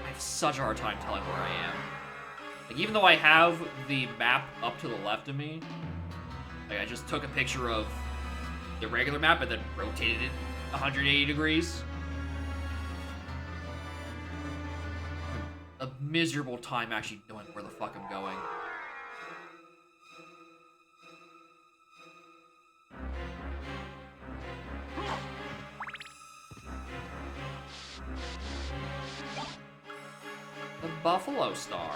S1: have such a hard time telling where I am. Like, even though I have the map up to the left of me, like, I just took a picture of the regular map and then rotated it 180 degrees. A miserable time actually knowing where the fuck I'm going. The Buffalo Star.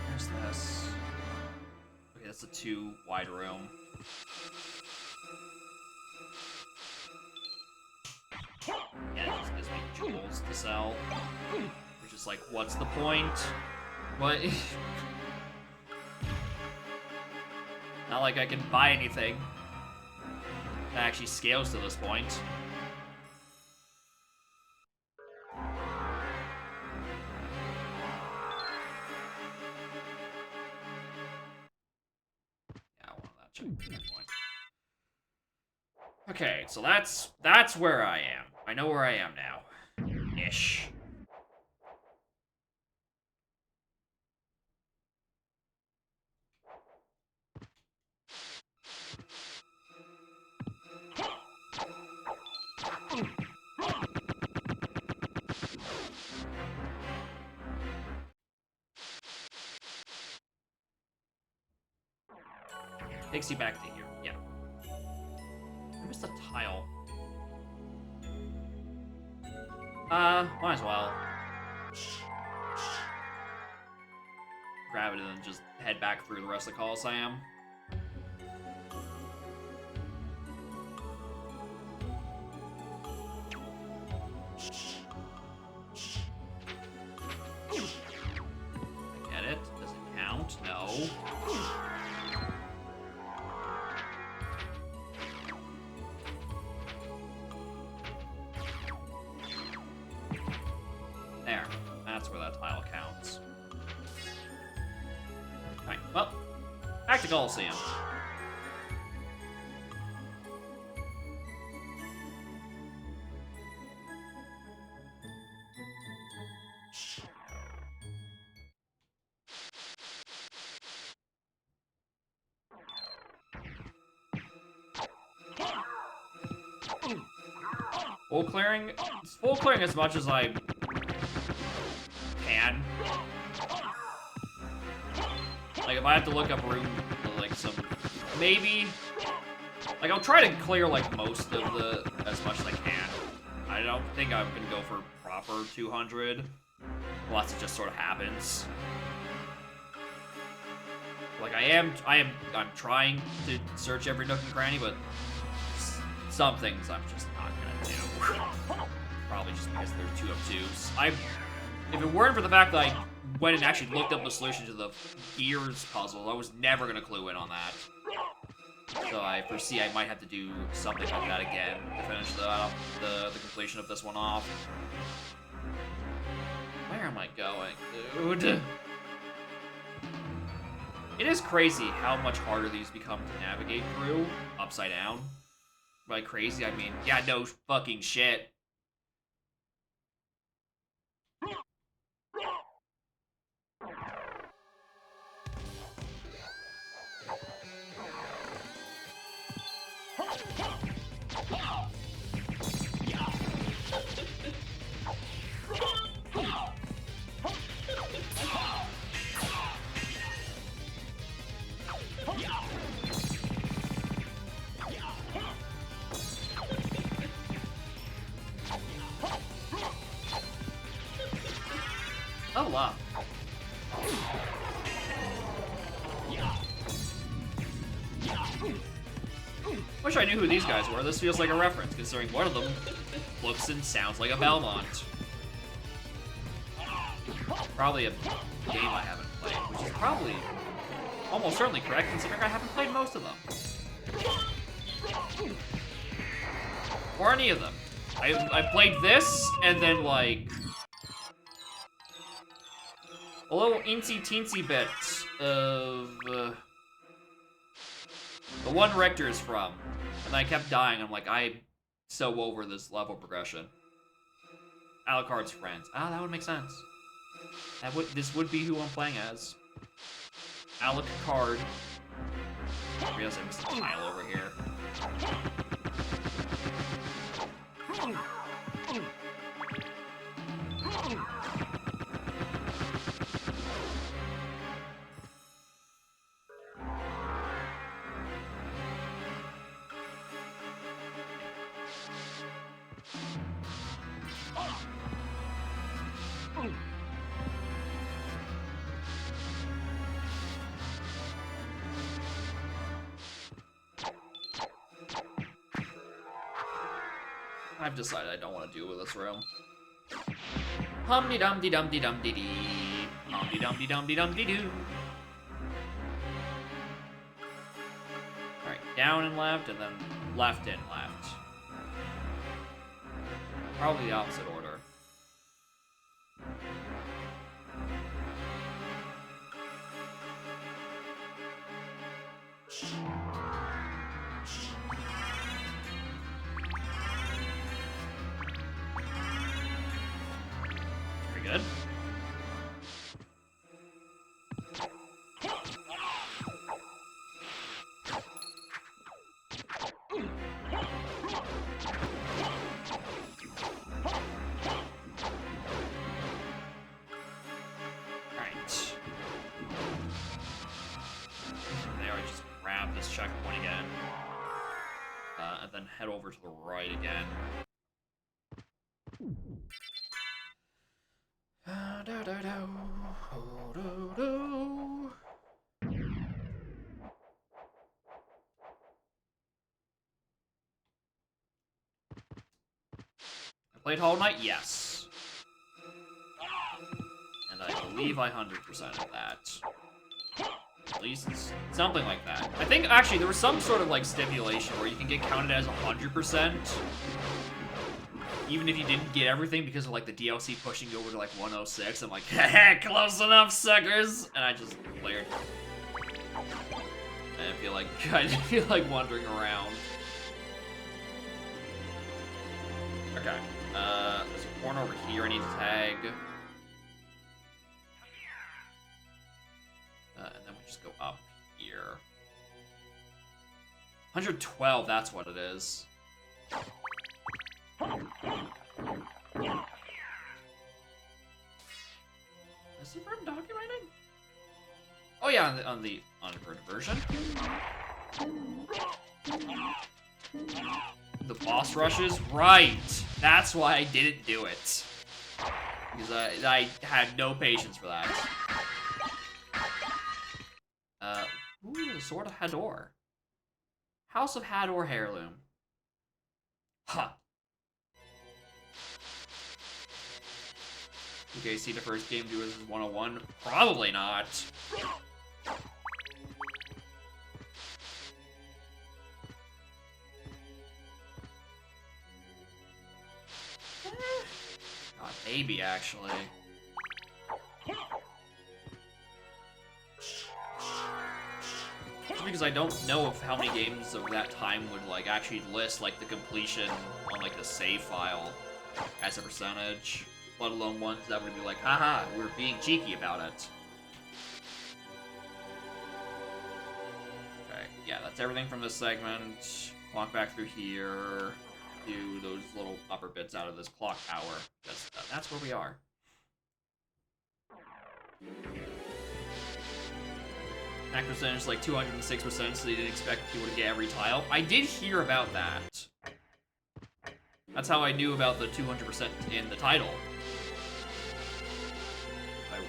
S1: Where's this? Okay, that's a 2 wide room. Yeah, it just gives me jewels to sell. Which is like, what's the point? What? Not like I can buy anything that actually scales to this point. Yeah, I want that checkpoint. Okay, so that's where I am. I know where I am now. Ish. Takes you back to here. Yeah. I missed a tile. Might as well. Grab it and then just head back through the rest of the Colosseum. I get it. Does it count? No. There. That's where that tile counts. Alright, well, back to Colosseum. Full clearing as much as I can. Like, if I have to look up room, like, maybe, like, I'll try to clear, like, most of as much as I can. I don't think I'm gonna go for proper 200, unless it just sort of happens. Like, I'm trying to search every nook and cranny, but some things I'm just not gonna do. Probably just because they're 2 of 2s. If it weren't for the fact that I went and actually looked up the solution to the Gears puzzle, I was never gonna clue in on that. So I foresee I might have to do something like that again to finish the completion of this one off. Where am I going, dude? It is crazy how much harder these become to navigate through upside down. By crazy, I mean, yeah, no fucking shit. Oh, wow. Wish I knew who these guys were. This feels like a reference, considering one of them looks and sounds like a Belmont. Probably a game I haven't played, which is probably almost certainly correct, considering I haven't played most of them. Or any of them. I played this, and then, like, a little teensy bit of the one Richter's from, and I kept dying. I'm like, I'm so over this level progression. Alucard's friends. Ah, that would make sense. This would be who I'm playing as. Alucard. I realize I missed a tile over here. I've decided I don't want to deal with this room. Humdy dumdy dumdy dumdy dee. Humdy dumdy dumdy dumdy doo. Alright, down and left, and then left and left. Probably the opposite order. Good. Alright. There, I just grab this checkpoint again. And then head over to the right again. I played Hollow Knight? Yes. And I believe I 100%ed that. At least something like that. I think, actually, there was some sort of, like, stipulation where you can get counted as 100%. Even if you didn't get everything because of, like, the DLC pushing you over to, like, 106. I'm like, heh, close enough, suckers! And I just cleared. And I feel like wandering around. Okay. There's a corner over here I need to tag. And then we just go up here. 112, that's what it is. Is it from documenting? Oh yeah, on the unconverted version. The boss rushes? Right! That's why I didn't do it. Because I had no patience for that. Ooh, the Sword of Hador. House of Hador Heirloom. Huh. Okay, see the first game do as 101? Probably not. Maybe, actually. Just because I don't know of how many games of that time would, like, actually list, like, the completion on, like, the save file as a percentage. Let alone ones that would be like, haha, we're being cheeky about it. Okay, yeah, that's everything from this segment. Walk back through here. Do those little upper bits out of this clock tower. That's where we are. Attack percentage is like 206%, so they didn't expect people to get every tile. I did hear about that. That's how I knew about the 200% in the title.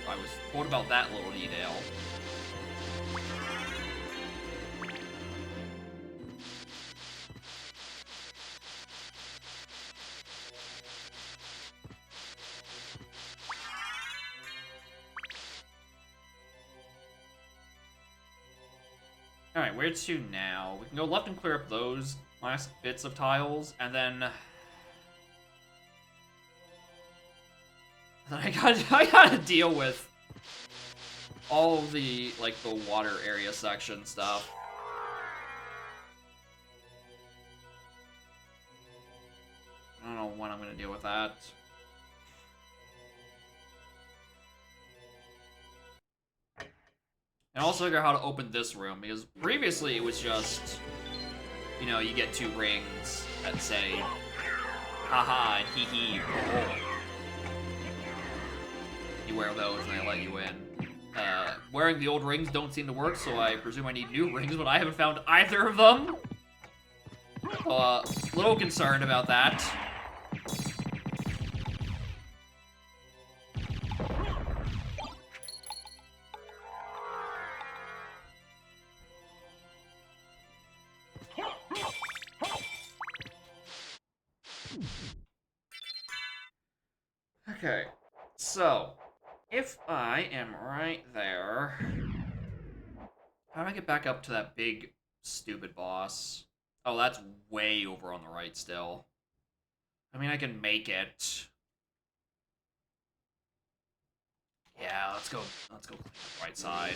S1: I was told about that little detail. Alright, where to now? We can go left and clear up those last bits of tiles, and then I gotta deal with all the, like, the water area section stuff. I don't know when I'm gonna deal with that. And also figure out how to open this room, because previously it was just, you know, you get 2 rings that say, haha and hee hee. You wear those and they let you in. Wearing the old rings don't seem to work, so I presume I need new rings, but I haven't found either of them. Little concerned about that. Okay, so if I am right there, how do I get back up to that big, stupid boss? Oh, that's way over on the right still. I mean, I can make it. Yeah, let's go clean up the right side.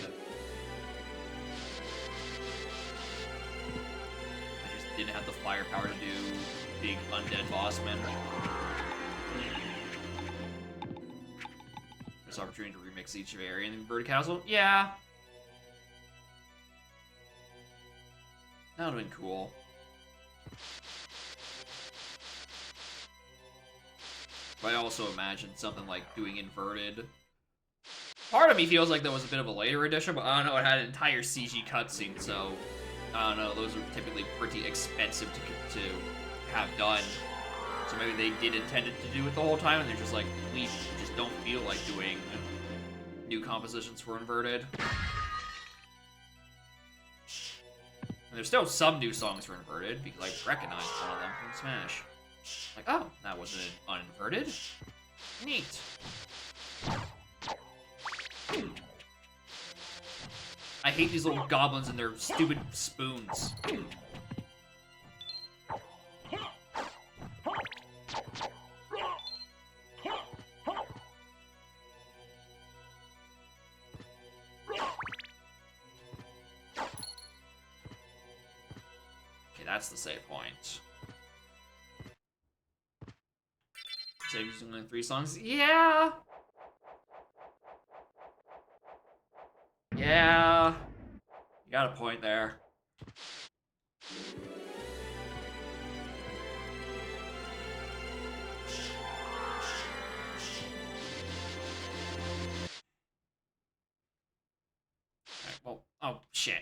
S1: I just didn't have the firepower to do big undead bossmen. This opportunity to remix each area in the Inverted Castle? Yeah. That would've been cool. But I also imagined something like doing Inverted. Part of me feels like that was a bit of a later edition, but I don't know, it had an entire CG cutscene, so I don't know, those are typically pretty expensive to have done. So maybe they did intend it to do it the whole time, and they're just like, we just don't feel like doing new compositions for Inverted. And there's still some new songs for Inverted, because I recognized one of them from Smash. Like, oh, that wasn't uninverted. Neat. I hate these little goblins and their stupid spoons. Okay, that's the save point. Save using only 3 songs? Yeah! Yeah, you got a point there. Alright, well, oh, shit.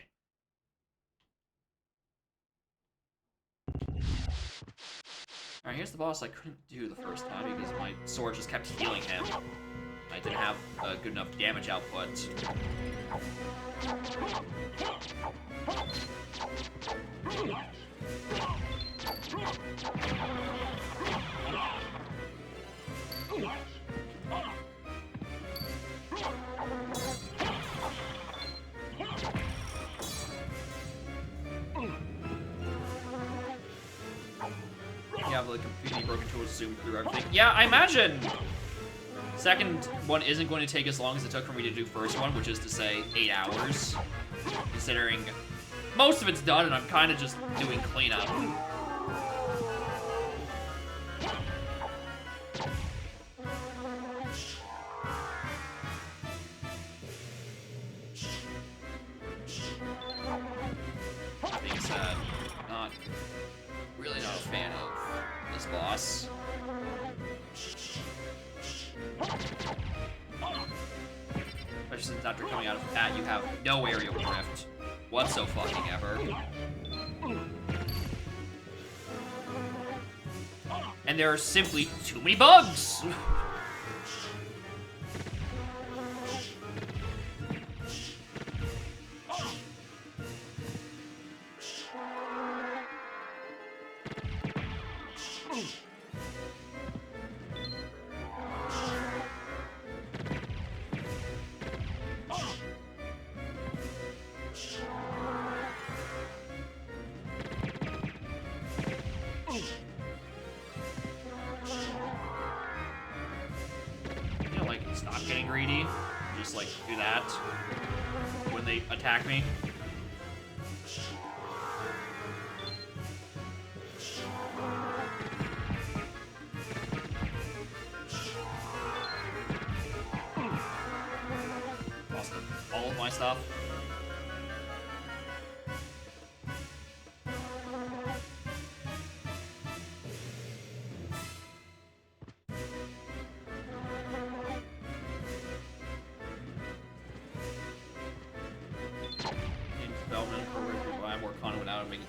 S1: Alright, here's the boss I couldn't do the first time because my sword just kept healing him. I didn't have a good enough damage output. Yeah, the completely broken tools zoom through everything. Yeah, I imagine second one isn't going to take as long as it took for me to do first one, which is to say 8 hours, considering most of it's done and I'm kind of just doing cleanup. That being said, not this boss. Especially since after coming out of that, you have no aerial drift whatsoever. And there are simply too many bugs! Stop getting greedy. Just like do that when they attack me. Lost all of my stuff.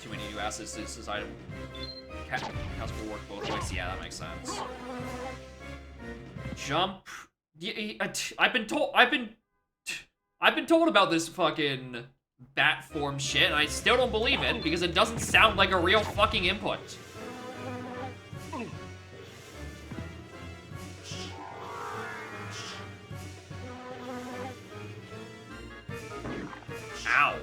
S1: Too many new assets. This item counts will work both ways. Yeah, that makes sense. Jump. Yeah, I've been told about this fucking bat form shit, and I still don't believe it because it doesn't sound like a real fucking input. Ow.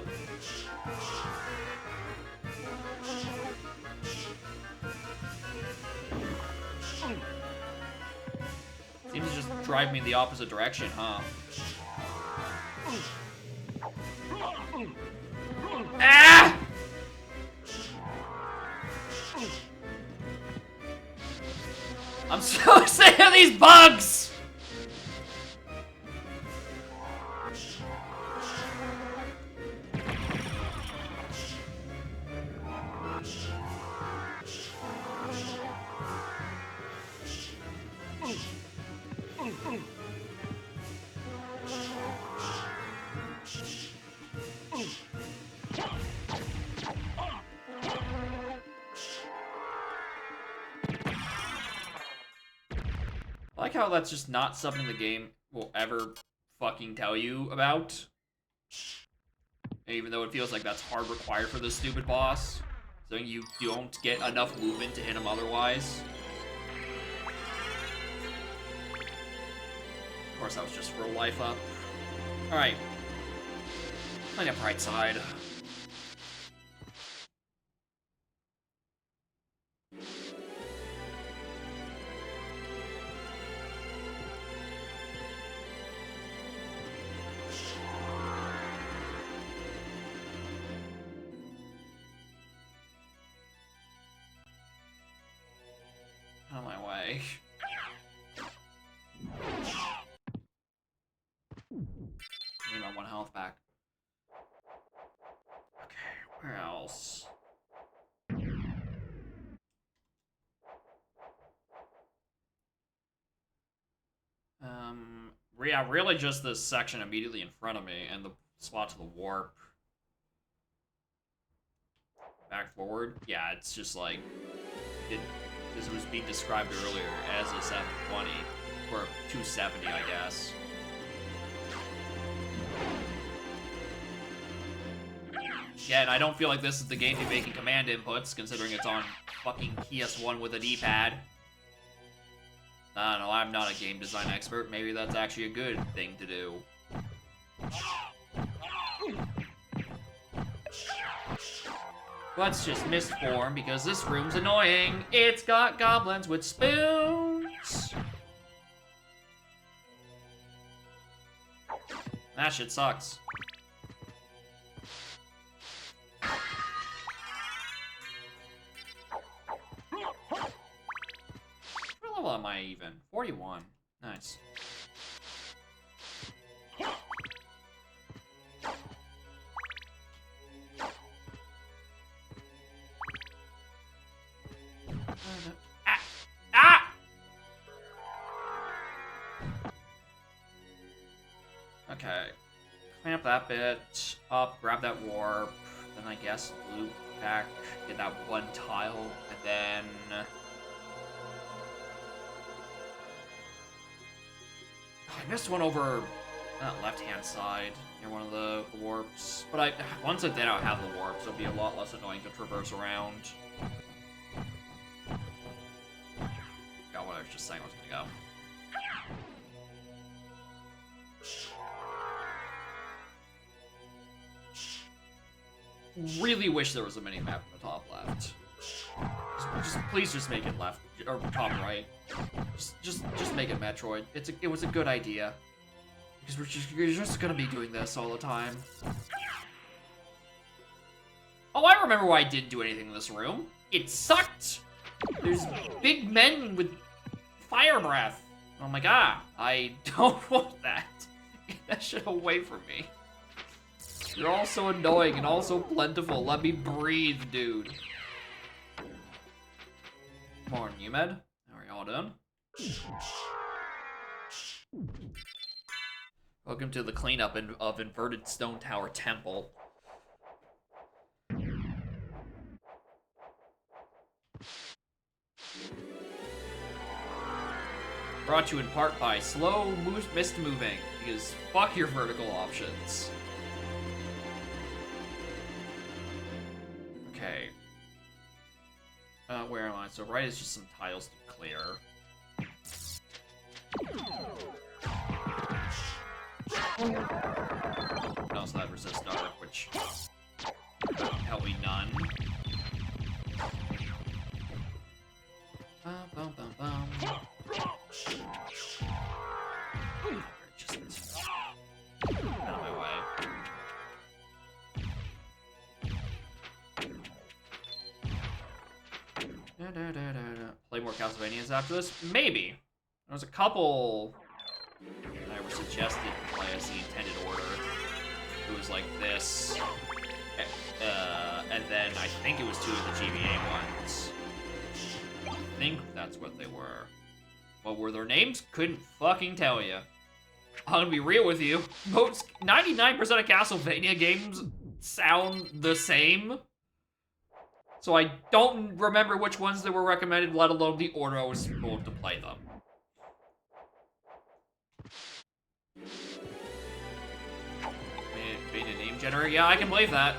S1: Seems to just drive me in the opposite direction, huh? Ah! I'm so sick of these bugs! I like how that's just not something the game will ever fucking tell you about. Even though it feels like that's hard required for this stupid boss. So you don't get enough movement to hit him otherwise. Of course, that was just for a life up. Alright. Playing up right side. Out of my way. Need my 1 health back. Okay, where else? Yeah, really just this section immediately in front of me and the spot to the warp. Back forward? Yeah, it's just like this was being described earlier as a 720 or 270, I guess. Yeah, and I don't feel like this is the game to be making command inputs, considering it's on fucking PS1 with a D-pad. I don't know, I'm not a game design expert. Maybe that's actually a good thing to do. Let's just misform because this room's annoying. It's got goblins with spoons. That shit sucks. What level am I even? 41. Nice. Ah. that bit up, grab that warp, then I guess loop back, get that one tile, and then... I missed one over that left-hand side near one of the warps. But once I did, I'll have the warps. It'll be a lot less annoying to traverse around. Got what I was just saying I was gonna go. Really wish there was a mini map in the top left. Please just make it left or top right. Just make it Metroid. It was a good idea because you're just gonna be doing this all the time. Oh, I remember why I didn't do anything in this room. It sucked. There's big men with fire breath. I'm like, I don't want that. Get that shit away from me. You're all so annoying and all so plentiful. Let me breathe, dude. Come on, Umed. How are y'all doing? Welcome to the cleanup of Inverted Stone Tower Temple. Brought to you in part by slow mist moving, because fuck your vertical options. Okay. Where am I? So right is just some tiles to clear. And also that resist dark, which help me none. Bum, bum, bum. Just out of my way. Play more Castlevanias after this? Maybe. There's a couple that I were suggested to play as the intended order. It was like this, and then I think it was two of the GBA ones. I think that's what they were. What were their names? Couldn't fucking tell you. I'm gonna be real with you. Most 99% of Castlevania games sound the same. So I don't remember which ones that were recommended, let alone the order I was supposed to play them. Being a name generator? Yeah, I can believe that.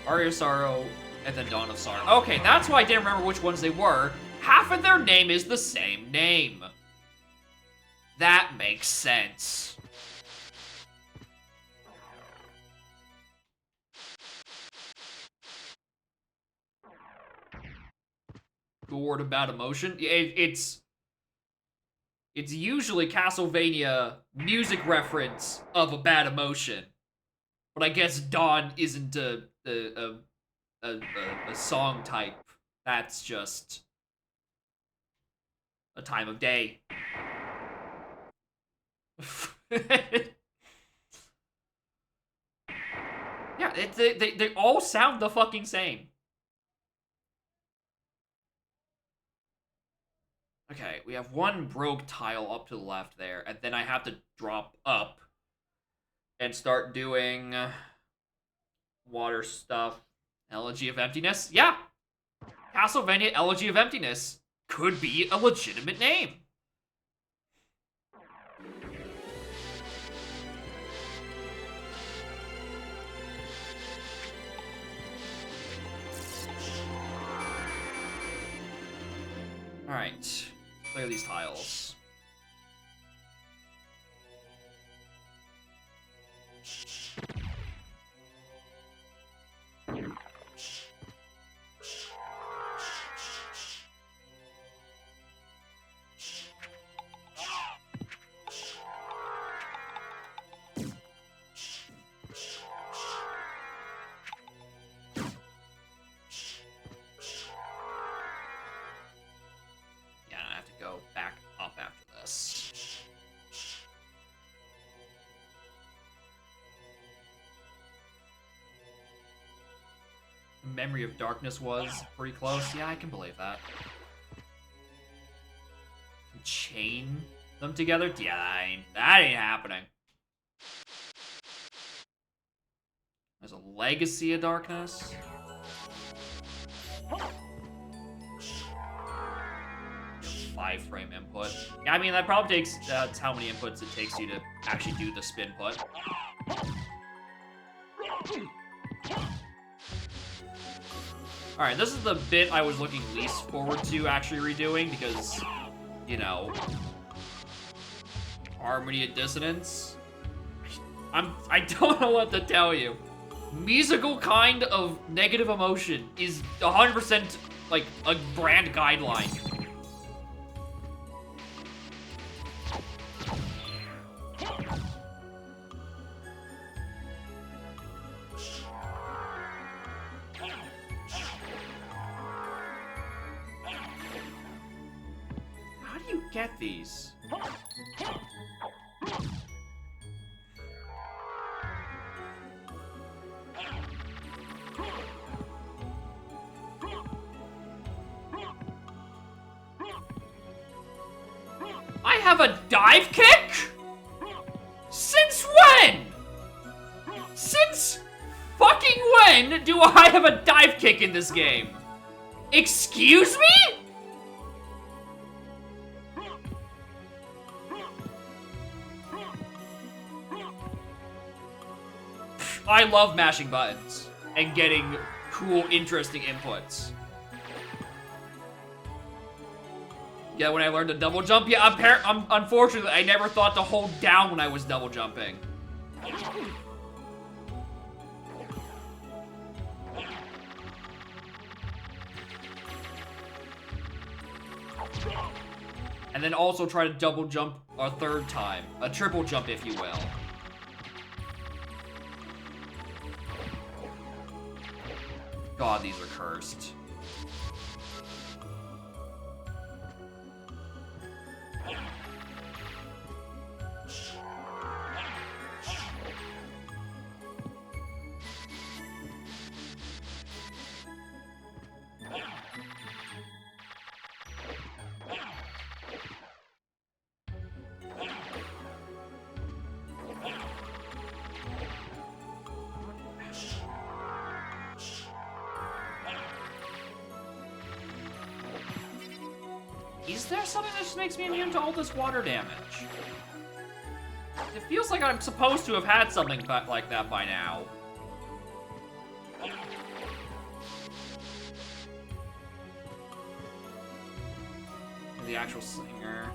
S1: Aria of Sorrow, and then Dawn of Sorrow. Okay, that's why I didn't remember which ones they were. Half of their name is the same name. That makes sense. Good word about emotion. It's usually Castlevania music reference of a bad emotion, but I guess Dawn isn't a song type. That's just a time of day. Yeah, they all sound the fucking same. Okay, we have one broke tile up to the left there, and then I have to drop up and start doing water stuff. Elegy of Emptiness? Yeah! Castlevania Elegy of Emptiness could be a legitimate name. Alright, clear these tiles. Memory of Darkness was pretty close. Yeah, I can believe that. Chain them together? Yeah, that ain't happening. There's a Legacy of Darkness. 5-frame input. Yeah, I mean, that probably takes, that's how many inputs it takes you to actually do the spin put. Alright, this is the bit I was looking least forward to actually redoing because, you know, Harmony of Dissonance. I don't know what to tell you. Musical kind of negative emotion is 100% like a brand guideline. How do you get these? I have a dive kick? Since when? Since fucking when do I have a dive kick in this game? Excuse me? I love mashing buttons and getting cool, interesting inputs. Yeah, when I learned to double jump, yeah, unfortunately, I never thought to hold down when I was double jumping. And then also try to double jump a third time. A triple jump, if you will. God, these are cursed. Is there something that just makes me immune to all this water damage? It feels like I'm supposed to have had something like that by now. The actual singer.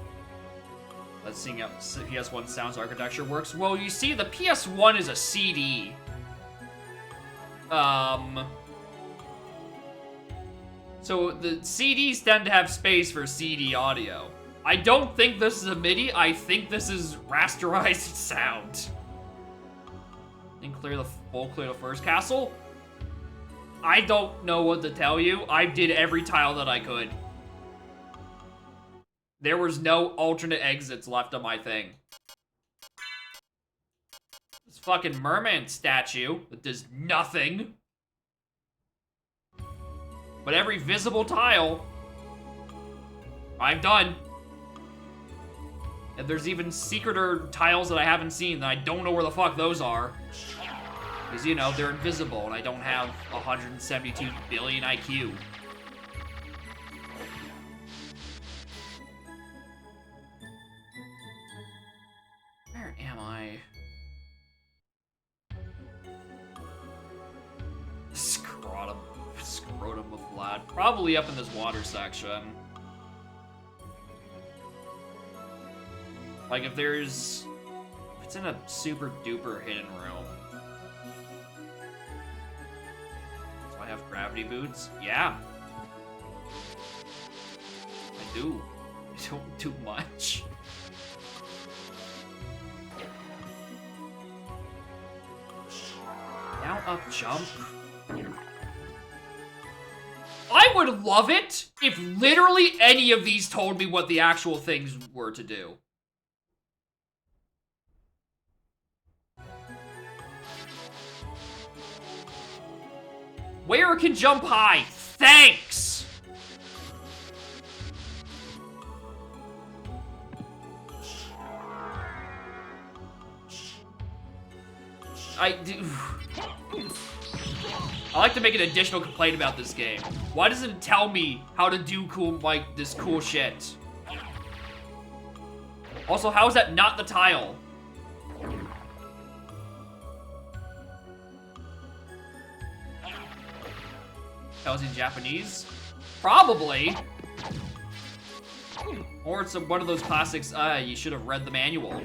S1: Let's see how PS1 sounds architecture works. Well, you see, the PS1 is a CD. So the CDs tend to have space for CD audio. I don't think this is a MIDI, I think this is rasterized sound. And clear the first castle? I don't know what to tell you. I did every tile that I could. There was no alternate exits left on my thing. This fucking merman statue that does nothing. But every visible tile, I've done. And there's even secreter tiles that I haven't seen that I don't know where the fuck those are. Because, you know, they're invisible and I don't have 172 billion IQ. Where am I? Scrotum of Vlad. Probably up in this water section. Like if it's in a super duper hidden room. Do I have gravity boots? Yeah. I do. I don't do much. Down, up, jump. I would love it if literally any of these told me what the actual things were to do. Where can jump high? Thanks! I do. I like to make an additional complaint about this game. Why doesn't it tell me how to do cool, like, this cool shit? Also, how is that not the tile? That was in Japanese? Probably. Or it's one of those classics, you should have read the manual.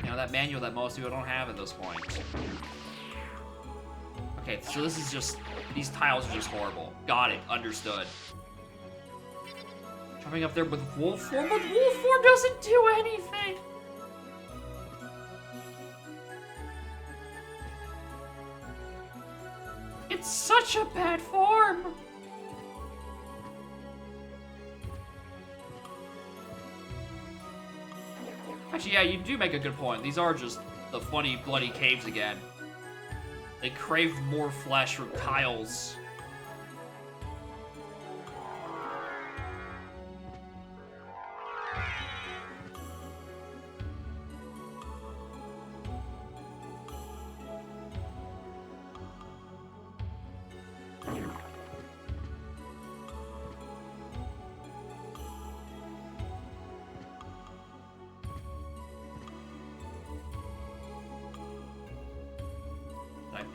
S1: You know, that manual that most people don't have at this point. Okay, so this is just, these tiles are just horrible. Got it, understood. Jumping up there with wolf form, but wolf form doesn't do anything. It's such a bad form. Actually, yeah, you do make a good point. These are just the funny, bloody caves again. They crave more flesh from tiles.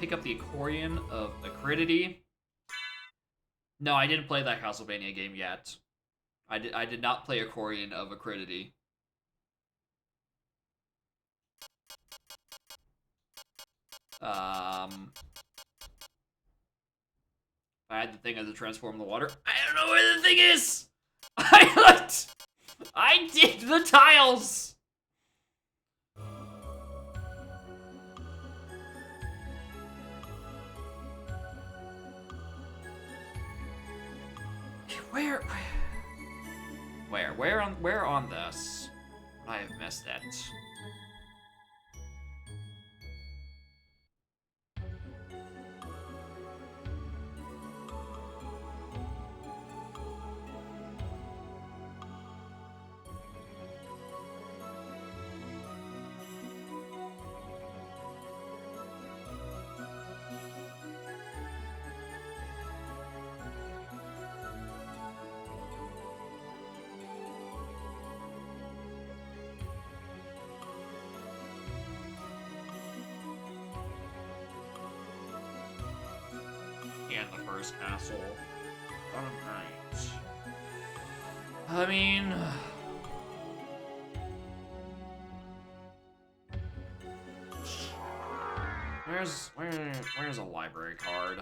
S1: Pick up the Accordion of Acridity. No, I didn't play that Castlevania game yet. I did not play Accordion of Acridity. I had the thing as a transform in the water. I don't know where the thing is! I did the tiles! Where on this? I have missed it. And the first castle. Alright. I mean... Where's a library card?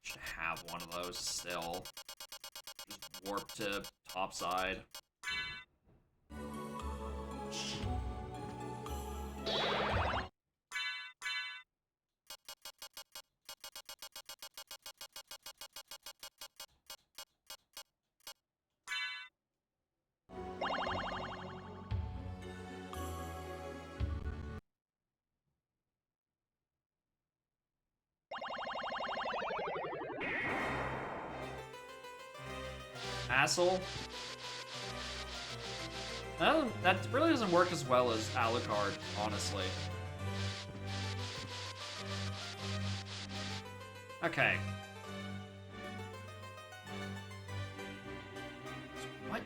S1: Should have one of those still. Just warp to topside. Asshole. That really doesn't work as well as Alucard, honestly. Okay. What?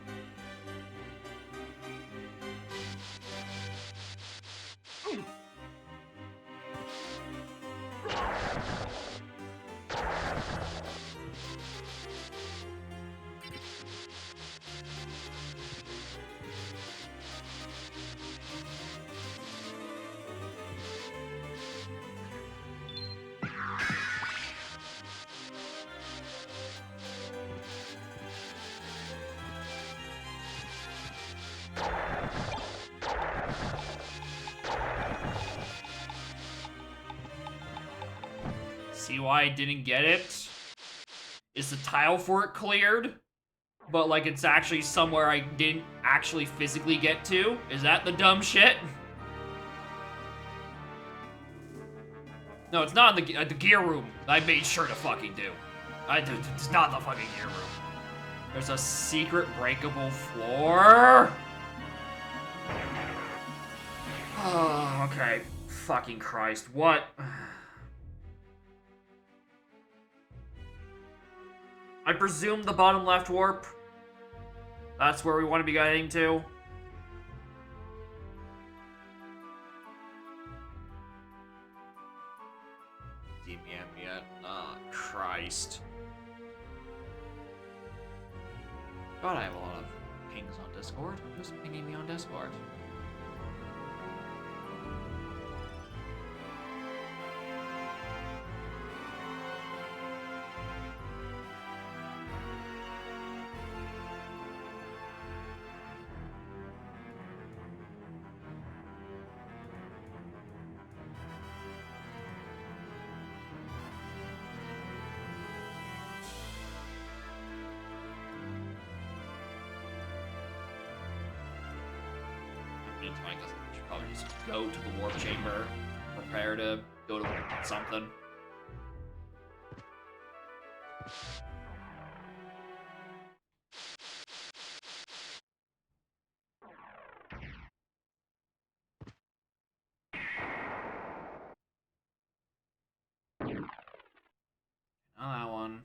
S1: See why I didn't get it? Is the tile for it cleared? But like it's actually somewhere I didn't actually physically get to? Is that the dumb shit? No, it's not in the gear room. I made sure to fucking do. It's not the fucking gear room. There's a secret breakable floor. Oh, okay. Fucking Christ. What? I presume the bottom left warp. That's where we want to be getting to. DMM yet? Oh, Christ. God, I have a lot of pings on Discord. Who's pinging me on Discord? I guess I should probably just go to the warp chamber, prepare to go to something. Not that one.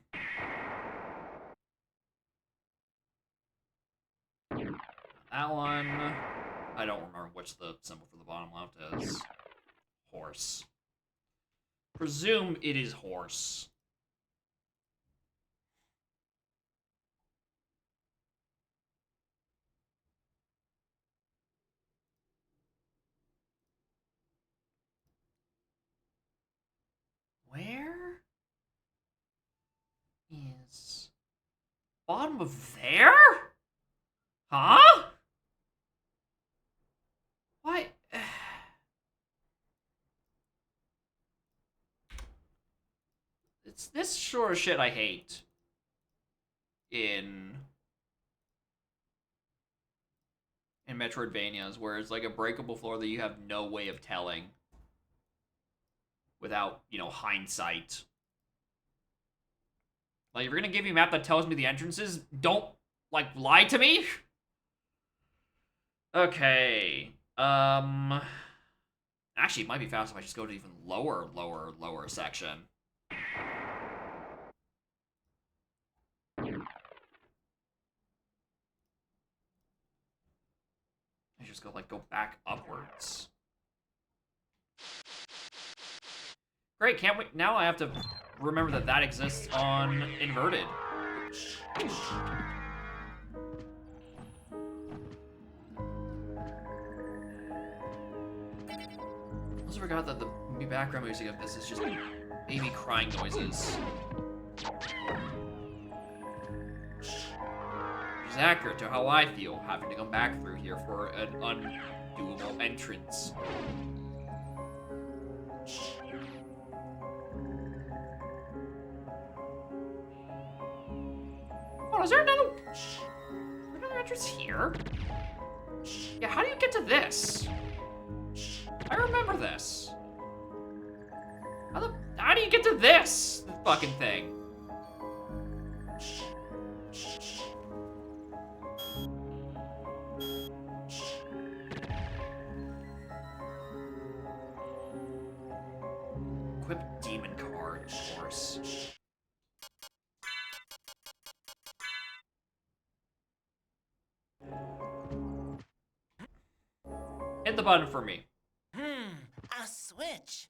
S1: That one. I don't remember which the symbol for the bottom left is. Horse. Presume it is horse. Where is bottom of there? Huh? What? It's this sort of shit I hate in Metroidvanias, where it's like a breakable floor that you have no way of telling without, you know, hindsight. Like, if you're gonna give me a map that tells me the entrances, don't, like, lie to me? Okay. Actually, it might be faster if I just go to even lower section. I just go back upwards. Great, can't wait. Now I have to remember that that exists on Inverted. I also forgot that the background music of this is just baby crying noises. Which is accurate to how I feel having to come back through here for an undoable entrance. Oh, is there another entrance here? Yeah, how do you get to this? I remember this. How do you get to this fucking thing? Equip demon card, of course. Hit the button for me.
S6: A switch.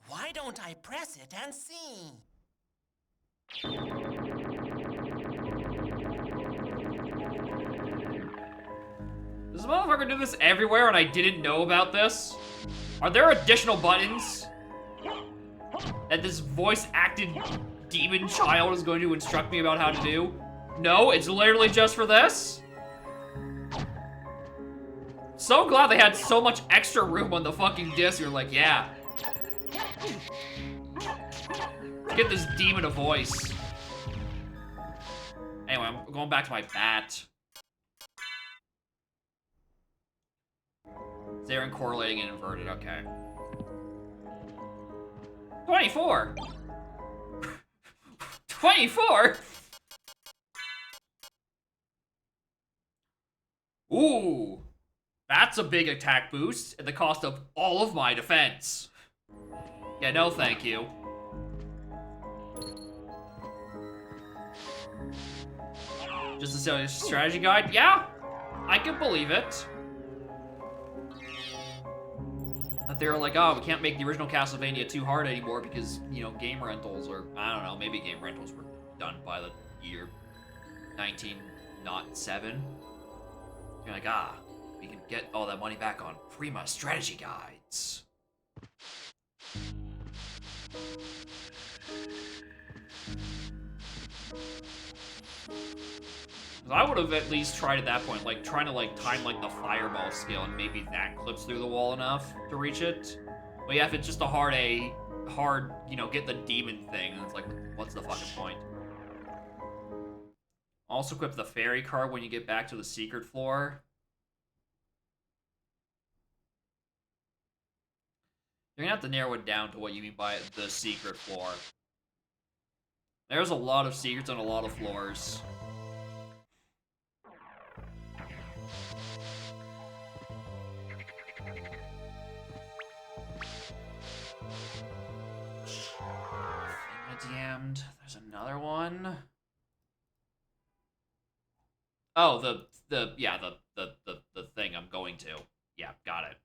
S6: Why don't I press it and see?
S1: Does this motherfucker do this everywhere and I didn't know about this? Are there additional buttons that this voice-acted demon child is going to instruct me about how to do? No, it's literally just for this? So glad they had so much extra room on the fucking disc. You're like, yeah. Get this demon a voice. Anyway, I'm going back to my bat. They're correlating and inverted, okay. 24! 24? Ooh. That's a big attack boost at the cost of all of my defense. Yeah, no thank you. Just a strategy guide? Yeah, I can believe it. That they were like, oh, we can't make the original Castlevania too hard anymore because, you know, game rentals, or I don't know, maybe game rentals were done by the year 1907. You're like, ah, we can get all that money back on Prima strategy guides. I would have at least tried at that point, like, trying to, like, time, like, the fireball skill, and maybe that clips through the wall enough to reach it. But yeah, if it's just a hard, you know, get the demon thing, it's like, what's the fucking point? Also equip the fairy card when you get back to the secret floor. You're gonna have to narrow it down to what you mean by the secret floor. There's a lot of secrets on a lot of floors. Damned. There's another one. Oh, the thing I'm going to. Yeah, got it.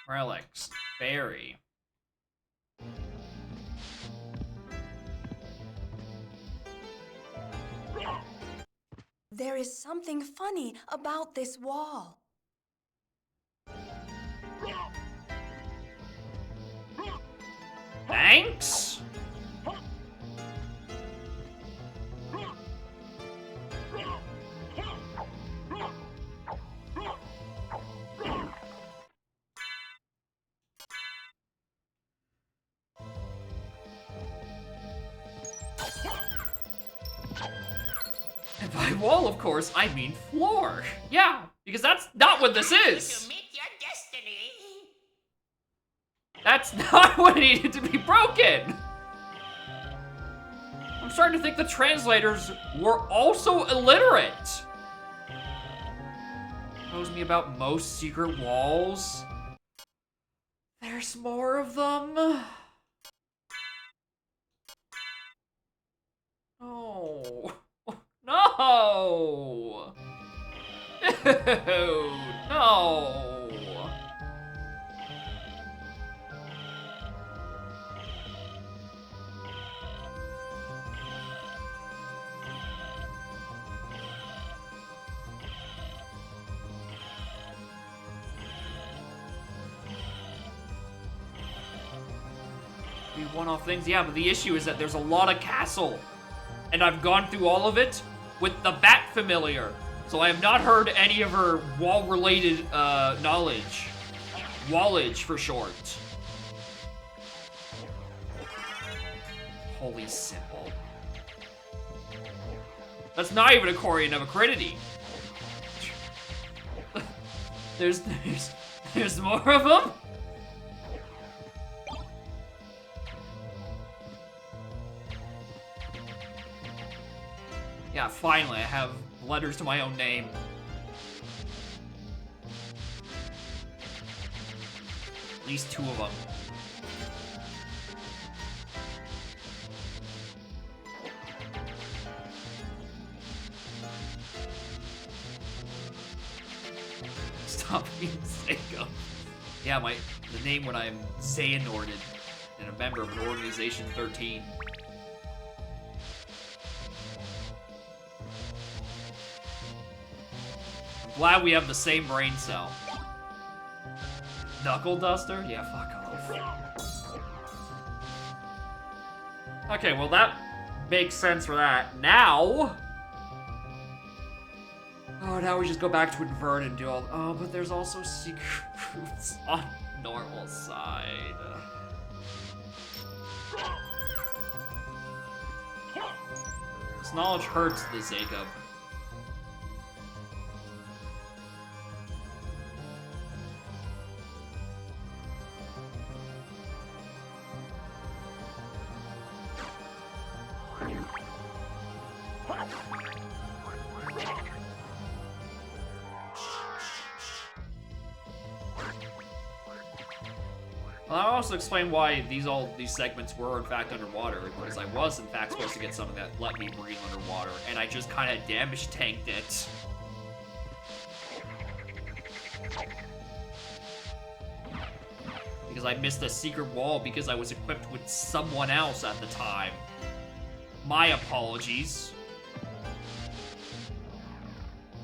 S1: Relics. Fairy.
S7: There is something funny about this wall.
S1: Thanks? And by wall, of course, I mean floor. Yeah, because that's not what this is.
S6: To meet your destiny.
S1: That's not what needed to be broken. I'm starting to think the translators were also illiterate. Knows me about most secret walls. There's more of them. Oh. No! Dude, no! The one-off things, yeah, but the issue is that there's a lot of castle. And I've gone through all of it with the Bat Familiar. So I have not heard any of her wall-related knowledge. Wallage, for short. Holy symbol. That's not even a Corian of Acridity. There's more of them? Yeah, finally, I have letters to my own name. At least 2 of them. Stop being Seiko. Yeah, the name when I'm Xehanorted and a member of an Organization 13. Glad we have the same brain cell. Knuckle Duster? Yeah, fuck off. Okay, well that makes sense for that. Now... Oh, now we just go back to invert and do all. Oh, but there's also secret routes on normal side. This knowledge hurts the Jacob. Well, I'll also explain why these segments were in fact underwater, because I was in fact supposed to get something that let me breathe underwater, and I just kind of damage tanked it. Because I missed a secret wall because I was equipped with someone else at the time. My apologies.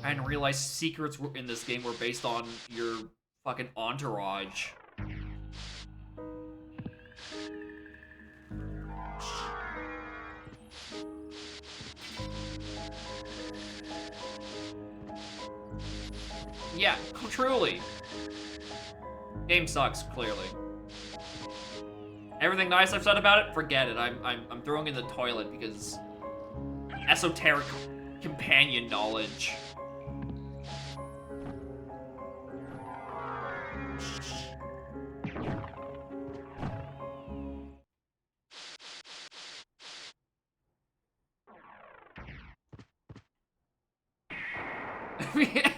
S1: I didn't realize secrets in this game were based on your fucking entourage. Yeah, truly. Game sucks, clearly. Everything nice I've said about it, forget it. I'm throwing it in the toilet because esoteric companion knowledge.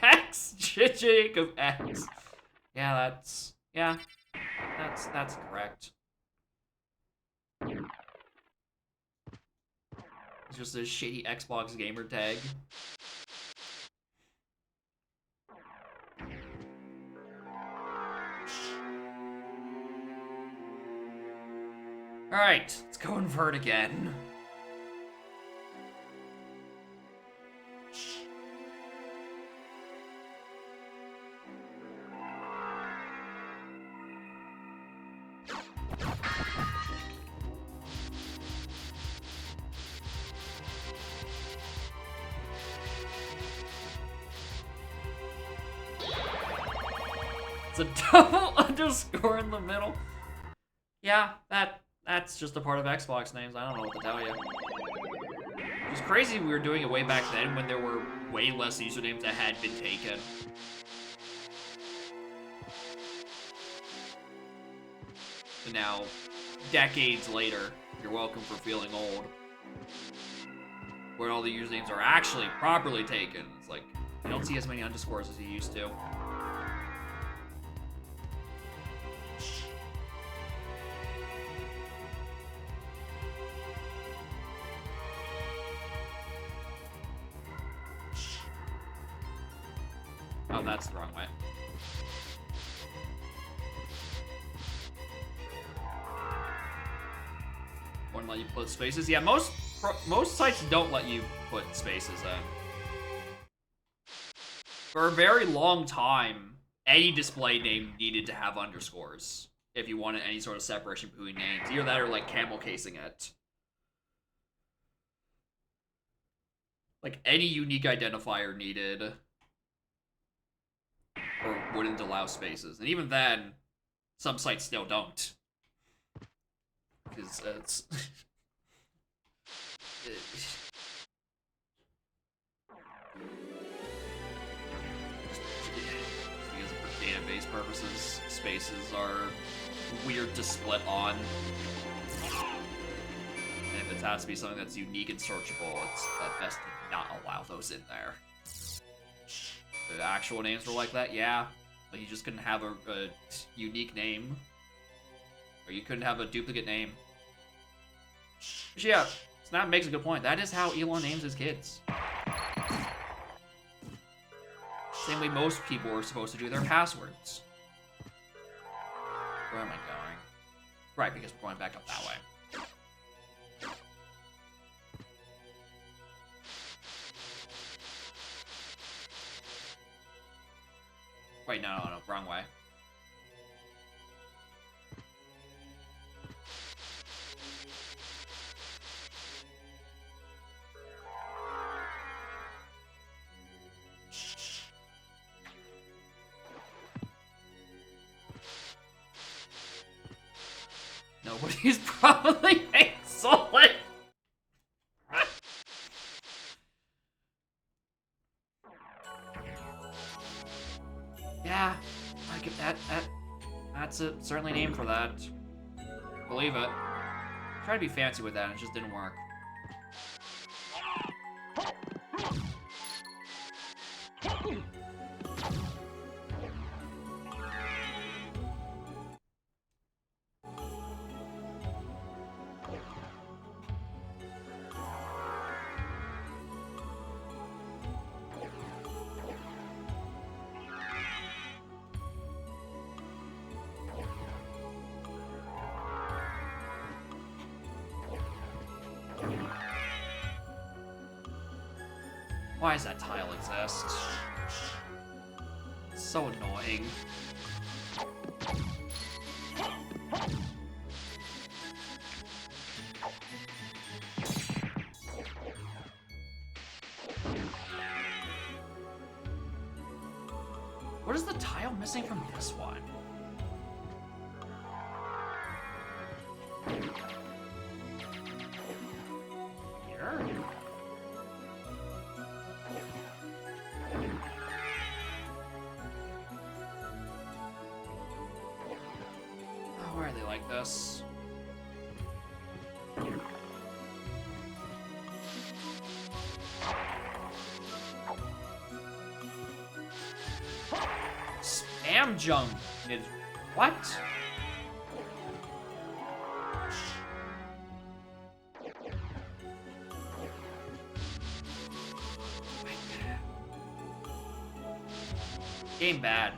S1: X, Jacob X. Yeah, that's correct. It's just a shady Xbox gamer tag. Alright, let's go invert again. It's a double underscore in the middle. Yeah, that's just a part of Xbox names. I don't know what to tell you. It's crazy we were doing it way back then when there were way less usernames that had been taken. And now, decades later, you're welcome for feeling old. Where all the usernames are actually properly taken. It's like, you don't see as many underscores as you used to. Oh, that's the wrong way. Won't let you put spaces. Yeah, most sites don't let you put spaces in. For a very long time, any display name needed to have underscores if you wanted any sort of separation between names. Either that or like camel casing it. Like any unique identifier needed or wouldn't allow spaces. And even then, some sites still don't. Because it's... because for database purposes, spaces are weird to split on. And if it has to be something that's unique and searchable, it's best to not allow those in there. The actual names were like that, yeah. But you just couldn't have a unique name. Or you couldn't have a duplicate name. But yeah, Snap makes a good point. That is how Elon names his kids. Same way most people are supposed to do their passwords. Where am I going? Right, because we're going back up that way. Wait, no, wrong way. nobody's probably excellent. Yeah, I get that's a certainly name for that. Believe it. Tried to be fancy with that, and it just didn't work. Why does that tile exist? It's so annoying. What is the tile missing from this one? Here? Oh, why are they like this? Spam jump is what? Game bad.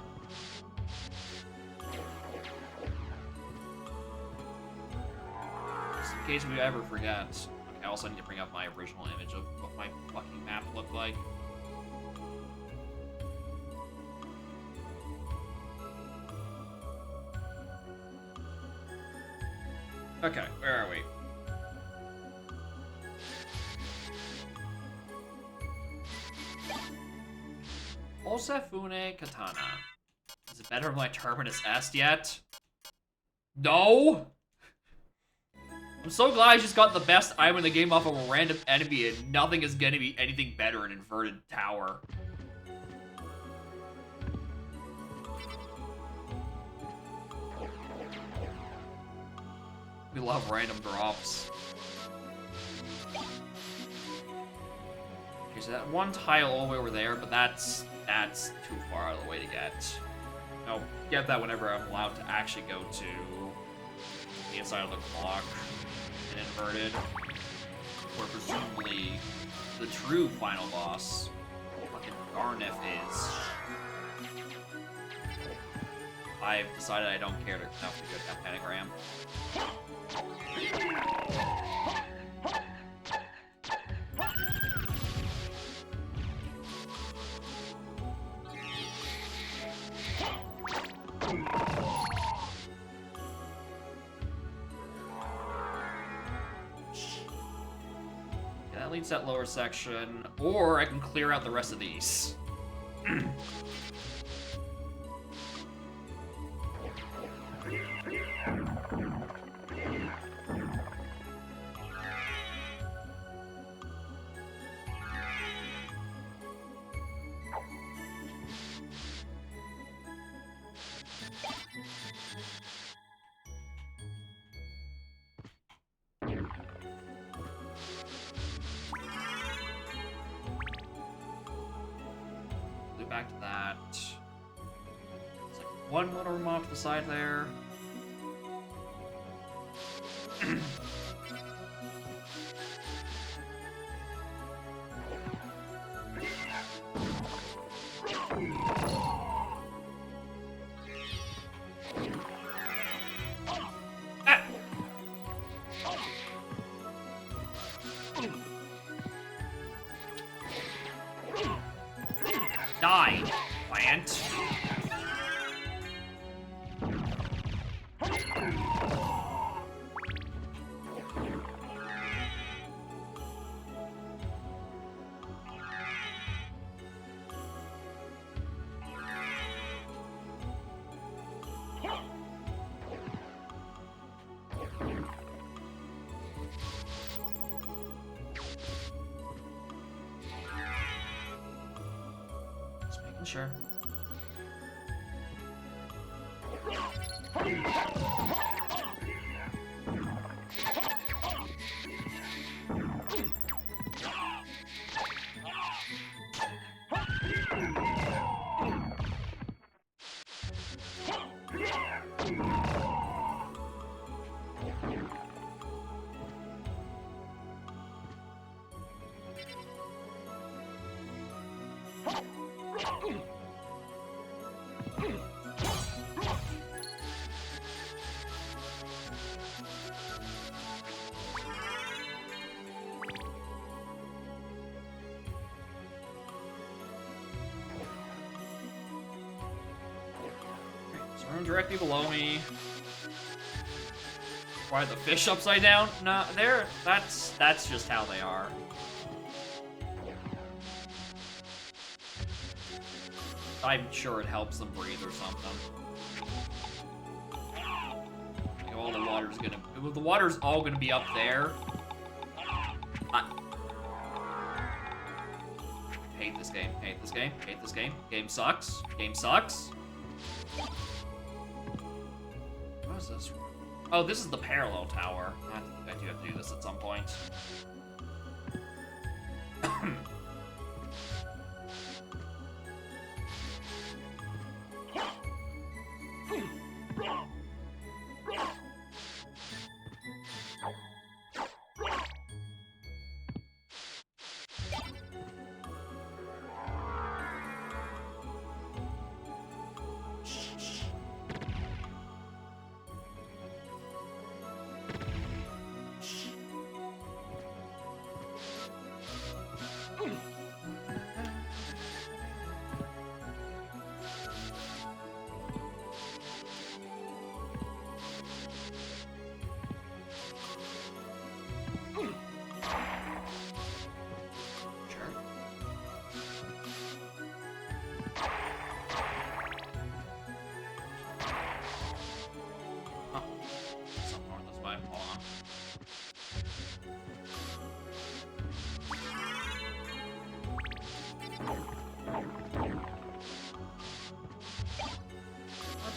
S1: Just in case we ever forget. Okay, I also need to bring up my original image of what my fucking map looked like. Okay, where are we? Osefune Katana. Is it better than my Terminus S yet? No! I'm so glad I just got the best item in the game off of a random enemy and nothing is gonna be anything better in Inverted Tower. We love random drops. Okay, so that one tile all the way over there, but that's too far out of the way to get. I'll get that whenever I'm allowed to actually go to the inside of the clock and Inverted, where presumably the true final boss, fucking Garneth, is. I've decided I don't care enough to get that pentagram. That leads to that lower section, or I can clear out the rest of these. Back to that. It's like one little room off to the side there. Die, plant. Sure. Room directly below me. Why are the fish upside down? No, that's just how they are. I'm sure it helps them breathe or something. Like all the water's gonna, the water's all gonna be up there. I hate this game. Hate this game. Hate this game. Game sucks. Game sucks. What is this? Oh, this is the parallel tower. I do have to do this at some point.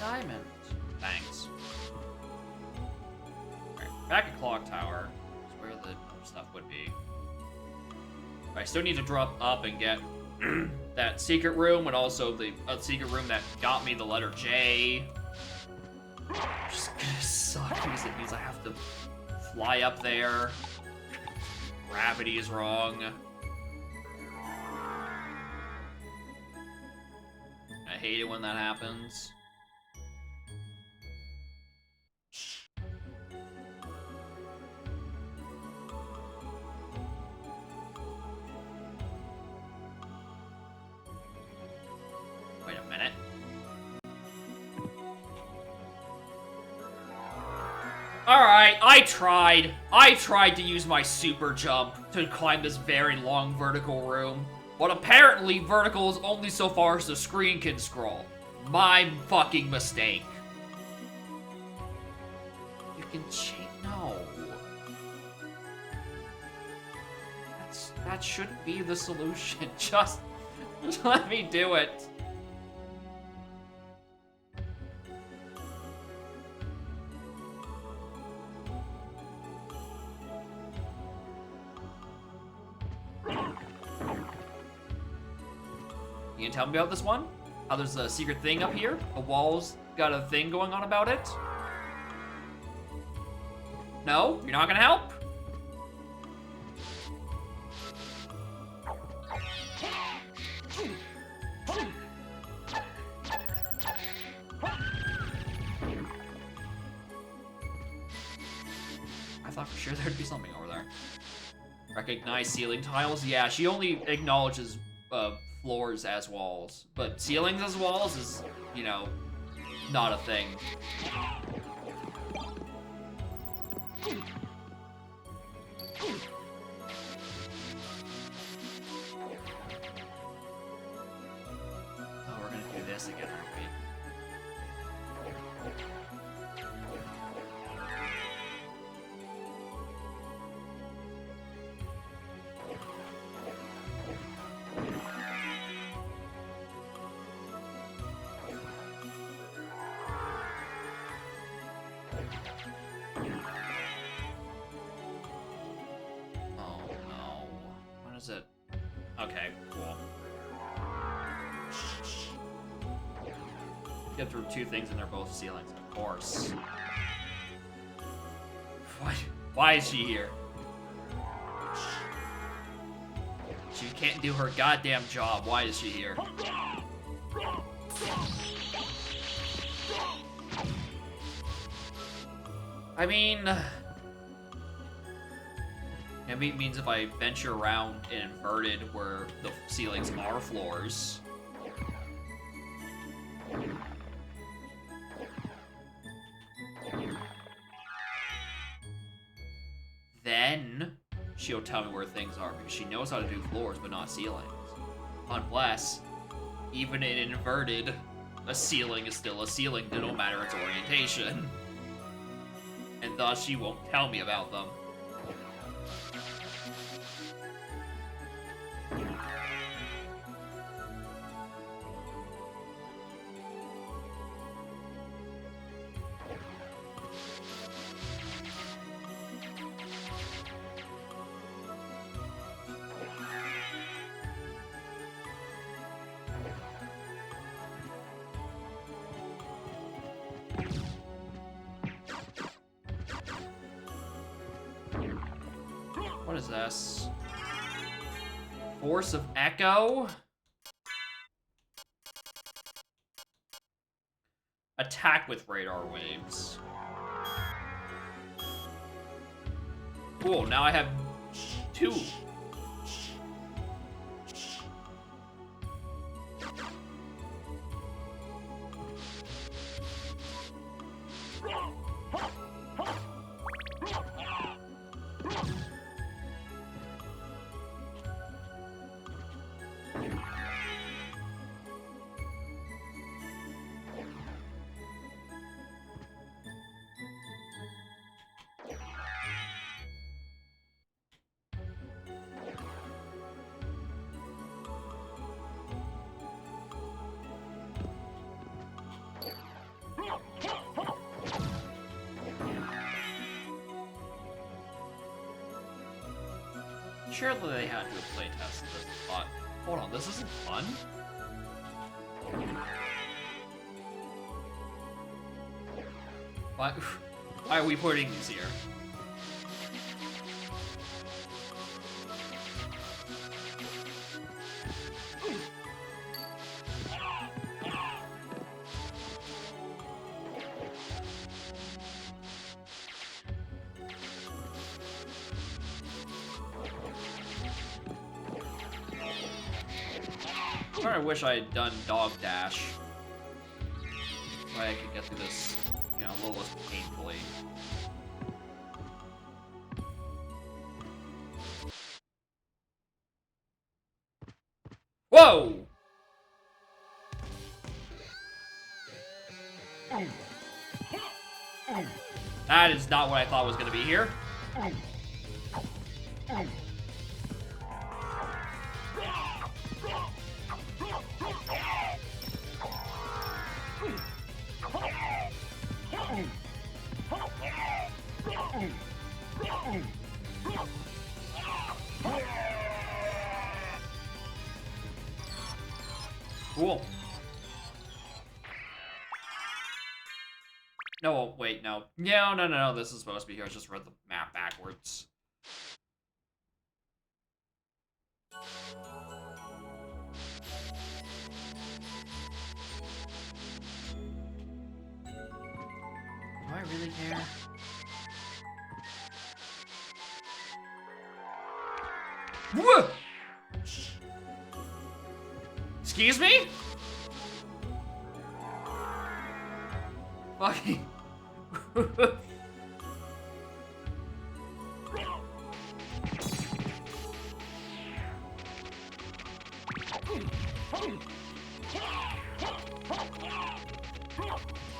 S1: Diamond. Thanks. Alright, back at Clock Tower. Is where the stuff would be. I still need to drop up and get that secret room, and also the secret room that got me the letter J. Just gonna suck because it means I have to fly up there. Gravity is wrong. I hate it when that happens. Wait a minute. Alright, I tried to use my super jump to climb this very long vertical room. But apparently vertical is only so far as the screen can scroll. My fucking mistake. You can cheat? No. That shouldn't be the solution. Just let me do it. You can tell me about this one? How there's a secret thing up here? The wall's got a thing going on about it? No? You're not gonna help? I thought for sure there'd be something over there. Recognize ceiling tiles? Yeah, she only acknowledges floors as walls, but ceilings as walls is, you know, not a thing. Oh, we're gonna do this again, aren't we? is it? Okay, cool. Get through 2 things and they're both ceilings, of course. Why is she here? She can't do her goddamn job. Why is she here? I mean, maybe it means if I venture around in inverted where the ceilings are floors. Then she'll tell me where things are because she knows how to do floors but not ceilings. Unless, even in inverted, a ceiling is still a ceiling, no matter its orientation. And thus she won't tell me about them. What is this? Force of Echo? Attack with radar waves. Cool, now I have 2. Surely they had to have playtested this and thought, hold on, this isn't fun? Why are we putting these here? I wish I had done Dog Dash. Why I could get through this, you know, a little less painfully. Whoa! That is not what I thought was going to be here. Cool. No, wait, no. No, this is supposed to be here. I just read the map backwards. Do I really care? Whoa! Excuse me? Fucking.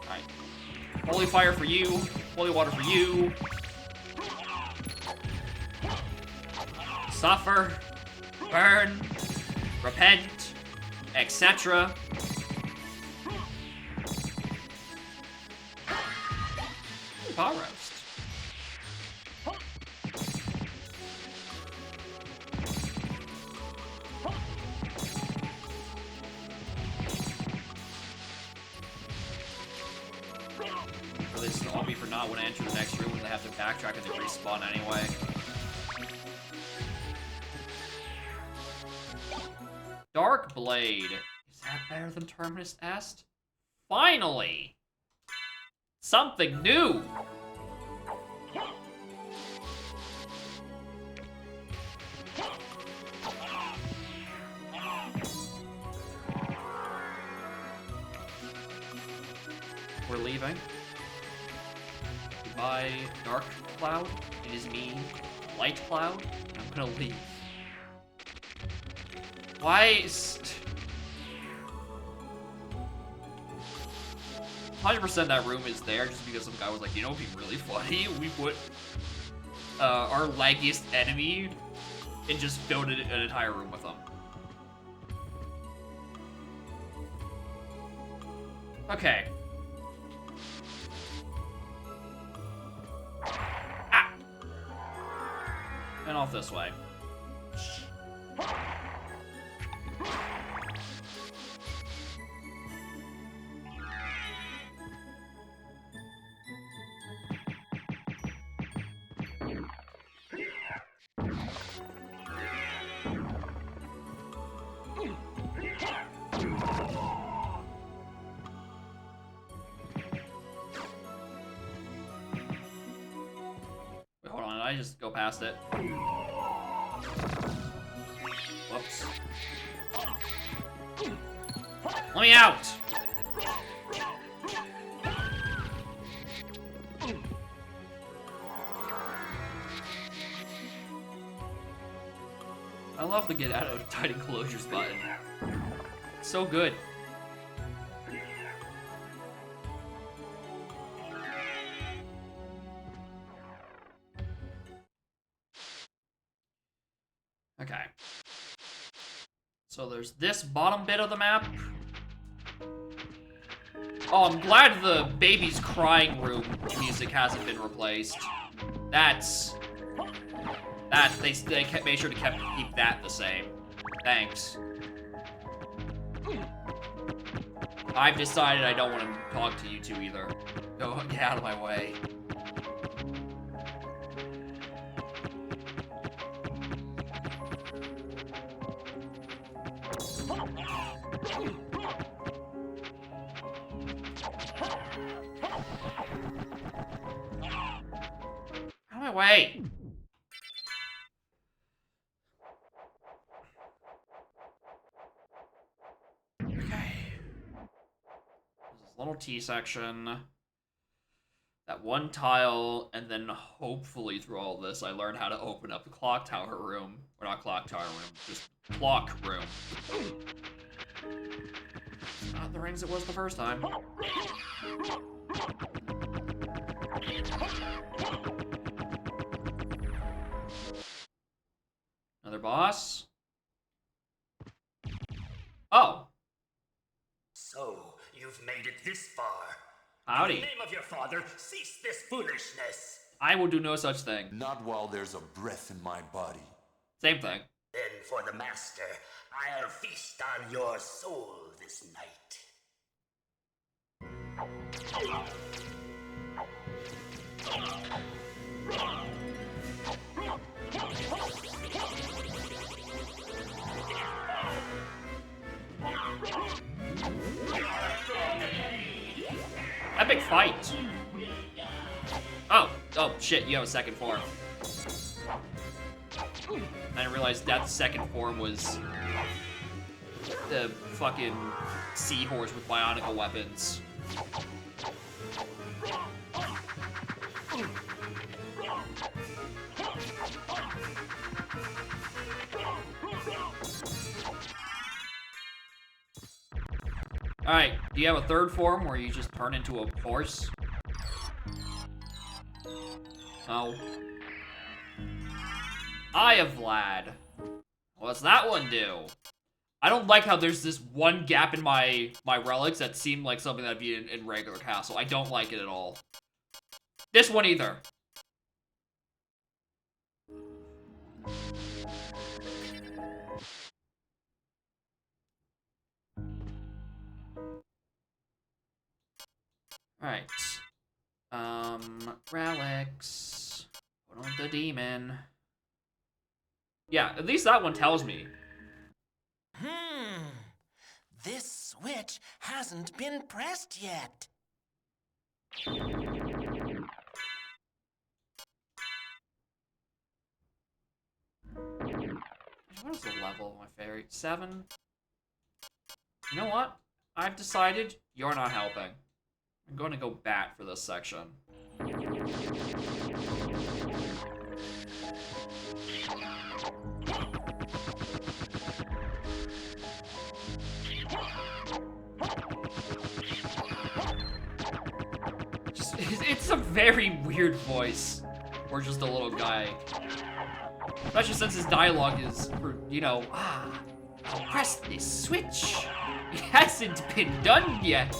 S1: Alright. Holy fire for you. Holy water for you. Suffer. Burn. Repent. Etc. Paw roast. not want to enter the next room when they have to backtrack and they respawn anyway. Dark Blade. Is that better than Terminus Est? Finally! Something new! We're leaving. Goodbye, Dark Cloud. It is me, Light Cloud. I'm gonna leave. Why is... 100% that room is there just because some guy was like, you know what'd be really funny? We put our laggiest enemy and just filled an entire room with them. Okay. Ah! And off this way. I just go past it. Whoops. Let me out! I love the get out of tight enclosures button. It's so good. Okay. So there's this bottom bit of the map. Oh, I'm glad the baby's crying room music hasn't been replaced. They made sure to keep that the same. Thanks. I've decided I don't want to talk to you two either. Go get out of my way. Out of my way. Little T section, that one tile, and then hopefully through all this I learn how to open up the clock tower room. Or not clock tower room, just clock room. Not the rings it was the first time. Another boss. Oh.
S8: So, you've made it this far.
S1: Howdy.
S8: In the name of your father, cease this foolishness.
S1: I will do no such thing.
S3: Not while there's a breath in my body.
S1: Same thing.
S8: Then for the master, I'll feast on your soul this night.
S1: Epic fight. Oh shit, you have a second form. I didn't realize that second form was the fucking seahorse with bionicle weapons. Alright, do you have a third form where you just turn into a horse? No. Eye of Vlad. What's that one do? I don't like how there's this one gap in my relics that seem like something that'd be in regular castle. I don't like it at all. This one either. Alright. Relics. Put on the demon. Yeah, at least that one tells me.
S6: This switch hasn't been pressed yet.
S1: What is the level of my fairy? 7? You know what? I've decided you're not helping. I'm going to go bat for this section. It's a very weird voice for just a little guy. Especially since his dialogue is, you know, I'll press this switch. It hasn't been done yet.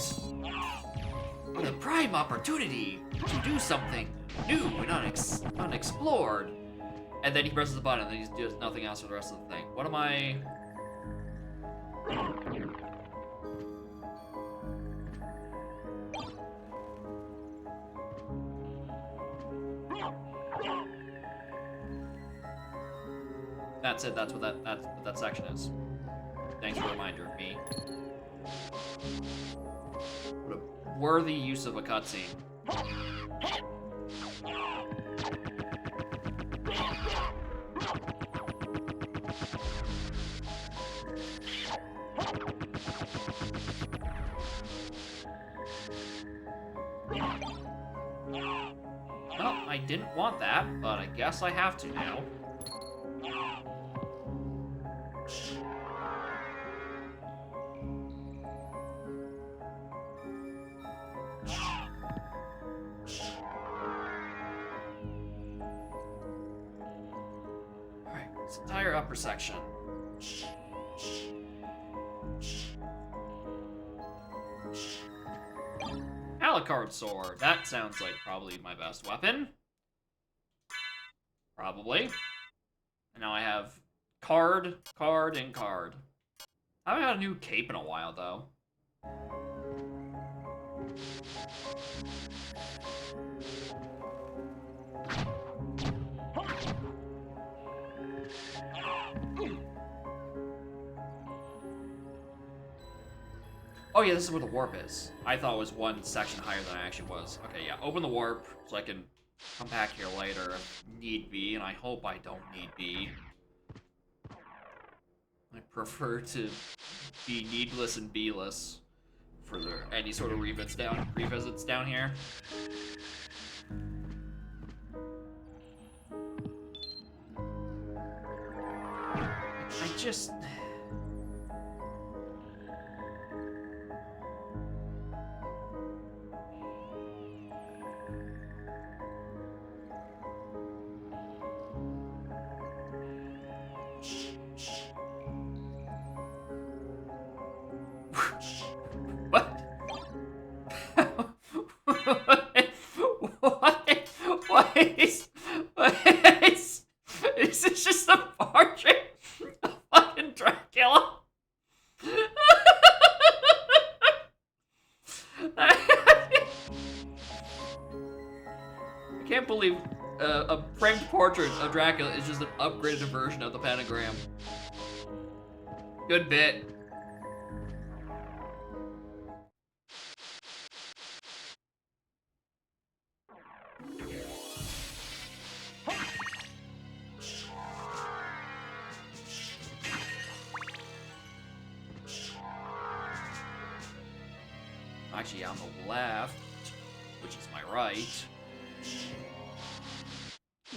S1: The prime opportunity to do something new and unexplored. And then he presses the button and then he does nothing else for the rest of the thing. What am I... That's it, that's what that section is. Thanks for the reminder of me. What a worthy use of a cutscene. Well, I didn't want that, but I guess I have to now. Alright, this entire upper section. Alucard sword. That sounds like probably my best weapon. Probably. And now I have card, card, and card. I haven't had a new cape in a while, though. Oh yeah, this is where the warp is. I thought it was one section higher than I actually was. Okay, yeah, open the warp so I can come back here later if need be, and I hope I don't need be. I prefer to be needless and be-less for any sort of revisits down here. I just... Is this just a portrait of fucking Dracula? I can't believe a framed portrait of Dracula is just an upgraded version of the pentagram. Good bit. Actually, on the left, which is my right,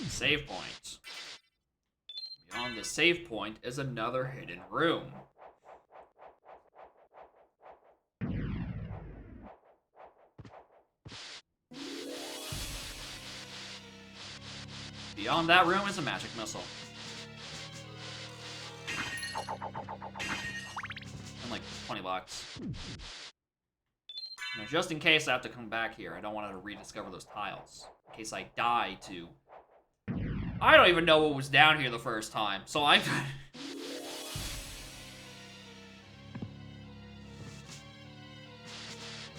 S1: save point. Beyond the save point is another hidden room. Beyond that room is a magic missile. And like 20 bucks. You know, just in case I have to come back here, I don't want to rediscover those tiles. In case I die to... I don't even know what was down here the first time, so I'm...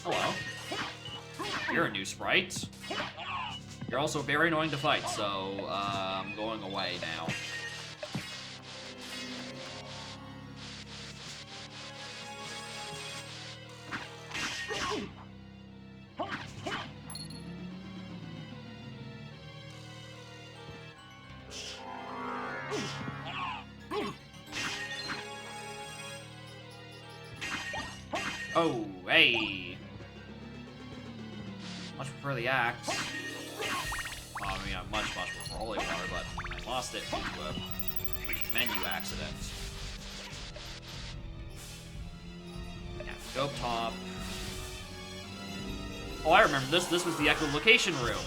S1: Hello. You're a new sprite. You're also very annoying to fight, so I'm going away now. Oh, hey! Much prefer the axe. Well, I mean, I much prefer holy water, but I lost it due to a menu accident. Yeah, go up top. Oh, I remember this. This was the echolocation room.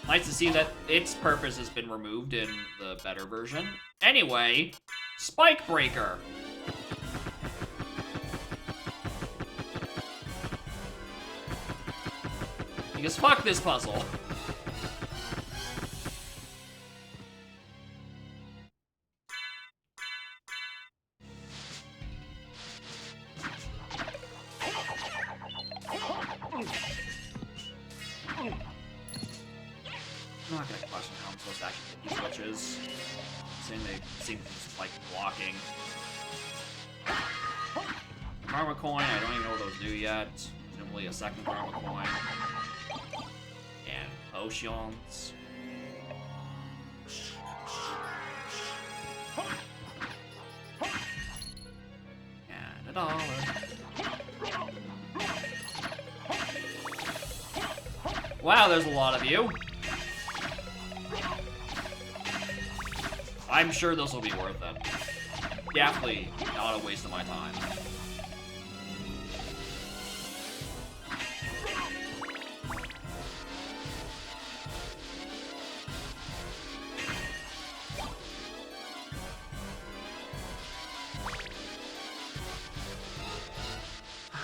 S1: Nice to see that its purpose has been removed in the better version. Anyway, Spike Breaker. Because fuck this puzzle. I'm not gonna question how I'm supposed to actually hit these witches. Saying they seem just like blocking. Karma coin, I don't even know what those do yet. Presumably a second karma coin. And potions. And $1. Wow, there's a lot of you. I'm sure this will be worth it. Definitely not a waste of my time.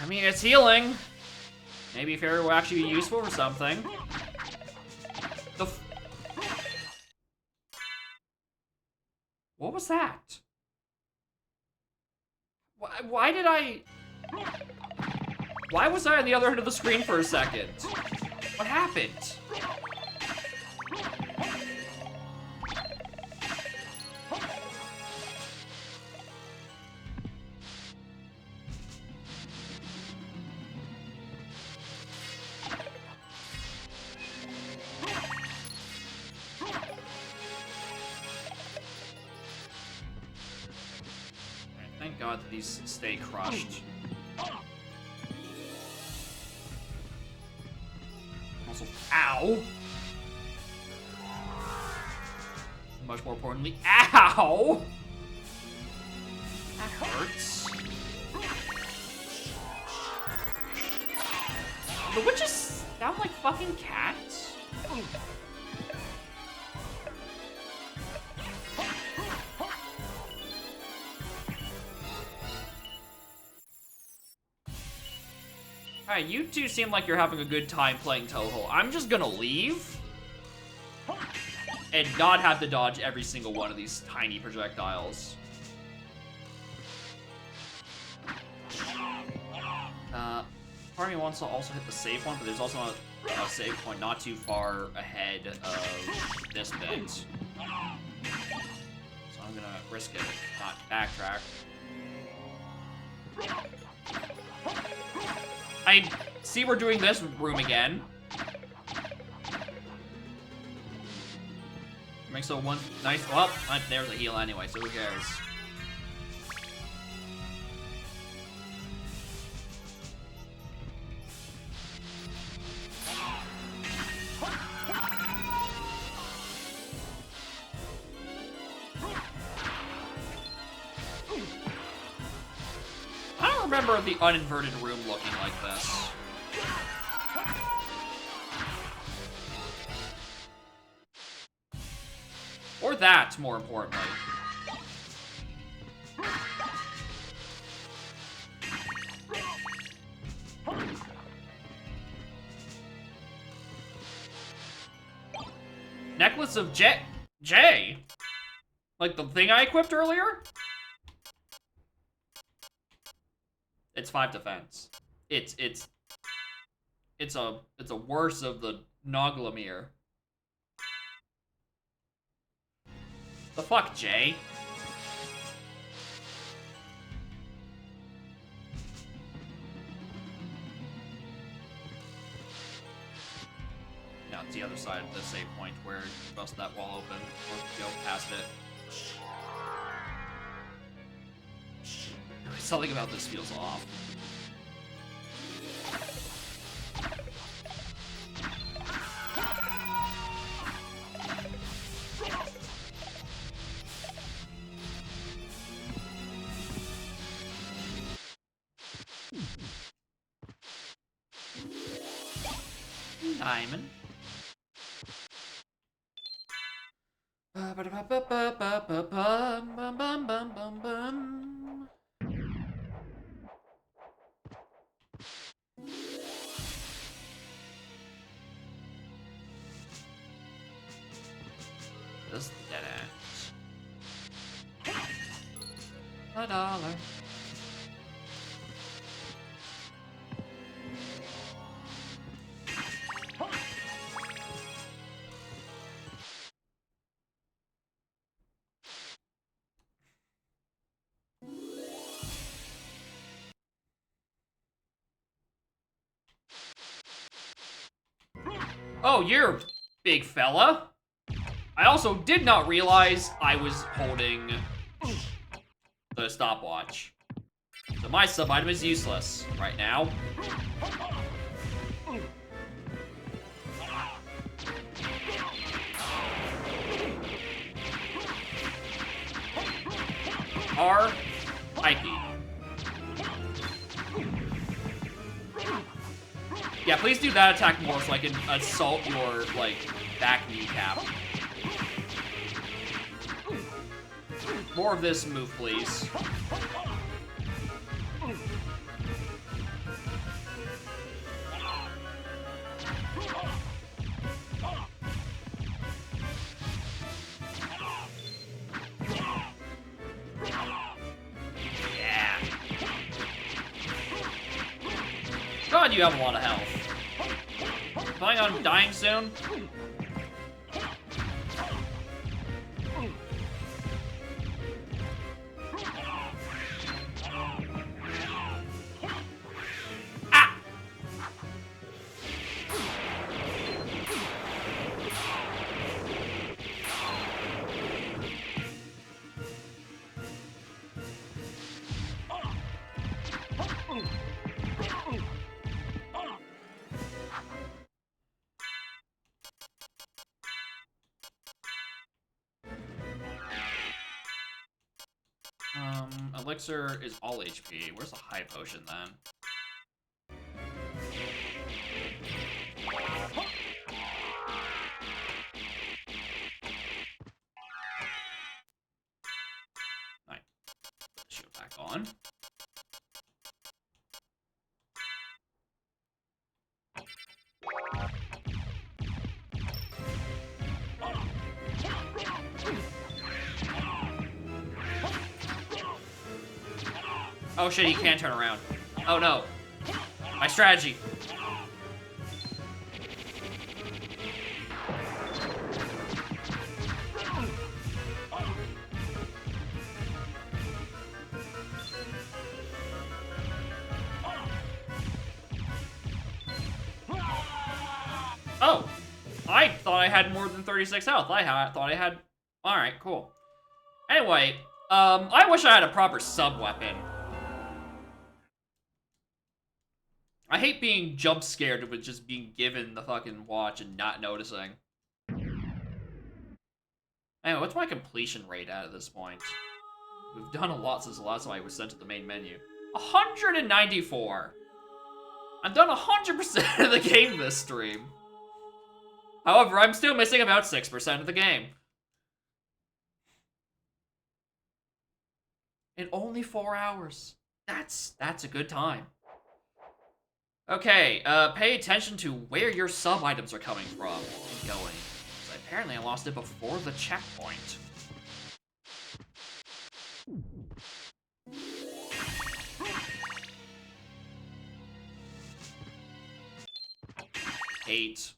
S1: I mean, it's healing. Maybe Fairy will actually be useful for something. What was that? Why did I... Why was I on the other end of the screen for a second? What happened? Thank God that these stay crushed. Also, ow! Much more importantly, ow! That hurts. The witches sound like fucking cats. Alright, you two seem like you're having a good time playing Touhou. I'm just gonna leave and not have to dodge every single one of these tiny projectiles. Part of me wants to also hit the save one, but there's also a save point not too far ahead of this bit. So I'm gonna risk it, not backtrack. I see we're doing this room again. Makes a one nice. Well, there's a heal anyway, so who cares? I don't remember the uninverted room looking like this. Or that, more importantly. Necklace of J? Like the thing I equipped earlier? It's 5 defense. It's a worse of the Noglamir. The fuck, Jay? Now it's the other side of the save point where you bust that wall open or go past it. Something about this feels off. Diamond. This dead end. $1. Oh, you're big fella. I also did not realize I was holding the stopwatch. So my sub item is useless right now. R. Ike. Yeah, please do that attack more so I can assault your, like, back kneecap. More of this move, please. Yeah. God, you have a lot of health. Planning on dying soon? Ah! Elixir is all HP. Where's the high potion then? Alright. Shield back on. Oh shit, he can't turn around. Oh no. My strategy. Oh, I thought I had more than 36 health. I thought I had... Alright, cool. Anyway, I wish I had a proper sub-weapon. I hate being jump scared with just being given the fucking watch and not noticing. Anyway, what's my completion rate at this point? We've done a lot since the last time I was sent to the main menu. 194. I've done 100% of the game this stream. However, I'm still missing about 6% of the game. In only 4 hours. That's a good time. Okay, pay attention to where your sub items are coming from and going. So apparently I lost it before the checkpoint. Eight.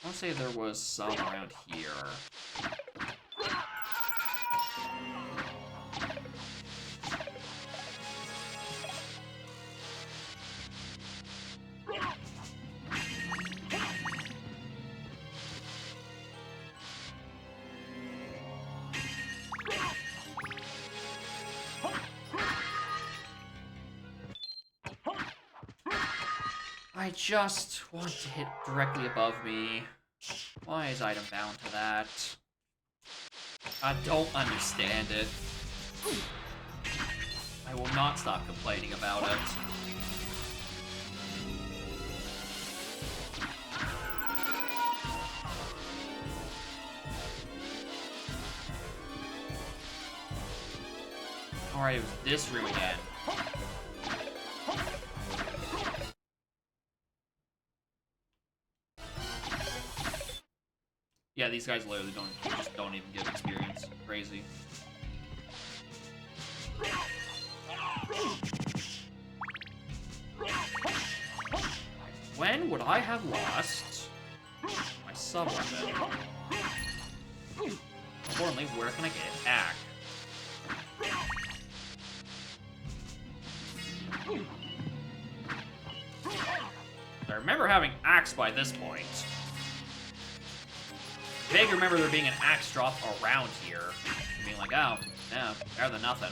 S1: Oh, want to say there was some around here. I just want to hit directly above me. Why is item bound to that? I don't understand it. I will not stop complaining about it. Alright, it was this room again. Yeah, these guys literally just don't even get experience. Crazy. When would I have lost my sub-weapon? Importantly, where can I get it back? I remember having axe by this point. I vaguely remember there being an axe drop around here. And being like, oh, yeah, better than nothing.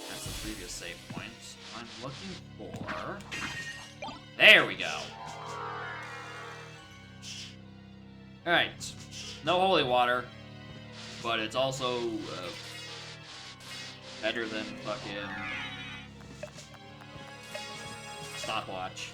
S1: That's the previous save point. I'm looking for... There we go. Alright. No holy water. But it's also better than fucking stopwatch.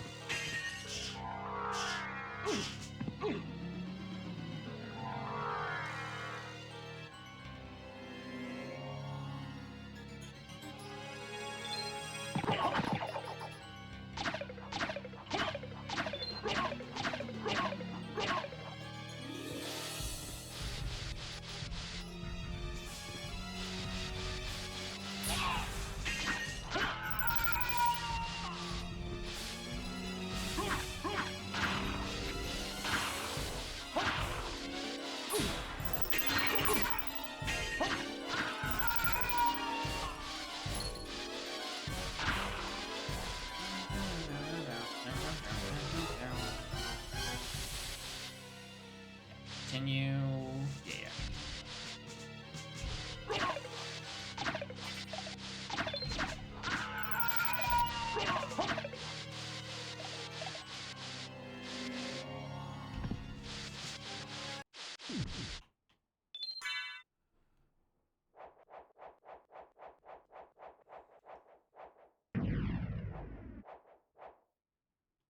S1: Continue. Yeah.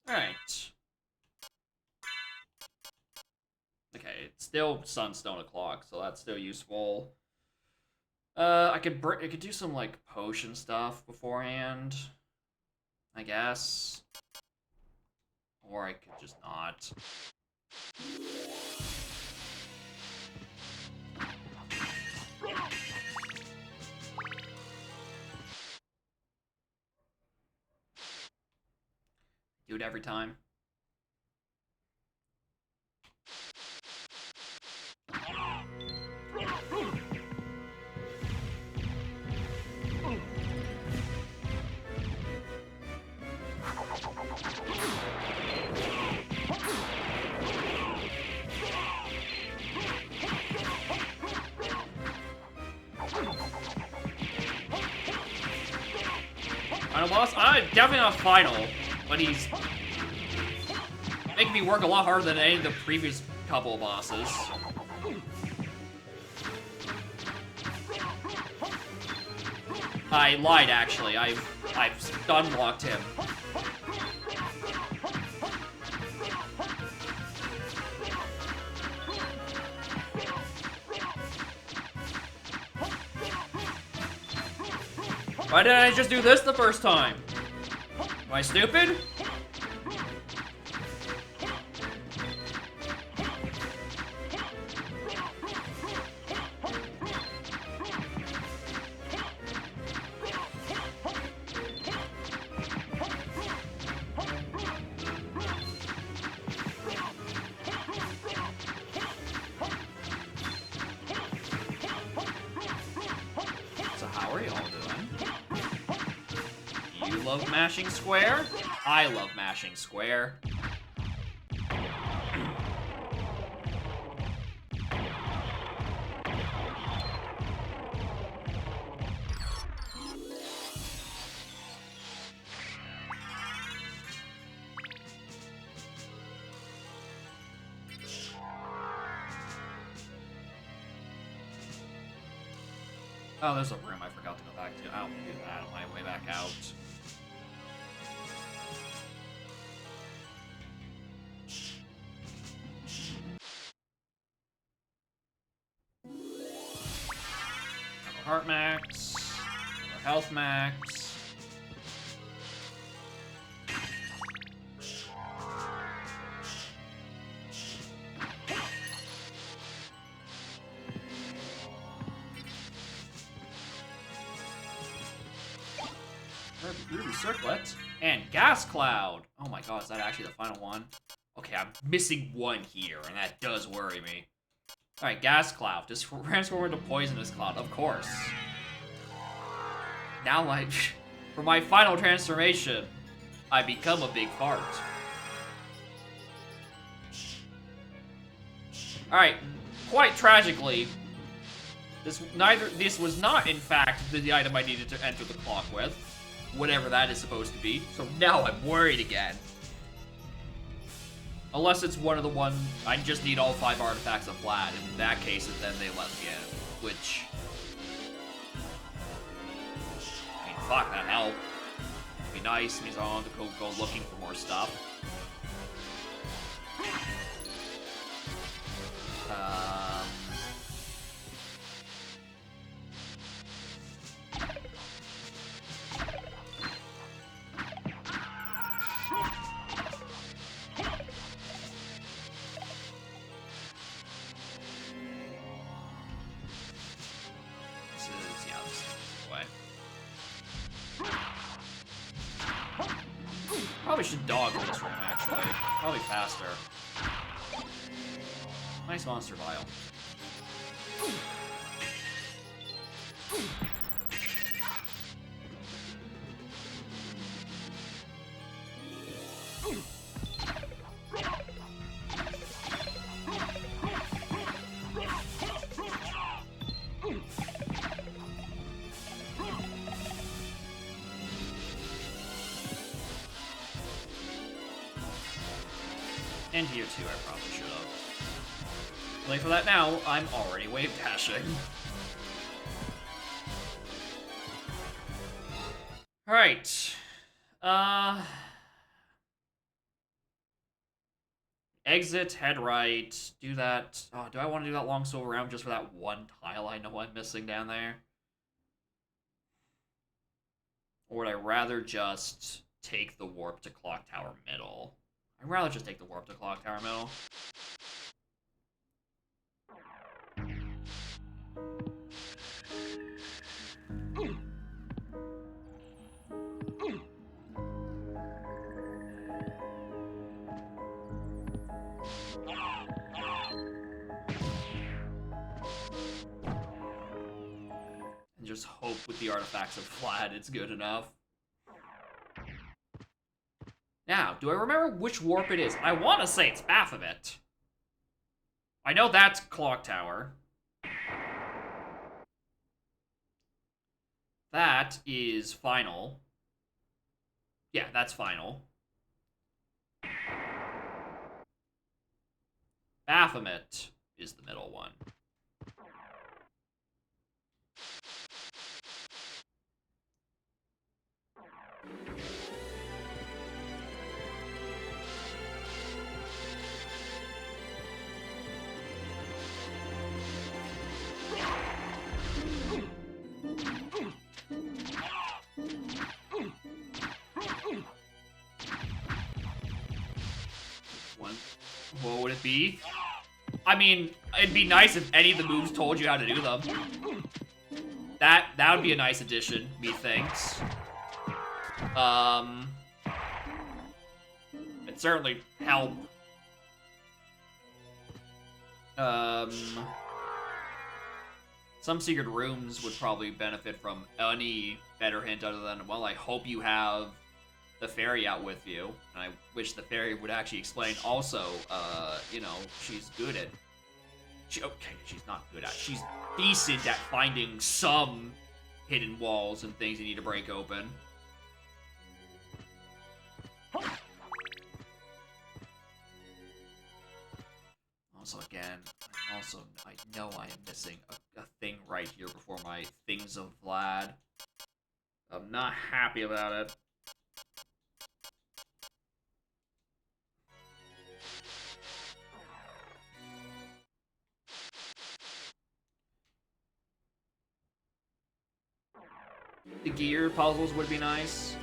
S1: Alright. Okay, it's still sunstone o'clock, so that's still useful. I could do some like potion stuff beforehand, I guess, or I could just not. Do it every time. Final boss? Definitely not final, but he's making me work a lot harder than any of the previous couple of bosses. I lied, actually. I've stun blocked him. Why didn't I just do this the first time? Am I stupid? love mashing square. I love mashing square. Oh, there's a room I forgot to go back to. I'll do that on my way back out. Another heart max. Another health max. Ruby Circlet and Gas Cloud. Oh my god, is that actually the final one? Okay, I'm missing one here, and that does worry me. Alright, Gas Cloud. Just transform into Poisonous Cloud, of course. Now, for my final transformation, I become a big fart. Alright, quite tragically, this was not, in fact, the item I needed to enter the clock with. Whatever that is supposed to be. So now I'm worried again. Unless it's one of the ones, I just need all 5 artifacts of Vlad. In that case, then they let me in. Which... I mean, fuck, that help. Be nice, means I don't have to go looking for more stuff. Probably should dog in this room, actually. Probably faster. Nice monster vial. And here too, I probably should have. Late for that now, I'm already wave dashing. Alright. Exit, head right, do that. Oh, do I want to do that long silver round just for that one tile I know I'm missing down there? Or would I rather just take the warp to Clock Tower Middle? I'd rather just take the warp to Clock Tower Middle. And just hope with the artifacts of Vlad it's good enough. Now, do I remember which warp it is? I want to say it's Baphomet. I know that's Clock Tower. That is Final. Yeah, that's Final. Baphomet is the middle one. What would it be? I mean, it'd be nice if any of the moves told you how to do them. That would be a nice addition, methinks. It'd certainly help. Some secret rooms would probably benefit from any better hint other than, well, I hope you have the fairy out with you, and I wish the fairy would actually explain also, you know, she's good at... okay, she's not good at... She's decent at finding some hidden walls and things you need to break open. Also, again, I know I am missing a thing right here before my Things of Vlad. I'm not happy about it. The gear puzzles would be nice.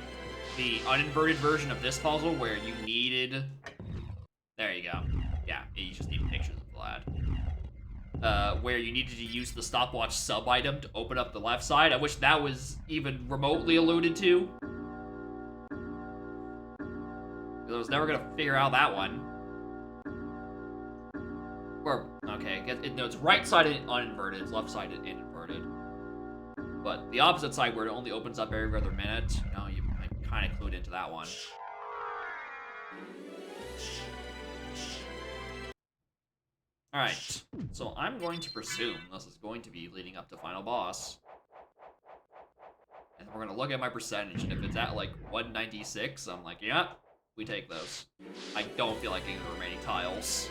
S1: The uninverted version of this puzzle where you needed... There you go. Yeah, you just need pictures of Vlad. Where you needed to use the stopwatch sub-item to open up the left side. I wish that was even remotely alluded to. Because I was never going to figure out that one. Or, okay, no, it's right-sided uninverted, it's left-sided inverted. But the opposite side where it only opens up every other minute, you know, I'm kind of clued into that one. Alright, so I'm going to presume this is going to be leading up to final boss. And we're going to look at my percentage, and if it's at like 196, I'm like, yeah, we take those. I don't feel like getting the remaining tiles.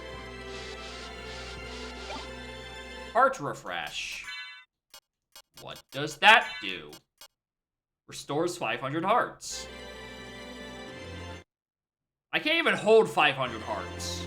S1: Heart refresh. What does that do? Restores 500 hearts. I can't even hold 500 hearts.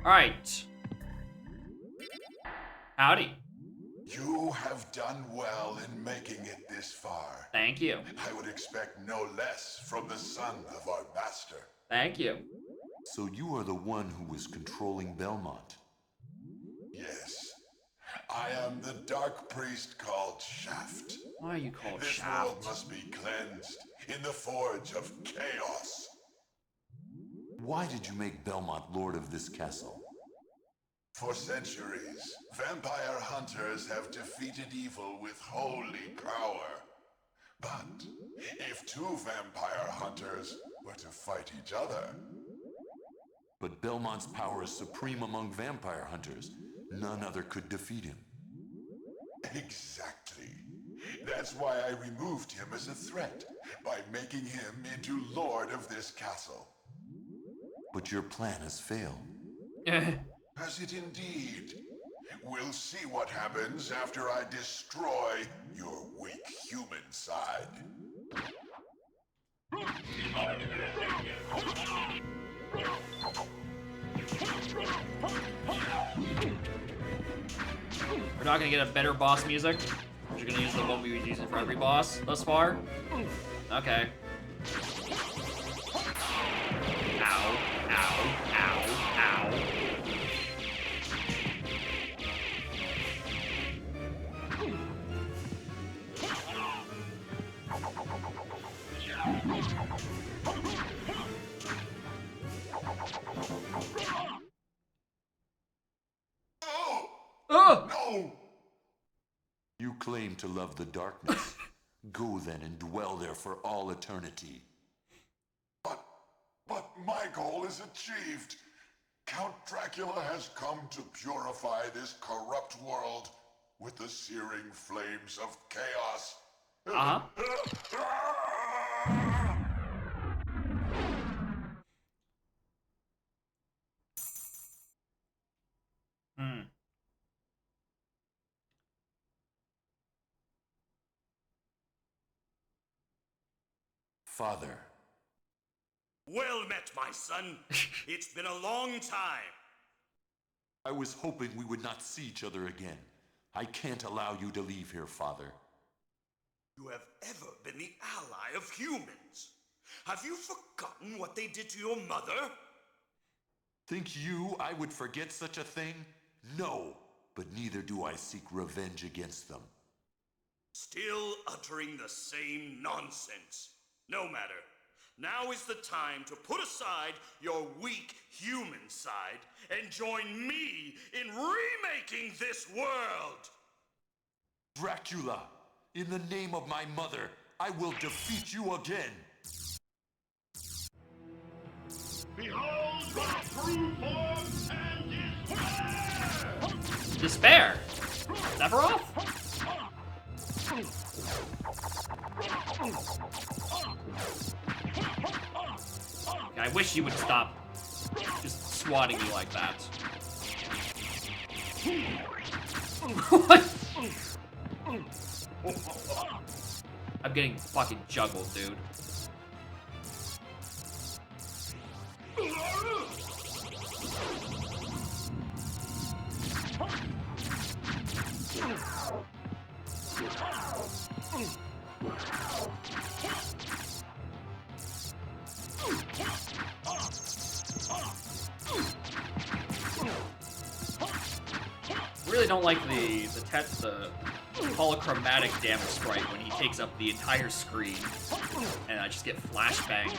S1: Alright. Howdy.
S5: You have done well in making it this far.
S1: Thank you.
S5: I would expect no less from the son of our master.
S1: Thank you.
S3: So you are the one who was controlling Belmont.
S5: Yes. I am the dark priest called Shaft.
S1: Why are you called
S5: This world
S1: Shaft?
S5: must be cleansed in the forge of chaos.
S3: Why did you make Belmont lord of this castle?
S5: For centuries, vampire hunters have defeated evil with holy power. But if two vampire hunters were to fight each other...
S3: But Belmont's power is supreme among vampire hunters. None other could defeat him.
S5: Exactly. That's why I removed him as a threat, by making him into lord of this castle.
S3: But your plan has failed.
S5: Has it indeed? We'll see what happens after I destroy your weak human side.
S1: We're not gonna get a better boss music. You're gonna use the one we were using for every boss thus far? Okay. Ow, ow, ow, ow. Oh!
S5: No!
S3: You claim to love the darkness. Go then and dwell there for all eternity.
S5: But my goal is achieved. Count Dracula has come to purify this corrupt world with the searing flames of chaos.
S1: Uh-huh. Hmm.
S3: Father,
S8: Well met, my son. It's been a long time.
S3: I was hoping we would not see each other again. I can't allow you to leave here, Father.
S9: You have ever been the ally of humans. Have you forgotten what they did to your mother?
S3: Think you I would forget such a thing? No, but neither do I seek revenge against them.
S9: Still uttering the same nonsense. No matter. Now is the time to put aside your weak human side and join me in remaking this world!
S3: Dracula, in the name of my mother, I will defeat you again!
S10: Behold my true form and
S1: Despair! Sephiroth? I wish you would stop just swatting me like that. What? I'm getting fucking juggled, dude. Really don't like the holochromatic damage sprite when he takes up the entire screen, and I just get flashbanged.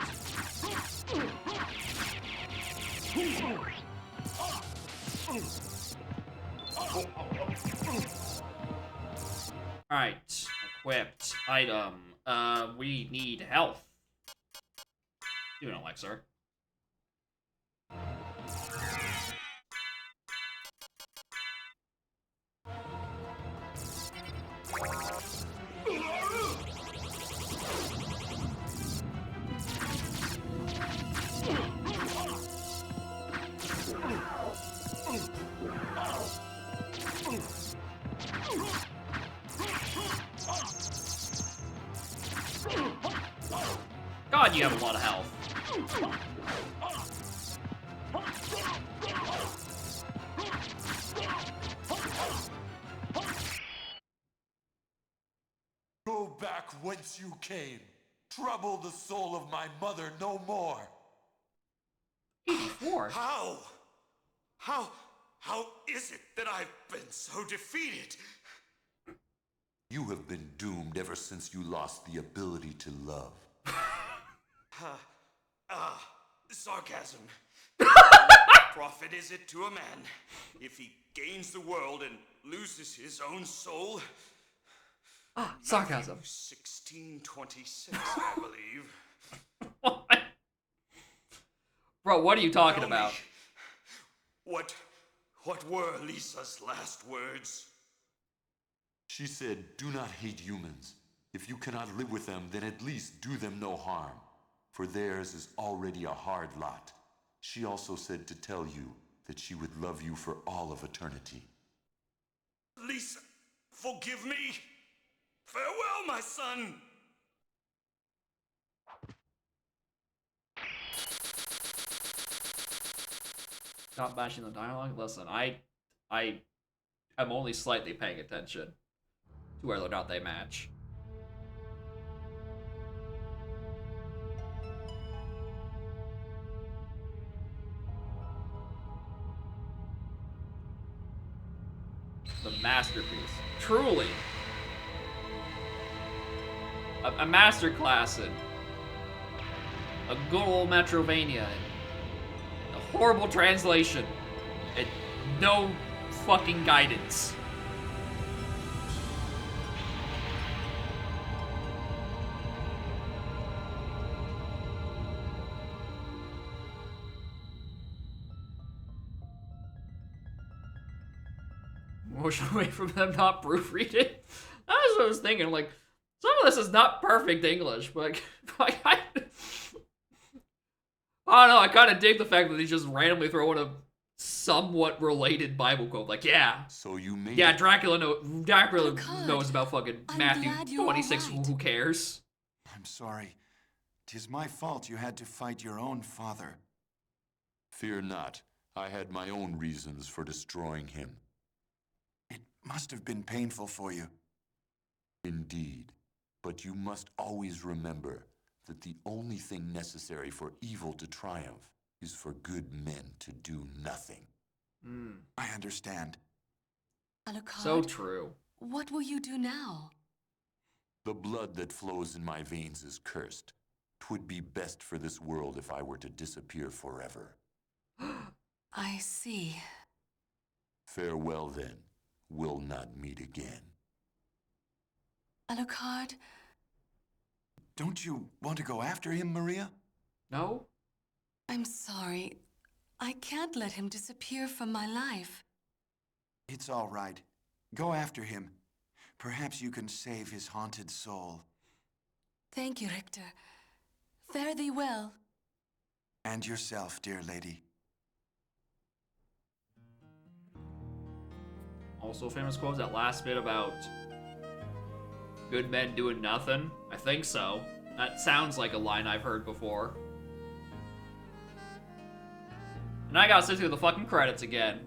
S1: Alright, equipped. Item. We need health. Do an elixir. God, you have a lot of health.
S3: Go back whence you came. Trouble the soul of my mother no more.
S1: 84.
S9: How is it that I've been so defeated?
S3: You have been doomed ever since you lost the ability to love.
S9: Sarcasm. What profit is it to a man if he gains the world and loses his own soul?
S1: Sarcasm.
S9: 1626, I believe.
S1: What? Bro, what are you talking
S9: Tell
S1: about?
S9: Me, what were Lisa's last words?
S3: She said, do not hate humans. If you cannot live with them, then at least do them no harm. For theirs is already a hard lot. She also said to tell you that she would love you for all of eternity.
S9: Lisa, forgive me. Farewell, my son.
S1: Stop bashing the dialogue. Listen, I am only slightly paying attention to whether or not they match. The masterpiece. Truly. A masterclass in a good old Metrovania. A horrible translation. And no fucking guidance. Motion away from them not proofread it. That's what I was thinking. Like, some of this is not perfect English, but like, I don't know. I kind of dig the fact that he's just randomly throwing a somewhat related Bible quote. Like, yeah,
S3: So you made
S1: yeah,
S3: it.
S1: Dracula
S4: Oh, God.
S1: knows about fucking
S7: I'm
S1: Matthew
S7: glad you're
S1: 26.
S7: all right.
S1: Who cares?
S2: I'm sorry. 'Tis my fault you had to fight your own father.
S3: Fear not. I had my own reasons for destroying him.
S2: It must have been painful for you.
S3: Indeed. But you must always remember that the only thing necessary for evil to triumph is for good men to do nothing.
S2: I understand.
S4: Alucard,
S1: So true.
S4: what will you do now?
S3: The blood that flows in my veins is cursed. 'Twould be best for this world if I were to disappear forever.
S4: I see.
S3: Farewell then. We'll not meet again.
S4: Alucard,
S2: Don't you want to go after him, Maria?
S1: No?
S4: I'm sorry. I can't let him disappear from my life.
S2: It's all right. Go after him. Perhaps you can save his haunted soul.
S4: Thank you, Richter. Fare thee well.
S2: And yourself, dear lady.
S1: Also famous quotes, that last bit about good men doing nothing. I think so. That sounds like a line I've heard before. And I gotta sit through the fucking credits again.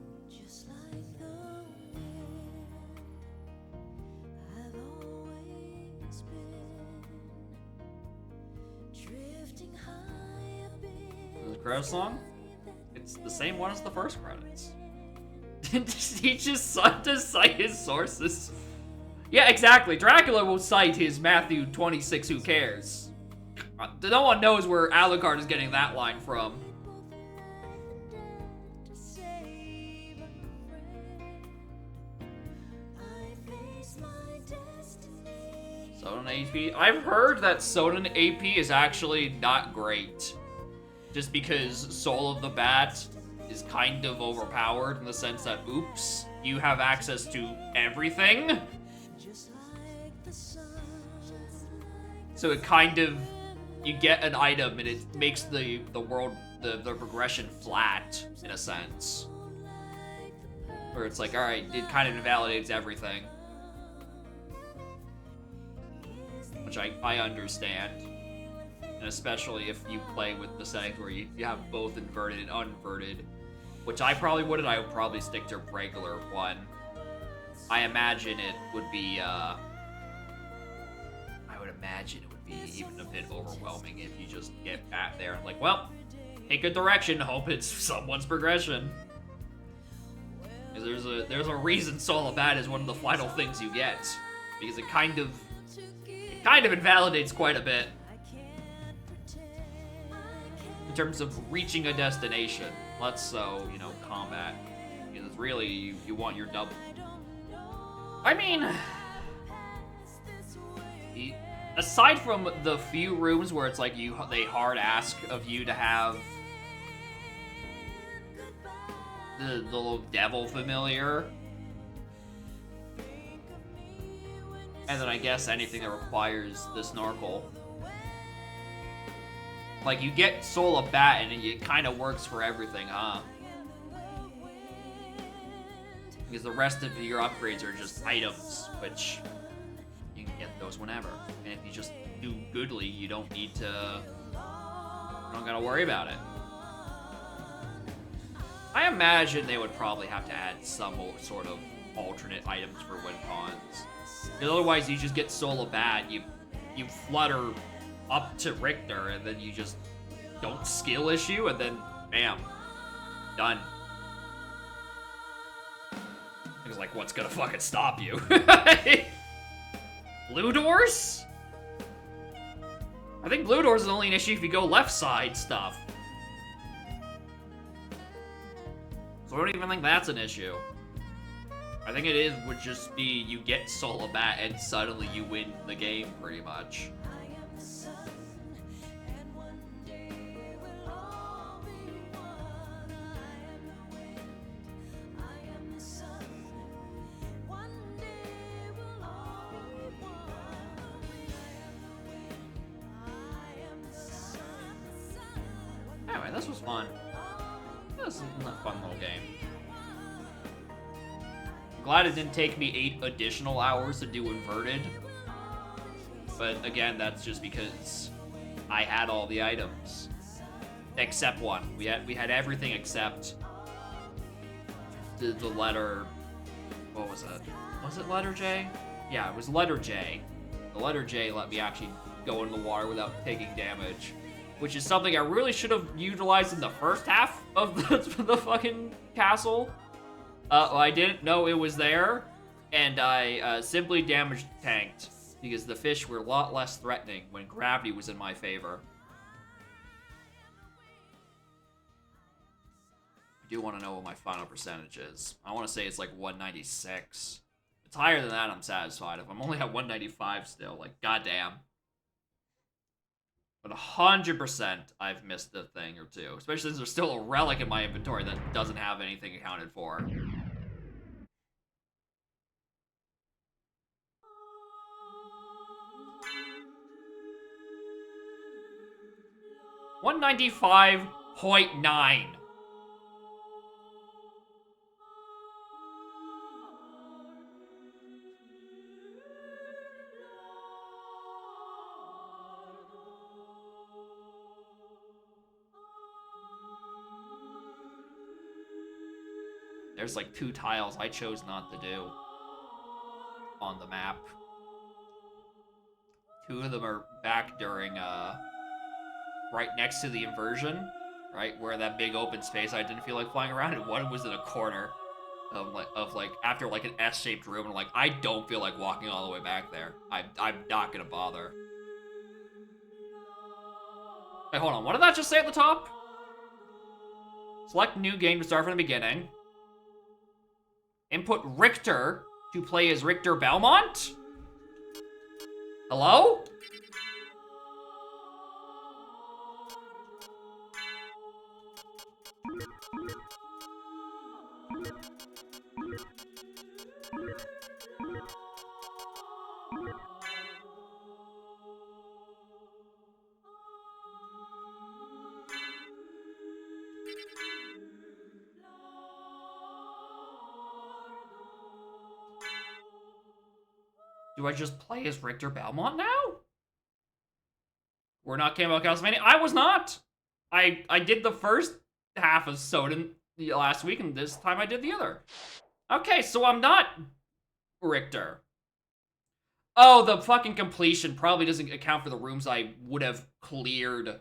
S1: The credits song? It's the same one as the first credits. He just to cite his sources. Yeah, exactly. Dracula will cite his Matthew 26, who cares? No one knows where Alucard is getting that line from. Soden AP? I've heard that Soden AP is actually not great. Just because Soul of the Bat is kind of overpowered in the sense that, oops, you have access to everything. So it kind of, you get an item and it makes the world, the progression flat, in a sense. Where it's like, alright, it kind of invalidates everything. Which I understand. And especially if you play with the settings where you have both inverted and uninverted. Which I probably wouldn't. I would probably stick to regular one. I imagine it would be, I would imagine it would be even a bit overwhelming if you just get back there and like, well, take a direction, hope it's someone's progression. Because there's a reason Soul of Bat is one of the final things you get. Because it kind of invalidates quite a bit. In terms of reaching a destination. Less so, you know, combat. Because really, you want your double. I mean, aside from the few rooms where it's like they hard ask of you to have the little devil familiar, and then I guess anything that requires the snorkel. Like, you get Soul of Bat, and it kind of works for everything, huh? Because the rest of your upgrades are just items, which you can get those whenever. And if you just do goodly, you don't need to... You don't gotta worry about it. I imagine they would probably have to add some sort of alternate items for win cons. Because otherwise, you just get Soul of Bat, you flutter up to Richter, and then you just don't skill issue, and then bam, done. It's like, what's gonna fucking stop you? Blue doors? I think blue doors is only an issue if you go left side stuff. So I don't even think that's an issue. I think it would just be you get Soul of Bat and suddenly you win the game, pretty much. Anyway, this was fun. This is a fun little game. Glad it didn't take me 8 additional hours to do inverted. But again, that's just because I had all the items. Except one. We had everything except the letter... What was it? Was it letter J? Yeah, it was letter J. The letter J let me actually go into the water without taking damage, which is something I really should have utilized in the first half of the fucking castle. I didn't know it was there, and I simply damage tanked because the fish were a lot less threatening when gravity was in my favor. I do want to know what my final percentage is. I want to say it's like 196. If it's higher than that, I'm satisfied. If I'm only at 195 still, like, goddamn. But 100% I've missed a thing or two. Especially since there's still a relic in my inventory that doesn't have anything accounted for. 195.9. There's like 2 tiles I chose not to do on the map. 2 of them are back during, right next to the inversion, right where that big open space I didn't feel like flying around, and one was in a corner of like after like an S-shaped room, and I'm like, I don't feel like walking all the way back there. I'm not gonna bother. Wait, hold on. What did that just say at the top? Select new game to start from the beginning. Input Richter to play as Richter Belmont? Hello? Do I just play as Richter Belmont now? We're not Campbell Castlevania. I was not. I did the first half of Soden last week, and this time I did the other. Okay, so I'm not Richter. Oh, the fucking completion probably doesn't account for the rooms I would have cleared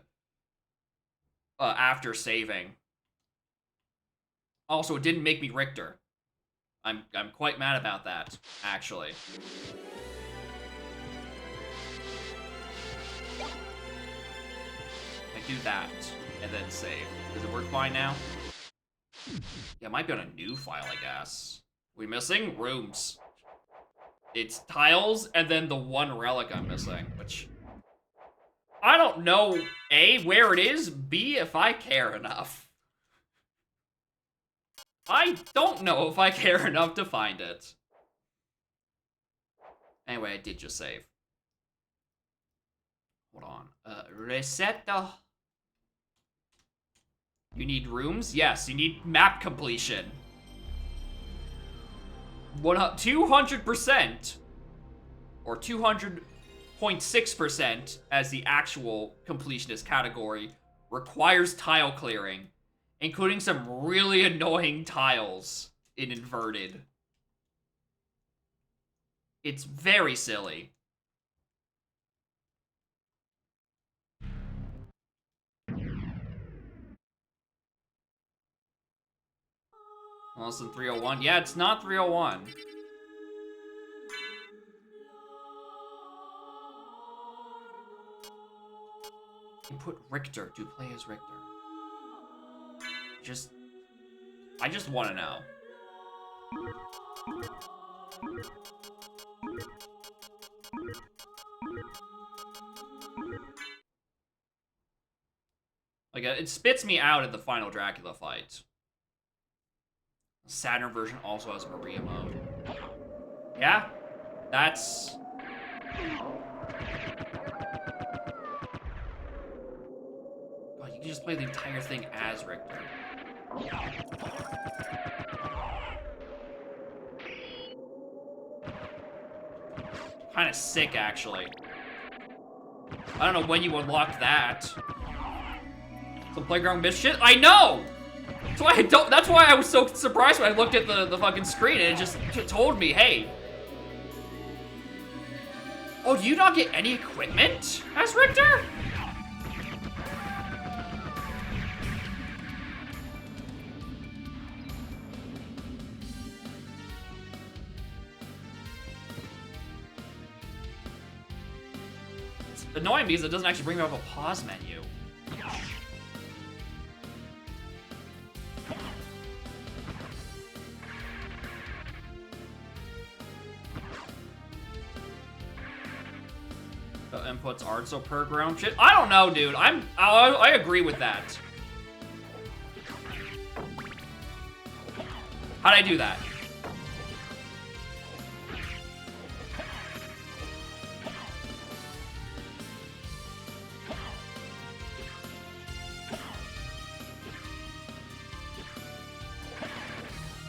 S1: after saving. Also, it didn't make me Richter. I'm quite mad about that, actually. I do that, and then save. Does it work fine now? Yeah, it might be on a new file, I guess. We missing? Rooms. It's tiles, and then the 1 relic I'm missing, which... I don't know, A, where it is, B, if I care enough. I don't know if I care enough to find it. Anyway, I did just save. Hold on. Reset the... You need rooms? Yes, you need map completion. 200%, or 200.6% as the actual completionist category, requires tile clearing, including some really annoying tiles in inverted. It's very silly. Less than 301? Yeah, it's not 301. Input Richter to play as Richter. I just want to know. Like, it spits me out at the final Dracula fight. Saturn version also has Maria mode. Yeah, that's... God, you can just play the entire thing as Richter. Kind of sick, actually. I don't know when you unlocked that. Some playground misshit? I know! That's why I was so surprised when I looked at the fucking screen and it just told me, hey. Oh, do you not get any equipment as Richter? It's annoying because it doesn't actually bring me up a pause menu. The inputs aren't so per ground shit. I don't know, dude. I agree with that. How'd I do that?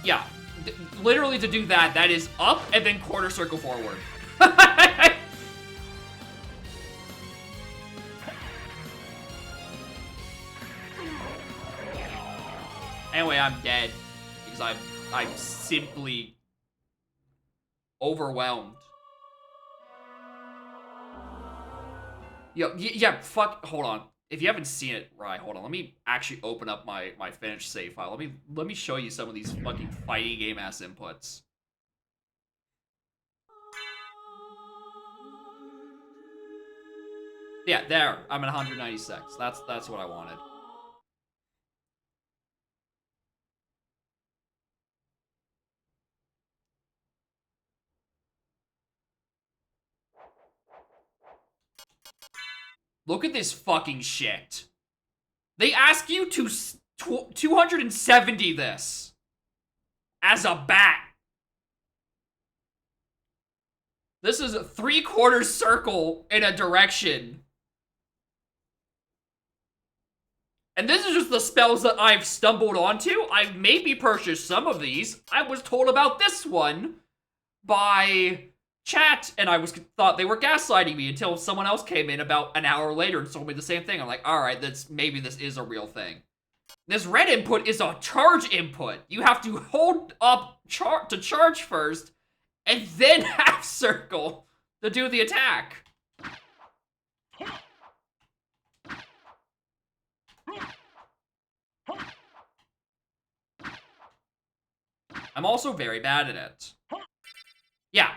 S1: Yeah, literally to do that, that is up and then quarter circle forward. Anyway, I'm dead because I'm simply overwhelmed. Yeah, fuck, hold on. If you haven't seen it, right, hold on. Let me actually open up my finished save file. Let me show you some of these fucking fighting game ass inputs. Yeah, there. I'm at 196. That's what I wanted. Look at this fucking shit. They ask you to 270 this as a bat. This is a 3/4 circle in a direction. And this is just the spells that I've stumbled onto. I've maybe purchased some of these. I was told about this one by chat, and I thought they were gaslighting me until someone else came in about an hour later and told me the same thing. I'm like, alright, maybe this is a real thing. This red input is a charge input. You have to hold up to charge first, and then half circle to do the attack. I'm also very bad at it. Yeah.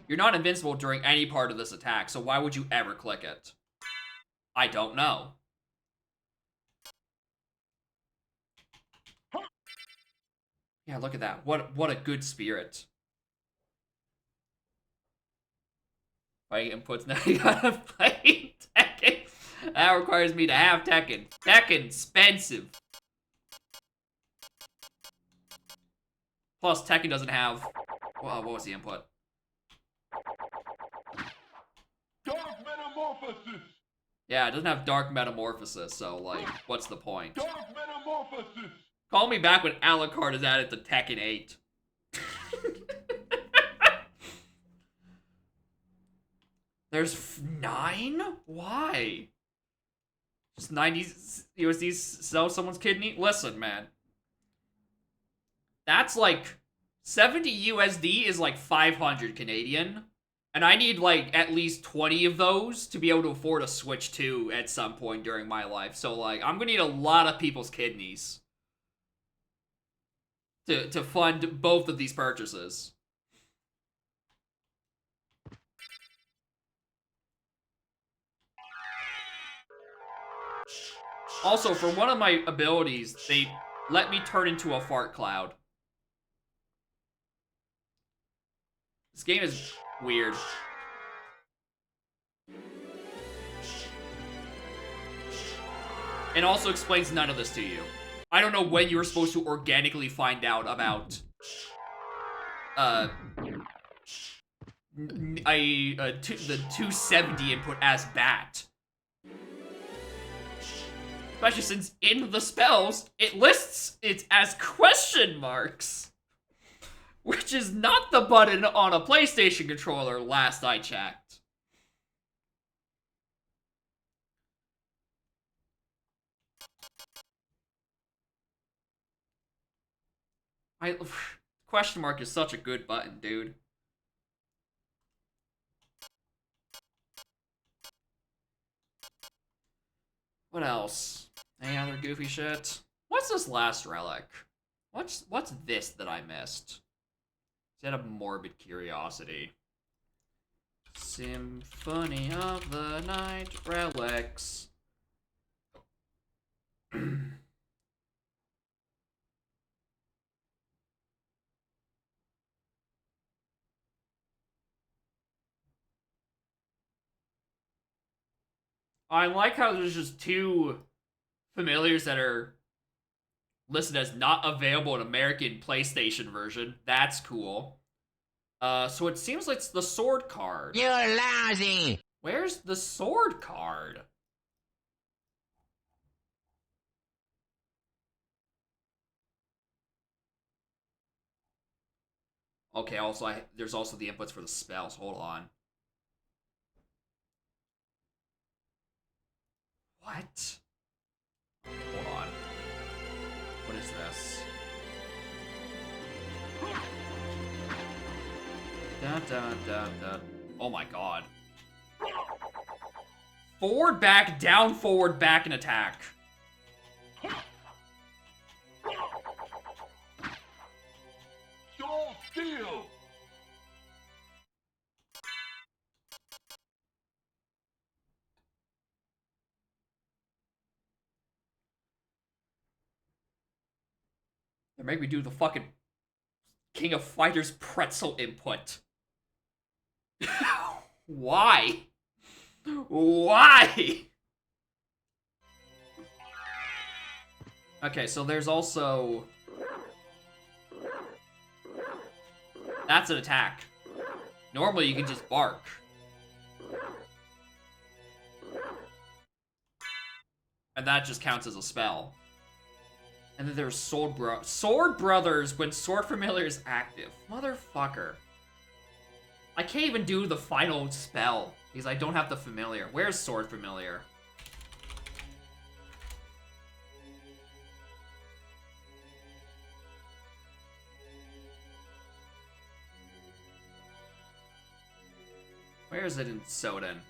S1: You're not invincible during any part of this attack, so why would you ever click it? I don't know. Yeah, look at that. What a good spirit. Fighting inputs, now you gotta play Tekken. That requires me to have Tekken. Tekken, expensive. Plus, Tekken doesn't have... Whoa, what was the input?
S10: Dark Metamorphosis!
S1: Yeah, it doesn't have Dark Metamorphosis, so, like, what's the point?
S10: Dark Metamorphosis!
S1: Call me back when Alucard is added to Tekken 8. There's 9? Why? Just 90 USD sell someone's kidney? Listen, man. That's like 70 USD is like 500 Canadian. And I need like at least 20 of those to be able to afford a Switch 2 at some point during my life. So like I'm gonna need a lot of people's kidneys to fund both of these purchases. Also, for one of my abilities, they let me turn into a fart cloud. This game is weird. And also explains none of this to you. I don't know when you were supposed to organically find out about the 270 input as bat. Especially since in the spells, it lists it as question marks. Which is not the button on a PlayStation controller, last I checked. Question mark is such a good button, dude. What else? Any other goofy shit? What's this last relic? What's this that I missed? Is that a morbid curiosity? Symphony of the Night relics. I like how there's just two familiars that are listed as not available in American PlayStation version. That's cool. So it seems like it's the sword card.
S8: You're lousy!
S1: Where's the sword card? Okay, also there's also the inputs for the spells. Hold on. What? Hold on. What is this? Da da da da. Oh my god. Forward, back, down, forward, back, and attack.
S10: Soul Steel!
S1: They make me do the fucking King of Fighters pretzel input. Why? Why? Okay, so there's also... That's an attack. Normally you can just bark. And that just counts as a spell. And then there's Sword Brothers when Sword Familiar is active. Motherfucker. I can't even do the final spell because I don't have the familiar. Where's Sword Familiar? Where is it in Soden?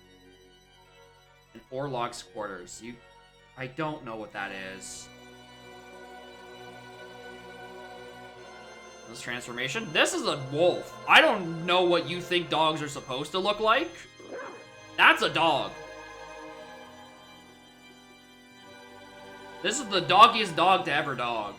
S1: In Orlog's quarters. I don't know what that is. This transformation? This is a wolf. I don't know what you think dogs are supposed to look like. That's a dog. This is the doggiest dog to ever dog.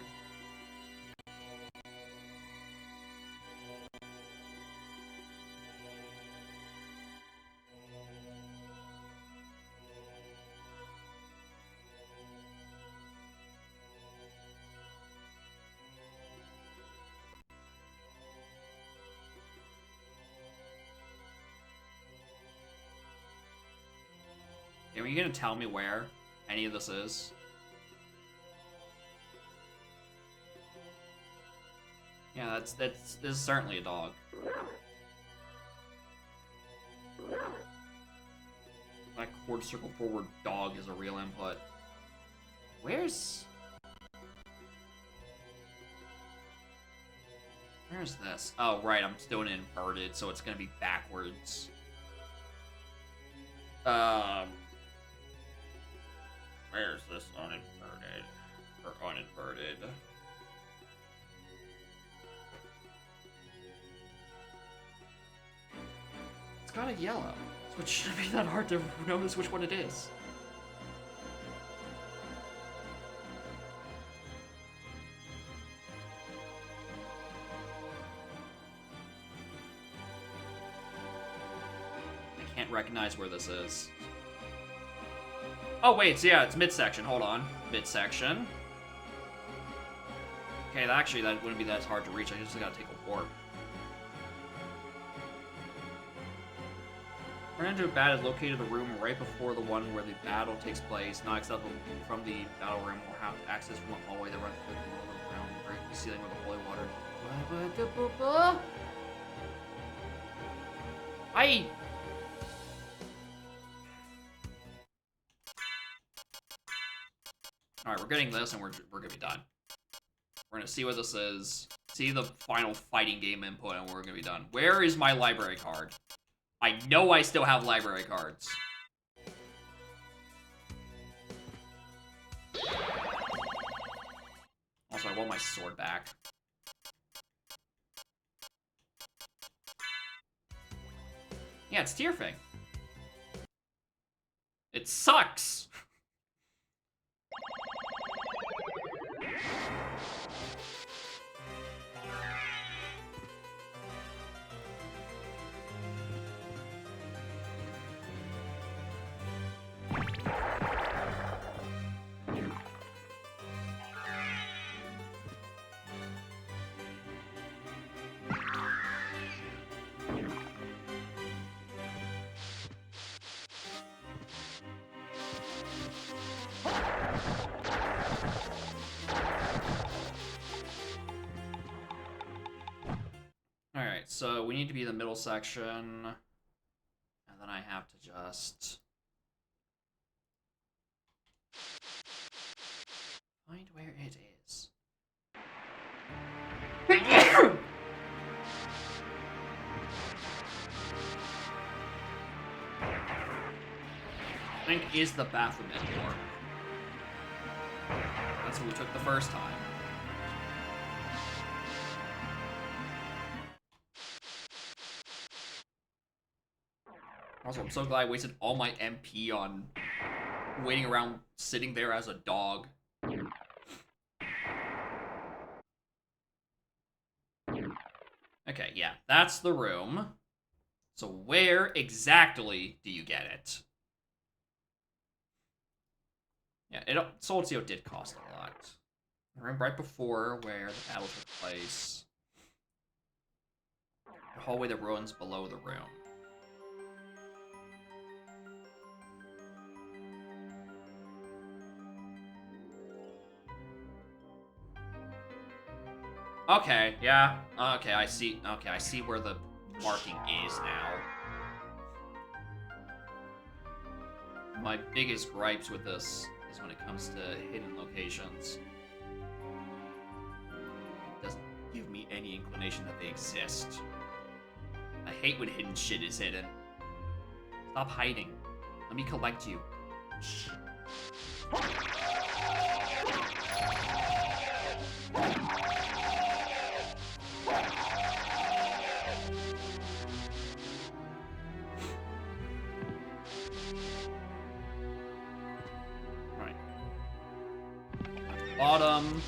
S1: Are you gonna tell me where any of this is? Yeah, this is certainly a dog. That quarter circle forward dog is a real input. Where's this? Oh, right, I'm still in inverted, so it's gonna be backwards. Where's this uninverted? Or uninverted? It's got a yellow, so it shouldn't be that hard to notice which one it is. I can't recognize where this is. Oh, wait, so yeah, it's midsection. Hold on. Midsection. Okay, actually, that wouldn't be that hard to reach. I just gotta take a warp. Run into a bat is located in the room right before the one where the battle takes place. Not accessible from the battle room or have to access from a hallway that runs through the middle of the ground, break the ceiling with the holy water. Alright, we're getting this and we're gonna be done. We're gonna see what this is. see the final fighting game input and we're gonna be done. Where is my library card? I know I still have library cards. Also, I want my sword back. Yeah, it's Tearfang. It sucks! Alright, so we need to be in the middle section. And then I have to just find where it is. I think is the Baphomet door. That's what we took the first time. Also, I'm so glad I wasted all my MP on waiting around, sitting there as a dog. Okay, yeah, that's the room. So where exactly do you get it? Yeah, Solzio did cost a lot. The room right before where the battle took place. The hallway that runs below the room. Okay, yeah. Okay, I see. Okay, I see where the marking is now. My biggest gripes with this is when it comes to hidden locations. It doesn't give me any inclination that they exist. I hate when hidden shit is hidden. Stop hiding. Let me collect you. Right. Bottom.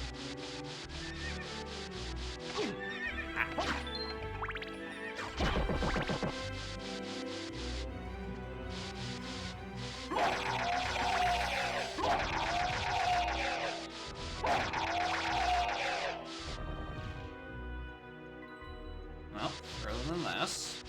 S1: Well, further than this.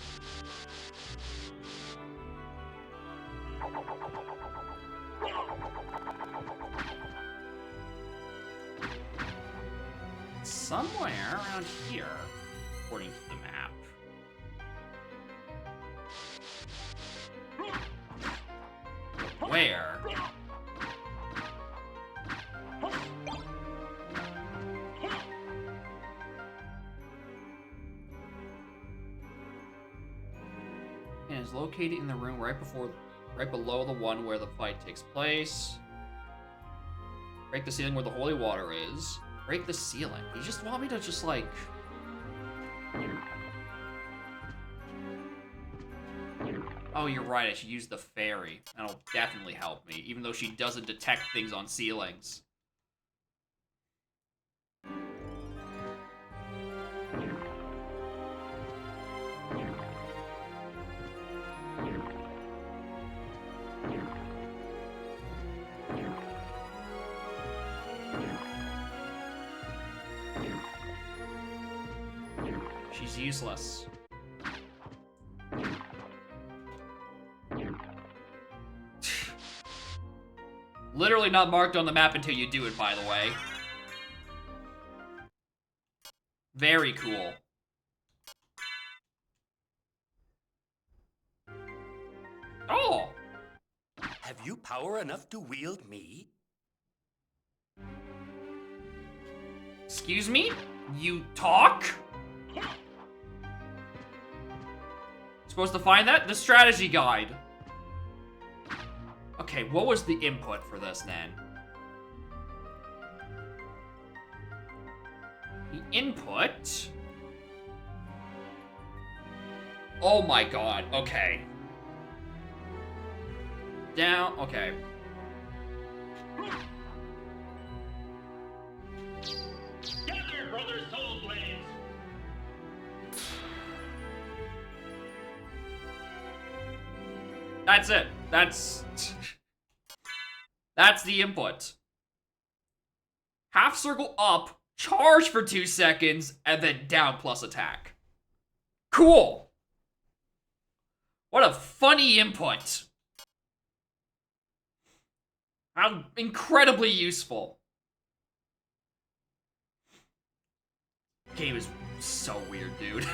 S1: Somewhere around here, according to the map. Where? And is located in the room right below the one where the fight takes place. Break the ceiling where the holy water is. Break the ceiling. You just want me to just like... Oh, you're right. I should use the fairy. That'll definitely help me, even though she doesn't detect things on ceilings. She's useless. Literally not marked on the map until you do it, by the way. Very cool. Oh!
S8: Have you power enough to wield me?
S1: Excuse me? You talk? Supposed to find that? The strategy guide. Okay, what was the input for this then? The input? Oh my god, okay. Down, okay.
S8: Gather, brother Soul Blades!
S1: That's it. That's the input. Half circle up, charge for 2 seconds, and then down plus attack. Cool. What a funny input. How incredibly useful. Game is so weird, dude.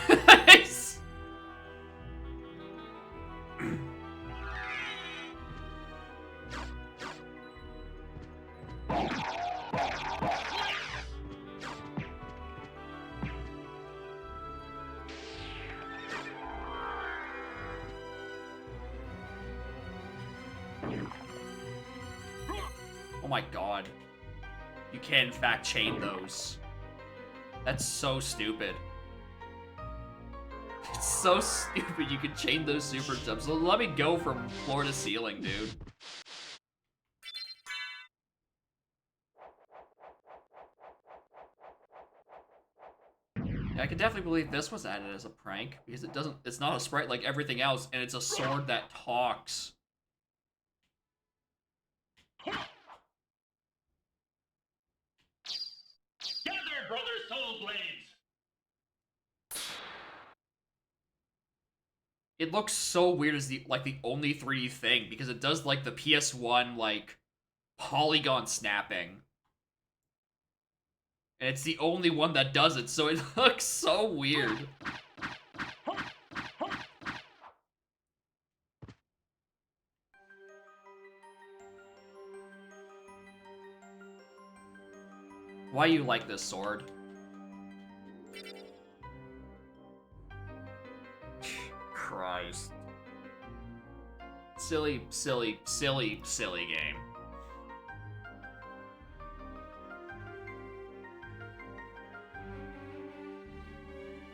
S1: Oh my god. You can in fact chain those. That's so stupid. It's so stupid you can chain those super jumps. So let me go from floor to ceiling, dude. Yeah, I can definitely believe this was added as a prank, because it's not a sprite like everything else, and it's a sword that talks.
S8: Gather, brother Soul Blades!
S1: It looks so weird as the only 3D thing, because it does like the PS1 like polygon snapping. And it's the only one that does it, so it looks so weird. Why you like this sword? Christ. Silly, silly, silly, silly game.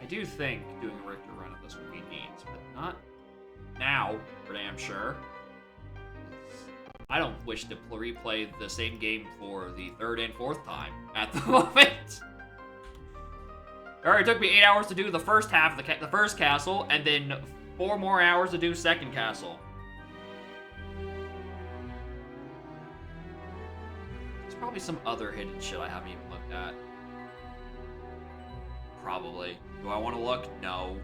S1: I do think doing a Richter run of this would be neat, but not now, for damn sure. I don't wish to replay the same game for the 3rd and 4th time at the moment. Alright, it took me 8 hours to do the first half of the first castle, and then 4 more hours to do second castle. There's probably some other hidden shit I haven't even looked at. Probably. Do I want to look? No.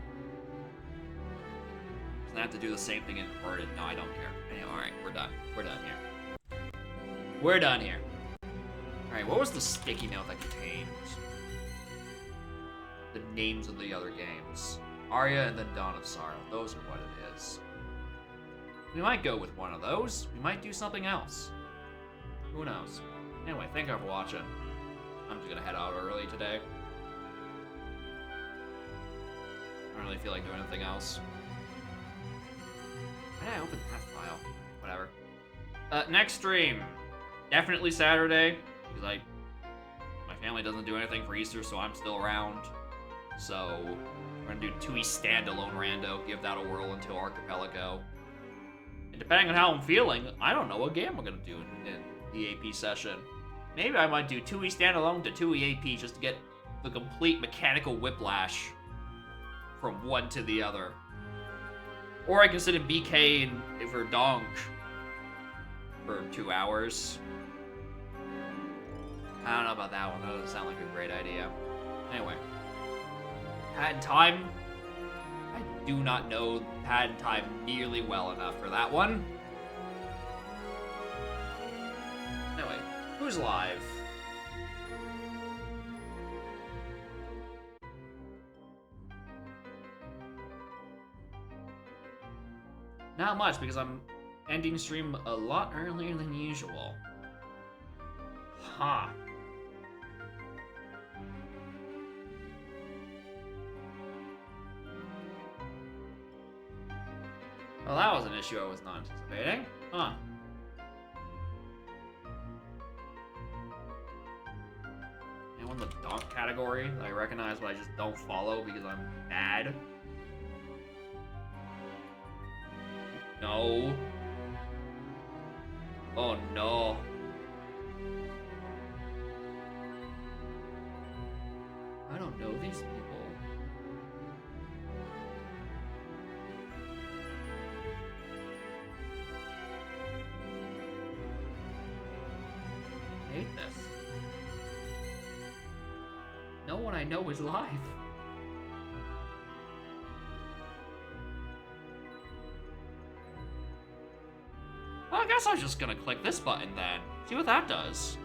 S1: Doesn't have to do the same thing in inverted. No, I don't care. Anyway, alright, we're done. We're done here. We're done here. Alright, what was the sticky note that contained the names of the other games? Aria and then Dawn of Sorrow. Those are what it is. We might go with one of those. We might do something else. Who knows? Anyway, thank you for watching. I'm just gonna head out early today. I don't really feel like doing anything else. Why did I open that file? Whatever. Next stream. Definitely Saturday, because my family doesn't do anything for Easter, so I'm still around. So we're gonna do Tui standalone rando, give that a whirl until Archipelago. And depending on how I'm feeling, I don't know what game we're gonna do in the AP session. Maybe I might do Tui standalone to Tui AP just to get the complete mechanical whiplash from one to the other. Or I can sit in BK and for Donk for 2 hours. I don't know about that one. That doesn't sound like a great idea. Anyway. Pad and Time. I do not know Pad and Time nearly well enough for that one. Anyway, who's live? Not much, because I'm ending stream a lot earlier than usual. Huh. Well, that was an issue I was not anticipating. Huh. Anyone in the donk category that I recognize but I just don't follow because I'm bad? No. Oh no. I don't know these people. I hate this. No one I know is live. Well, I guess I'm just gonna click this button then. See what that does.